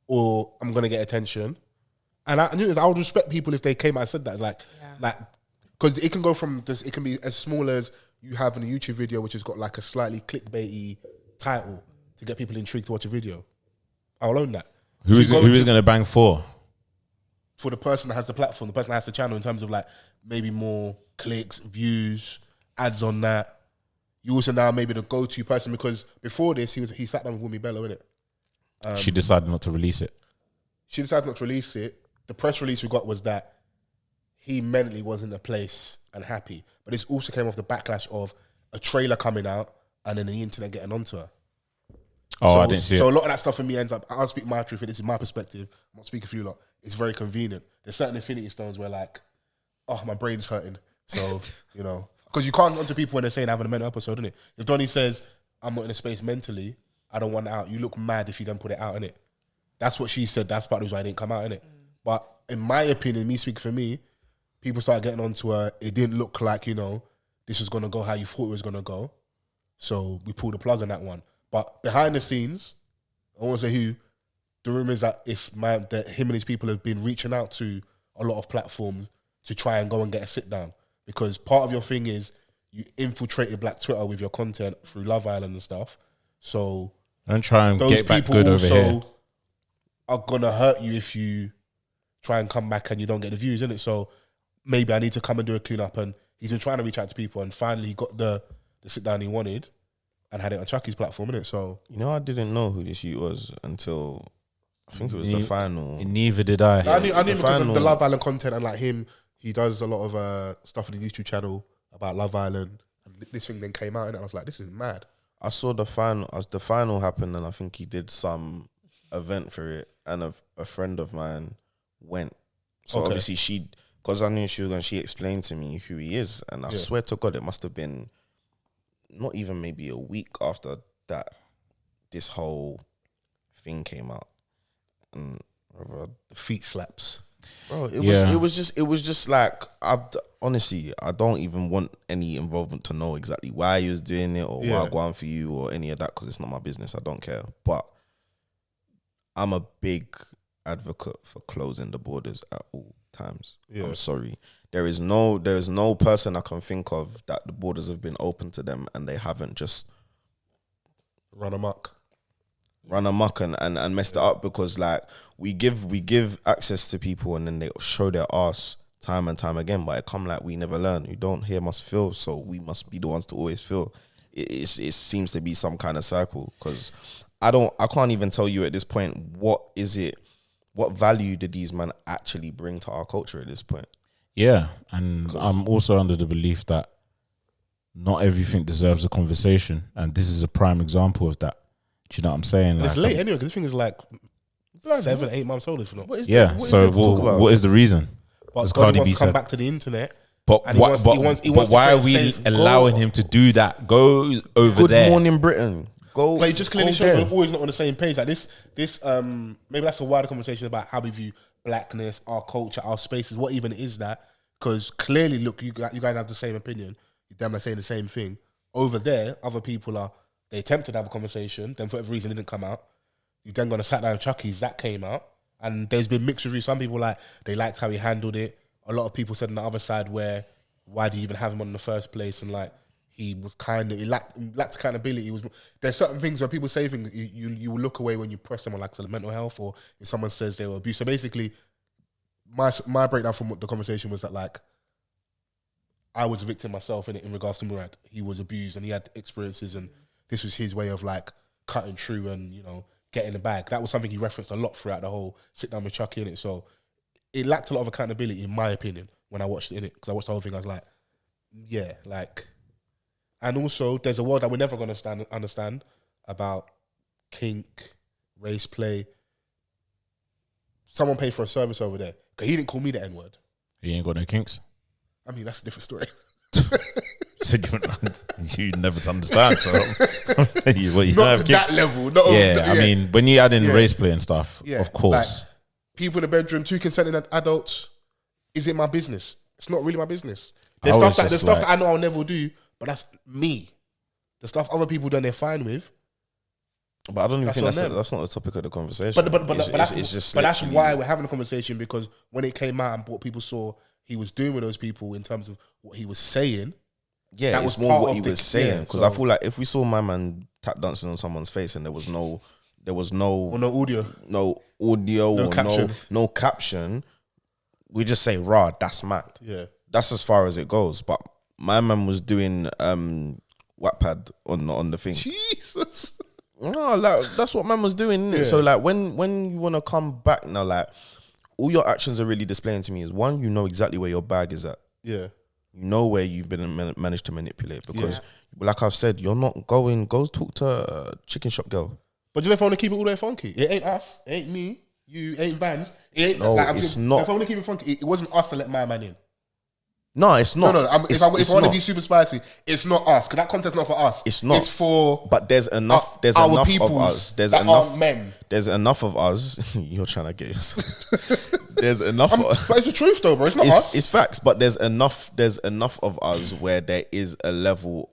or I'm gonna get attention, and I would respect people if they came out and said that, like. Because it can go from this, it can be as small as you have in a YouTube video which has got like a slightly clickbaity title to get people intrigued to watch a video. I'll own that. Who is going to bang for? For the person that has the platform, the person that has the channel, in terms of like maybe more clicks, views, ads on that. You also now maybe the go-to person, because before this he sat down with Wumi Bello, innit? She decided not to release it. She decided not to release it. The press release we got was that he mentally was in the place and happy. But this also came off the backlash of a trailer coming out and then the internet getting onto her. Oh, so, I didn't see it. So a lot of that stuff for me ends up, I'll speak my truth, this is my perspective. I'm not speaking for you lot. It's very convenient. There's certain infinity stones where like, oh, my brain's hurting. So, you know, because you can't go to people when they're saying having a mental episode, innit? If Donnie says, I'm not in a space mentally, I don't want it out. You look mad if you don't put it out, innit? That's what she said. That's part of the reason why I didn't come out, innit? But in my opinion, me speaking for me, people started getting onto her. It didn't look like, you know, this was going to go how you thought it was going to go. So we pulled the plug on that one. But behind the scenes, I won't say who, the rumour is that that him and his people have been reaching out to a lot of platforms to try and go and get a sit down. Because part of your thing is you infiltrated Black Twitter with your content through Love Island and stuff. So don't try and get back good over here. Are going to hurt you if you try and come back and you don't get the views, innit? So maybe I need to come and do a clean up. And he's been trying to reach out to people, and finally he got the sit down he wanted and had it on Chuckie's platform, innit? So, you know, I didn't know who this youth was until I think it was the final. Neither did I. I knew because of the Love Island content, and like him, he does a lot of stuff on his YouTube channel about Love Island, and this thing then came out, and I was like, this is mad. I saw the final as the final happened, and I think he did some event for it, and a friend of mine went. So obviously because I knew she was going, she explained to me who he is, and I swear to God, it must have been not even maybe a week after that this whole thing came out, and feet slaps, bro. It was just like honestly, I don't even want any involvement to know exactly why he was doing it or why I go on for you or any of that, because it's not my business. I don't care, but I'm a big advocate for closing the borders at all times. Yeah. I'm sorry. There is no person I can think of that the borders have been open to them and they haven't just run amok and messed it up, because like we give access to people and then they show their ass time and time again, but it come like we never learn. You don't hear must feel, so we must be the ones to always feel. It seems to be some kind of cycle, because I can't even tell you at this point what value did these men actually bring to our culture at this point. Yeah, and I'm also under the belief that not everything deserves a conversation, and this is a prime example of that. Do you know what I'm saying? Like, it's late anyway, because this thing is like 7-8 months old, if not. What is there to talk about? What is the reason? But God wants to come back to the internet. But why are we allowing him to do that? Go over there. Good morning, Britain. Go. But it just clearly shows we're always not on the same page. Like this, maybe that's a wider conversation about how we view blackness, our culture, our spaces. What even is that? Because clearly, look, you guys have the same opinion. You're damn like saying the same thing. Over there, other people they attempted to have a conversation, then for whatever reason it didn't come out. You then gonna sat down with Chuckies, that came out. And there's been mixed reviews. Some people they liked how he handled it. A lot of people said on the other side why do you even have him on in the first place? And like he lacked accountability. There's certain things where people say things you will look away when you press them on like mental health, or if someone says they were abused. So basically, my breakdown from the conversation was that like I was a victim myself in regards to Murad. He was abused and he had experiences, and this was his way of like cutting through and getting the bag. That was something he referenced a lot throughout the whole sit down with Chuckie in it. So it lacked a lot of accountability, in my opinion, when I watched it in it, because I watched the whole thing. I was like, yeah, like, and also there's a world that we're never going to understand about kink, race play. Someone paid for a service over there because he didn't call me the N word. He ain't got no kinks. I mean, that's a different story. You never understand, so you not to that level. I mean, when you add in race play and stuff, of course. Like, people in the bedroom, 2 consenting adults, is it my business? It's not really my business. There's stuff that I know I'll never do, but that's me. The stuff other people done, they're fine with. But I don't even think that's not the topic of the conversation. But that's why we're having a conversation, because when it came out and what people saw he was doing with those people in terms of what he was saying. Yeah, that was more what he was saying. Because I feel like if we saw my man tap dancing on someone's face and there was no audio, no caption, we just say, "Rah, that's mad." Yeah, that's as far as it goes. But my man was doing Wattpad on the thing. Jesus. No, like that's what man was doing. Yeah. So like when you want to come back now, like all your actions are really displaying to me is, one, you know exactly where your bag is at. Yeah. You know where you've been managed to manipulate, because like I've said, you're not go talk to a chicken shop girl. But you know, if I want to keep it all the way funky, it ain't us, it ain't me, you ain't Vans. It ain't, no, it's not. If I want to keep it funky, it wasn't us to let my man in. No, it's not. No. If I want to be super spicy, it's not us, because that content's not for us. It's not. It's for. But there's enough. There's our enough peoples of us. There's that enough aren't men. There's enough of us. You're trying to get yourself. There's enough. But it's the truth, though, bro. It's not us. It's facts. But there's enough. There's enough of us where there is a level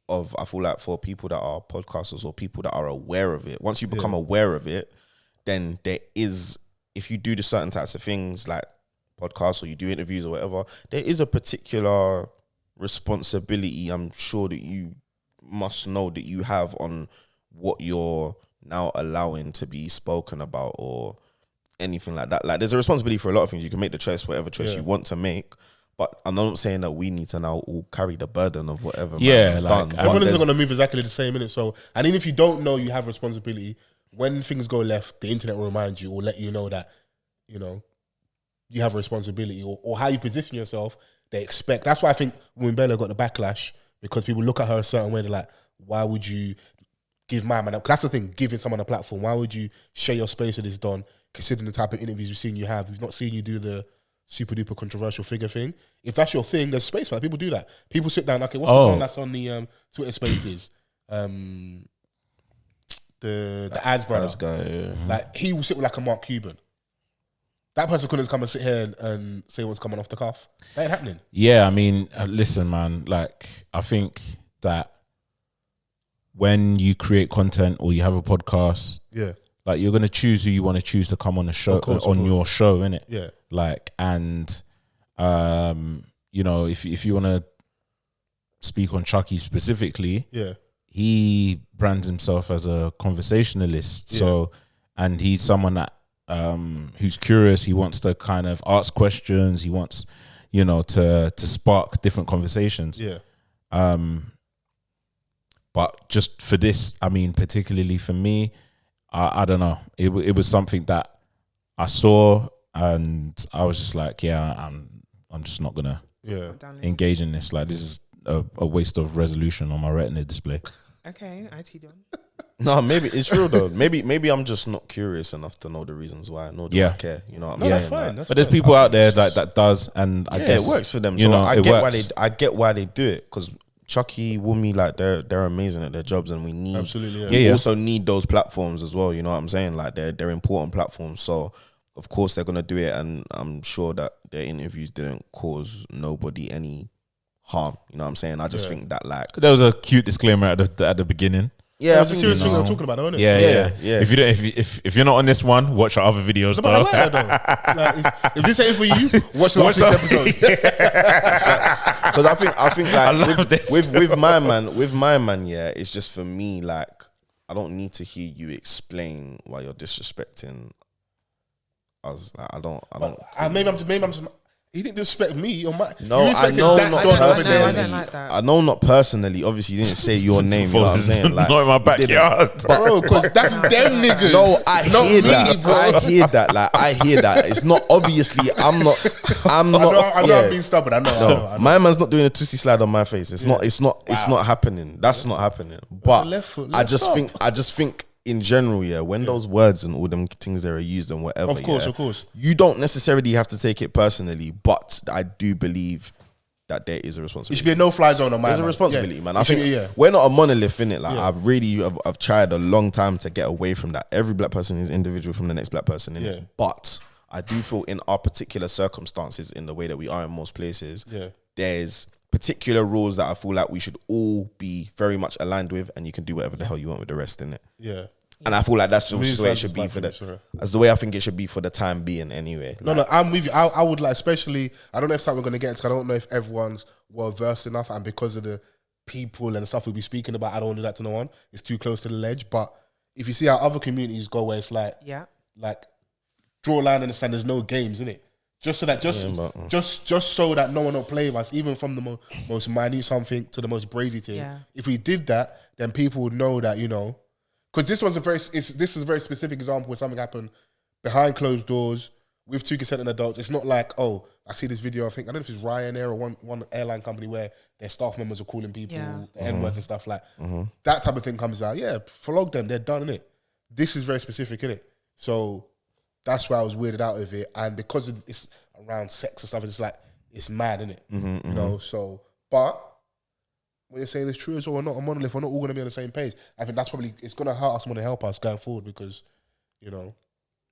of, I feel like, for people that are podcasters or people that are aware of it. Once you become aware of it, then there is. If you do the certain types of things like podcasts or you do interviews or whatever, there is a particular responsibility, I'm sure, that you must know that you have on what you're now allowing to be spoken about or anything like that. Like, there's a responsibility for a lot of things. You can make the choice, whatever choice you want to make, but I'm not saying that we need to now all carry the burden of whatever man done. Everyone isn't going to move exactly the same minute. So, and even if you don't know you have responsibility, when things go left, the internet will remind you or let you know that, you know, you have a responsibility, or how you position yourself, they expect. That's why I think when Bella got the backlash, because people look at her a certain way, they're like, why would you give my man up? That's the thing, giving someone a platform. Why would you share your space with this Don, considering the type of interviews we've seen you have? We've not seen you do the super duper controversial figure thing. If that's your thing, there's space for that. People do that. People sit down, okay, what's the Don that's on the Twitter spaces? The Az brother. Guy, Like, he will sit with like a Mark Cuban. That person couldn't come and sit here and say what's coming off the cuff. That ain't happening. Yeah, I mean, listen, man. Like, I think that when you create content or you have a podcast, Like, you're gonna choose who you want to choose to come on the show, on your show, innit? Yeah. Like, and you know, if you want to speak on Chuckie specifically, he brands himself as a conversationalist. So, and he's someone that who's curious. He wants to kind of ask questions. He wants, you know, to spark different conversations. Yeah. But just for this, I mean, particularly for me, I don't know. It was something that I saw, and I was just like, yeah, I'm just not gonna engage in this. Like, this is a waste of resolution on my Retina display. Okay, IT done. No, maybe it's real though. Maybe I'm just not curious enough to know the reasons why. Nor do I care. You know what I'm saying? That's fine. But there's people out there that does, and I guess it works for them. You So know, I get why they do it, because Chuckie, Wumi, like they're amazing at their jobs, and we need we also need those platforms as well. You know what I'm saying? Like they're important platforms. So of course they're gonna do it, and I'm sure that their interviews didn't cause nobody any harm. You know what I'm saying? I just think that, like, there was a cute disclaimer at the beginning. Yeah, that's a serious thing I'm talking about, isn't it? Yeah. If you're not on this one, watch our other videos. No, but I like that though. Like, if this ain't for you, watch the last 6 episodes. Because I think like with my man, yeah, it's just for me, like, I don't need to hear you explain why you're disrespecting us. Like, I don't. Maybe I'm just. He didn't disrespect me or my. No, I know not personally. I don't like that. I know not personally. Obviously, you didn't say your name. You know what I'm saying? Like, not in my backyard, bro. Because that's them niggas. No, I hear that. Me, bro. I hear that. Like, I hear that. It's not obviously. I'm not. I know I'm being stubborn. I know. My man's not doing a tussie slide on my face. It's not. It's not happening. That's not happening. But I just think. In general, when those words and all them things that are used and whatever, of course, you don't necessarily have to take it personally, but I do believe that there is a responsibility. It should be a no-fly zone on my. There's a responsibility, man. I think we're not a monolith in it. Like, I've tried a long time to get away from that. Every black person is individual from the next black person in it, but I do feel in our particular circumstances, in the way that we are in most places, there's particular rules that I feel like we should all be very much aligned with, and you can do whatever the hell you want with the rest in it. Yeah. And I feel like that's just the way it should be that's the way I think it should be for the time being anyway. No, I'm with you. I would like, especially, I don't know if something we're going to get into, I don't know if everyone's well versed enough, and because of the people and stuff we'll be speaking about, I don't want to do that to no one. It's too close to the ledge. But if you see how other communities go, where it's like, like, draw a line in the sand, there's no games, innit? Just so that, just so that no one will play with us, even from the most minute something to the most brazy thing. Yeah. If we did that, then people would know that, you know, because this is a very specific example where something happened behind closed doors with 2 consenting adults. It's not like, oh, I see this video. I don't know if it's Ryanair or one airline company where their staff members are calling people the N-words and stuff like that. Type of thing comes out. Yeah, flog them. They're done, innit? This is very specific, innit? So that's why I was weirded out of it, and because it's around sex and stuff, it's like, it's mad, innit? You know, so, but what you're saying is true as well. We're not a monolith. We're not all going to be on the same page. I think that's probably, it's going to hurt us more than help us going forward, because, you know.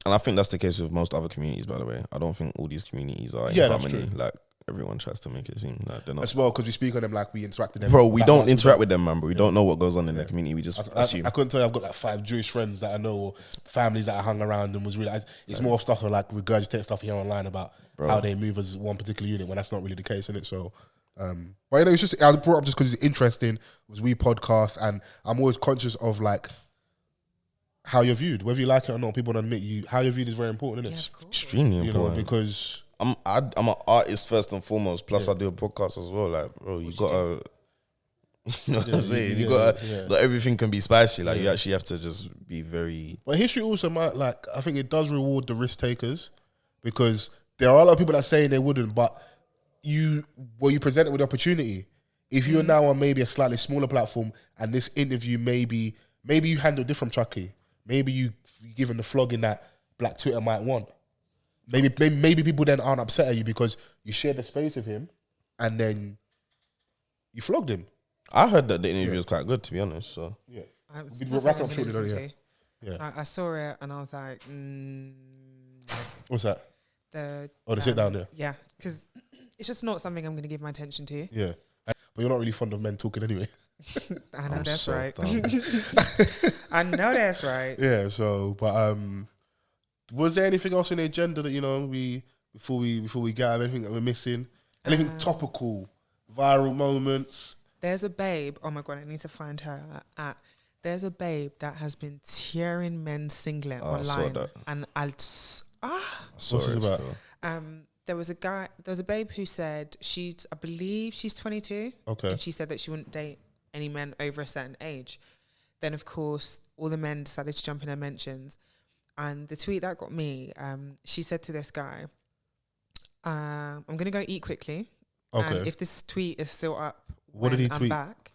And I think that's the case with most other communities, by the way. I don't think all these communities are in harmony. Like, everyone tries to make it seem like they're not. As well, because we speak on them like we interact with them. Bro, we don't interact with them, man, but we don't know what goes on in their community. We just assume. I couldn't tell you I've got like 5 Jewish friends that I know, or families that I hung around and was realized it's more stuff like regurgitate stuff here online about how they move as one particular unit, when that's not really the case, innit? So, but you know, it's just, I brought up just because it's interesting. It was we podcast, and I'm always conscious of like how you're viewed, whether you like it or not. People don't admit you. How you're viewed is very important, isn't it? Yeah, extremely important. Know, because I'm an artist first and foremost. Plus, I do a podcast as well. Like, bro, you gotta, you know what I'm saying? You gotta, like, everything can be spicy. Like, you actually have to just be very. But history also might, like, I think it does reward the risk takers, because there are a lot of people that say they wouldn't, but you present it with the opportunity. If you're now on maybe a slightly smaller platform, and this interview maybe you handle different, Chuckie. Maybe you give him the flogging that Black Twitter might want. Maybe people then aren't upset at you because you shared the space with him, and then you flogged him. I heard that the interview was quite good, to be honest. So I saw it and I was like, what's that? The sit down there. Yeah, because it's just not something I'm going to give my attention to. Yeah. but you're not really fond of men talking anyway. I know that's so right. dumb. I know that's right. Yeah. So, but was there anything else in the agenda that before we get out, anything that we're missing? Anything topical, viral moments? There's a babe. Oh my God, I need to find her. There's a babe that has been tearing men's singlet I saw online, that. and What's Sorry, this about? there was a babe who said I believe she's 22. Okay. And she said that she wouldn't date any men over a certain age. Then of course all the men decided to jump in her mentions, and the tweet that got me, she said to this guy, I'm gonna go eat quickly. Okay. And if this tweet is still up, What did he tweet? I'm back.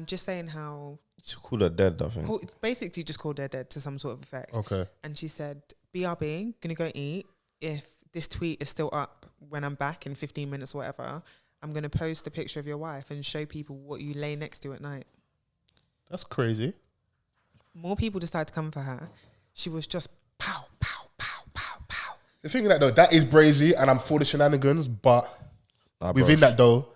Just saying how To call her dead, I think. basically just called her dead to some sort of effect. Okay. And she said, BRB, gonna go eat. If this tweet is still up when I'm back in 15 minutes or whatever, I'm gonna post a picture of your wife and show people what you lay next to at night. That's crazy. More people decided to come for her. She was just pow, pow, pow, pow, pow. The thing is that is brazy, and I'm for the shenanigans, but Nah, bro, within that though,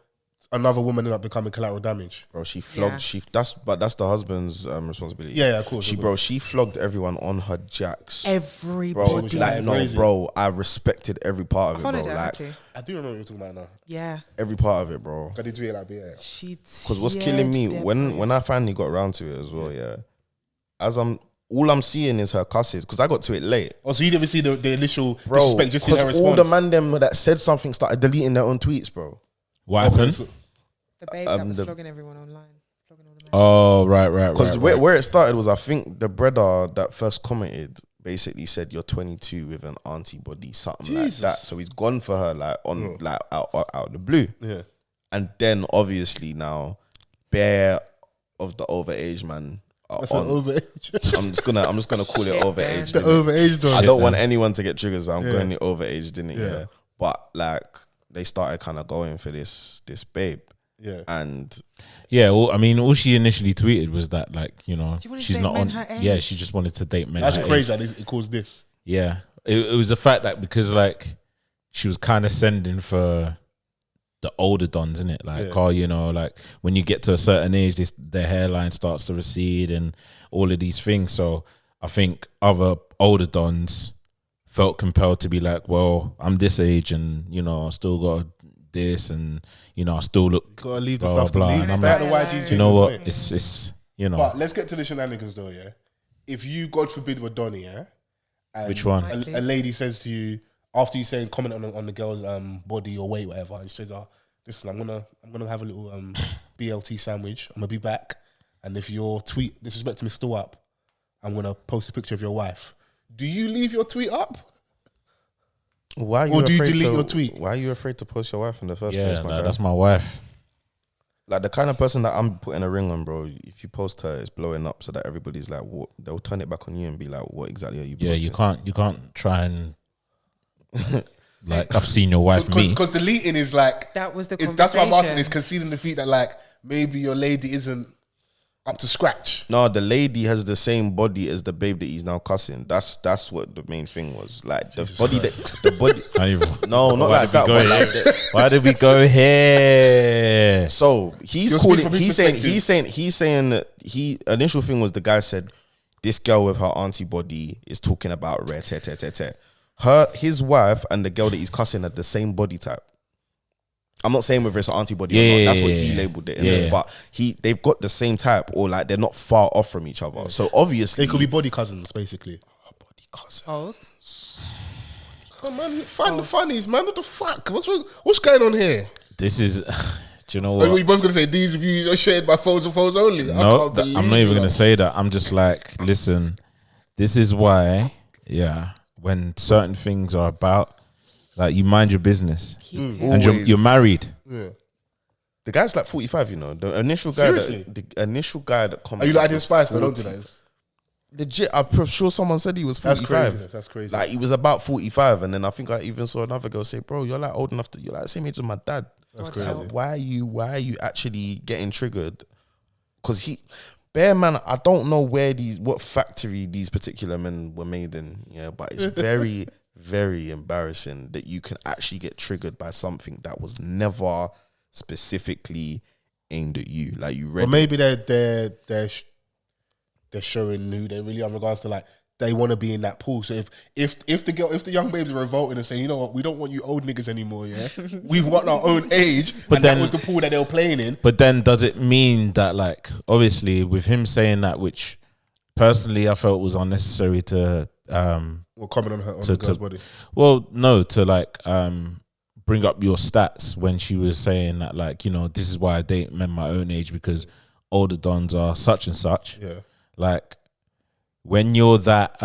another woman ended up becoming collateral damage. Bro, she flogged. Yeah. That's the husband's responsibility. Yeah, of course. She flogged everyone on her jacks. Everybody. Bro, was like, no, crazy. bro, I respected every part I of it, followed bro. her, I had Like to. I do remember what you're talking about now. Yeah. every part of it, bro. I did do it like, yeah. She Because what's killing me when I finally got around to it as well, yeah. All I'm seeing is her cusses because I got to it late. Oh, so you didn't see the initial Bro, disrespect, just see her because all response. the man them that said something started deleting their own tweets, bro. What happened? The babe that was flogging everyone online. Flogging all the men. Oh, right. Because where it started was, I think the brother that first commented basically said, "You're 22 with an auntie body," something Jesus. like that. So he's gone for her like out of the blue. Yeah. And then obviously now, bare of the overage man. That's an overage. I'm just gonna call it Shit, overage. The overage though. I don't want anyone to get triggered, so I'm going the overage, didn't it? Yeah. Yeah. But like they started kind of going for this babe. Yeah. And Yeah, well, I mean, all she initially tweeted was that, like, She wanted she's to not date on. men her Yeah, age. she just wanted to date men. That's her crazy age. that it caused this. Yeah, it was the fact that because like she was kind of sending for the older dons, isn't it? Like, like when you get to a certain age, their hairline starts to recede and all of these things. So I think other older dons felt compelled to be like, well, I'm this age and I still got this and I still look. Gotta leave the blah, stuff to blah, leave. and It's I'm like the like, YGs. You know what? isn't it? It's But let's get to the shenanigans though, yeah? If you, God forbid, were Donnie, yeah? And Which one? A lady says to you, after you saying comment on the girl's body or weight, whatever, and she says, listen, I'm gonna have a little BLT sandwich. I'm gonna be back. And if your tweet disrespect to me still up, I'm gonna post a picture of your wife. Do you leave your tweet up? why are you Or do you afraid delete to, your tweet? Why are you afraid to post your wife in the first yeah, place, my guy? that's my wife. Like the kind of person that I'm putting a ring on, bro. If you post her, it's blowing up so that everybody's like, what? They'll turn it back on you and be like, what exactly are you posting? Yeah, you can't try and like I've seen your wife me. Because deleting is like That was the that's what I'm asking. conversation. Is conceding the feet that like maybe your lady isn't up to scratch. No, the lady has the same body as the babe that he's now cussing. That's what the main thing was. Like the body. No, not like that. But like Why did we go here? so he's You're calling. speaking from his He's saying. Initial thing was the guy said this girl with her auntie body is talking about rare his wife and the girl that he's cussing are the same body type. I'm not saying whether it's an auntie body or not. That's what he labeled it. Yeah. But they've got the same type, or like they're not far off from each other. So obviously They could be body cousins, basically. body cousin. Holes. Oh man, find the funnies, man. What the fuck? What's going on here? This is. Do you know Are what? we both gonna say these views are shared by Fols and Fols only? No, I'm not even gonna say that. I'm just like, listen, this is why, when certain things are about, like, you mind your business, and Always. you're married. Yeah. The guy's like 45, The initial guy Seriously? that Are commented. you like adding was spice? I don't do 40. that. Legit, I'm sure someone said he was 45. That's crazy. That's crazy. Like he was about 45, and then I think I even saw another girl say, "Bro, you're like old enough you're like the same age as my dad." That's God crazy. help. Why are you actually getting triggered? Because bear man, I don't know what factory these particular men were made in. Yeah, but it's very, very embarrassing that you can actually get triggered by something that was never specifically aimed at you. Like you read. Or maybe they're showing who they really are in regards to like they want to be in that pool. So if the young babes are revolting and saying, you know what, we don't want you old niggas anymore, yeah, we want our own age, but then, that was the pool that they were playing in. But then does it mean that, like, obviously with him saying that, which personally I felt was unnecessary to comment on her the girl's body. Well, no, to like bring up your stats when she was saying that, like, you know, this is why I date men my own age because older dons are such and such. Yeah. Like, when you're that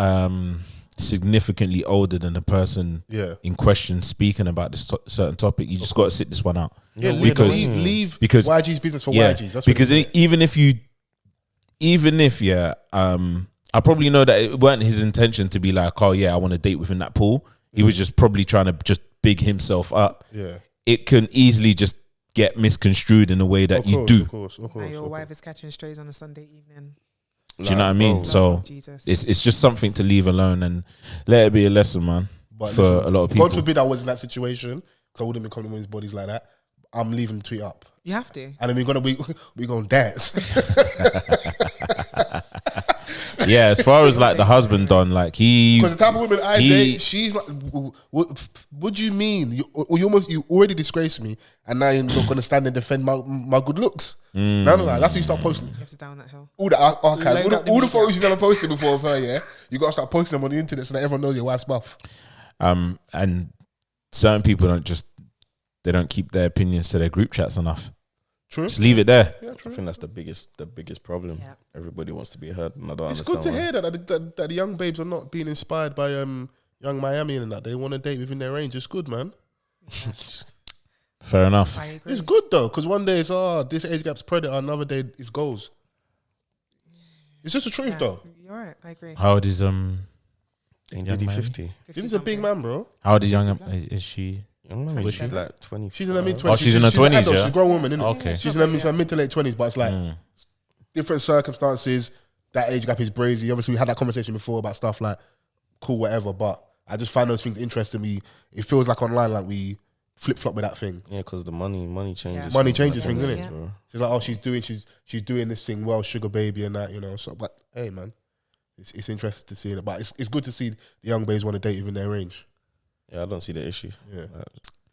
significantly older than the person in question speaking about this certain topic, you just got to sit this one out. Yeah, because leave YG's business for YG's. That's because even if I probably know that it weren't his intention to be like, oh yeah, I want to date within that pool. He was just probably trying to just big himself up. Yeah, it can easily just get misconstrued in a way that you do. Of course. Now your wife is catching strays on a Sunday evening. Do you know what I mean? So it's just something to leave alone and let it be a lesson, man. But for a lot of people. God forbid I was in that situation, because I wouldn't be coming with his bodies like that. I'm leaving the tweet up. You have to. And then we're gonna dance. Yeah, as far as like the husband done, like because the type of women I date, she's like, what do you mean? You already disgraced me, and now you're not gonna stand and defend my good looks. No, that's what you start posting. You have to down that hill. All the archives, all the photos you never posted before of her. Yeah, you gotta start posting them on the internet so that everyone knows your wife's buff. And certain people don't keep their opinions to their group chats enough. True. Just leave it there. Yeah, true. I think that's the biggest problem. Yeah. Everybody wants to be heard, and I don't it's understand. It's good to hear that the young babes are not being inspired by young Miami and that they want to date within their range. It's good, man. Fair enough. I agree. It's good though, because one day it's this age gap's predator, another day it's goals. It's just the truth though. You're right. I agree. How old is Did he 50? He's a big man, bro. How old is is she? Young man, was she like 20? She's in her mid-20s. Oh, she's in her 20s, yeah? She's a grown woman, isn't it? Okay. She's in her mid to late 20s, but it's like different circumstances. That age gap is brazy. Obviously, we had that conversation before about stuff like cool, whatever, but I just find those things interesting. It feels like online, like we flip-flop with that thing. Yeah, because the money changes. Money changes things, isn't it? Yeah. She's like, oh, she's doing this thing well, sugar baby and that, you know. So, but hey, man, it's interesting to see it. But it's good to see the young babes want to date within their range. Yeah, I don't see the issue. Yeah.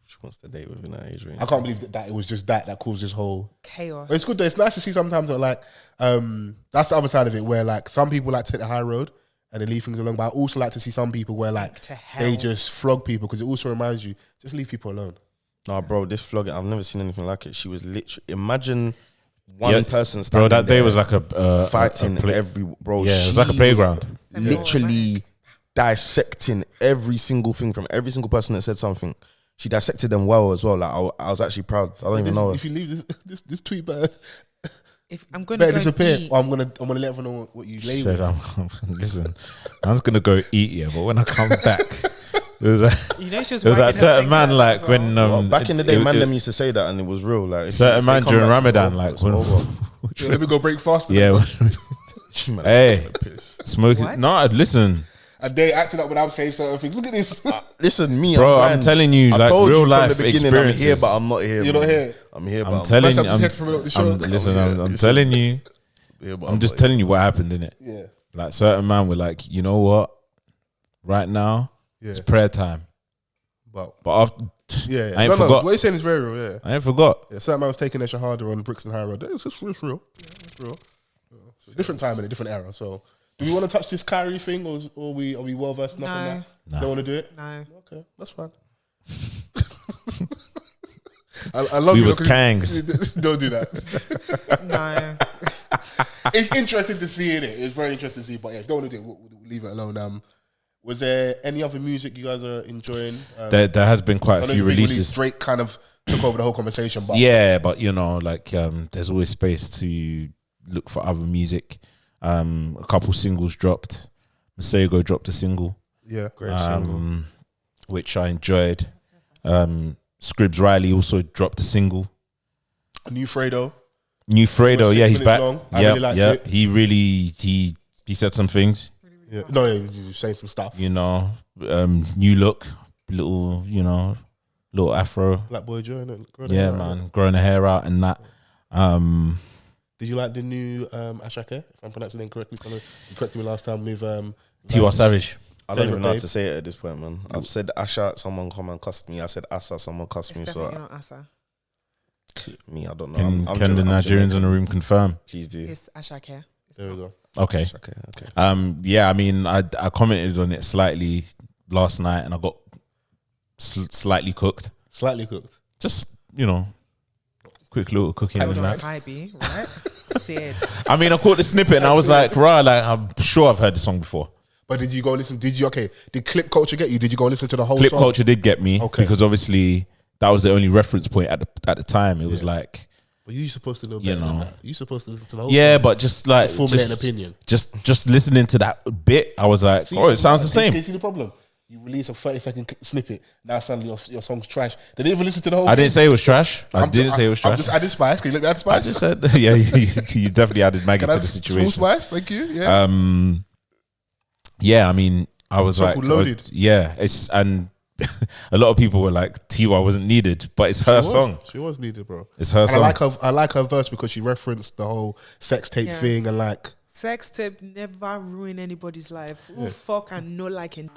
She wants to date within that age range. I can't believe that it was just that caused this whole chaos. But it's good though. It's nice to see sometimes that like that's the other side of it, where like some people like to take the high road and they leave things alone. But I also like to see some people where like they just flog people, because it also reminds you, just leave people alone. Nah, bro, this flogging, I've never seen anything like it. She was literally, imagine one person standing bro, that day was like fighting every, bro. Yeah, it was like a playground. Literally dissecting every single thing from every single person that said something. She dissected them well as well. Like I was actually proud. I don't even know. If you leave this tweet, but if I'm gonna better disappear, or I'm gonna let everyone know what you lay with. Listen, I'm just gonna go eat here, but when I come back, there's there that certain man like well. When back in the day, man, them used to say that, and it was real. Like certain man during Ramadan, like when let me go break faster. Yeah, hey, smoking. No, listen. And they acted up when I'm saying certain things. Look at this. Listen, me, bro. I'm telling you, like real life experiences. I'm here, but I'm not here. You're not here. I'm here, but I'm telling you. I'm telling you. I'm just telling you what happened, innit? Yeah. Like certain man were like, you know what? Right now, it's prayer time. But after, I ain't forgot. What you're saying is very real. Yeah, I ain't forgot. Yeah, certain man was taking their shahada on Brixton High Road. It's real. It's real. So different time in a different era. So. Do we want to touch this Kyrie thing, or are we well versed enough on that? No. Don't want to do it? No. Okay, that's fine. I love we you. Was kangs. Don't do that. No. It's interesting to see it. It's very interesting to see. But yeah, if you don't want to do it, we'll leave it alone. Was there any other music you guys are enjoying? There has been quite a few releases. Drake kind of took over the whole conversation. But yeah, but you know, like there's always space to look for other music. A couple singles dropped. Masego dropped a single. Yeah, great single, which I enjoyed. Scribs Riley also dropped a single. New Fredo, yeah, he's back. Yeah. He said some things. Yeah, no, he was saying some stuff. You know, new look, little afro. Black boy Joe, man, growing the hair out and that. Did you like the new Ashake? If I'm pronouncing it incorrectly, you corrected me last time with Tiwa Savage. I don't even know how to say it at this point, man. I've said Asha, someone come and cussed me. I said Asa, someone cussed me. So Definitely not Asa. me, I don't know. Can the Nigerians in the room confirm? Please do. It's Ashake. There we go. Okay. Okay. Yeah, I mean, I commented on it slightly last night, and I got slightly cooked. Slightly cooked. Just, quick little cooking and that. Ivy, right? Sid. I mean, I caught the snippet and I was like, right, like I'm sure I've heard the song before. But did you go listen? Did Clip Culture get you? Did you go listen to the whole Clip song? Culture did get me Okay. because obviously that was the only reference point at the time. It was like, But you're supposed to know better than that. You're supposed to listen to the whole yeah, song. but just like Formulate an opinion. Just listening to that bit, I was like, See, oh, it sounds the Can same. you see the problem? You release a 30-second snippet. Now suddenly your song's trash. They didn't even listen to the whole I thing. didn't say it was trash. I didn't say it was trash. I'm just adding spice. Can you let me add I spice? just said, yeah, you definitely added Maggie Can I to add the small situation. spice? Thank you. Yeah. Yeah, I mean, I was Song like, called Loaded. and a lot of people were like, Tiwa wasn't needed, but it's her song. She was needed, bro. It's her And song. I like her verse because she referenced the whole sex tape thing and like. Sex tape never ruin anybody's life. Who fuck and no liking.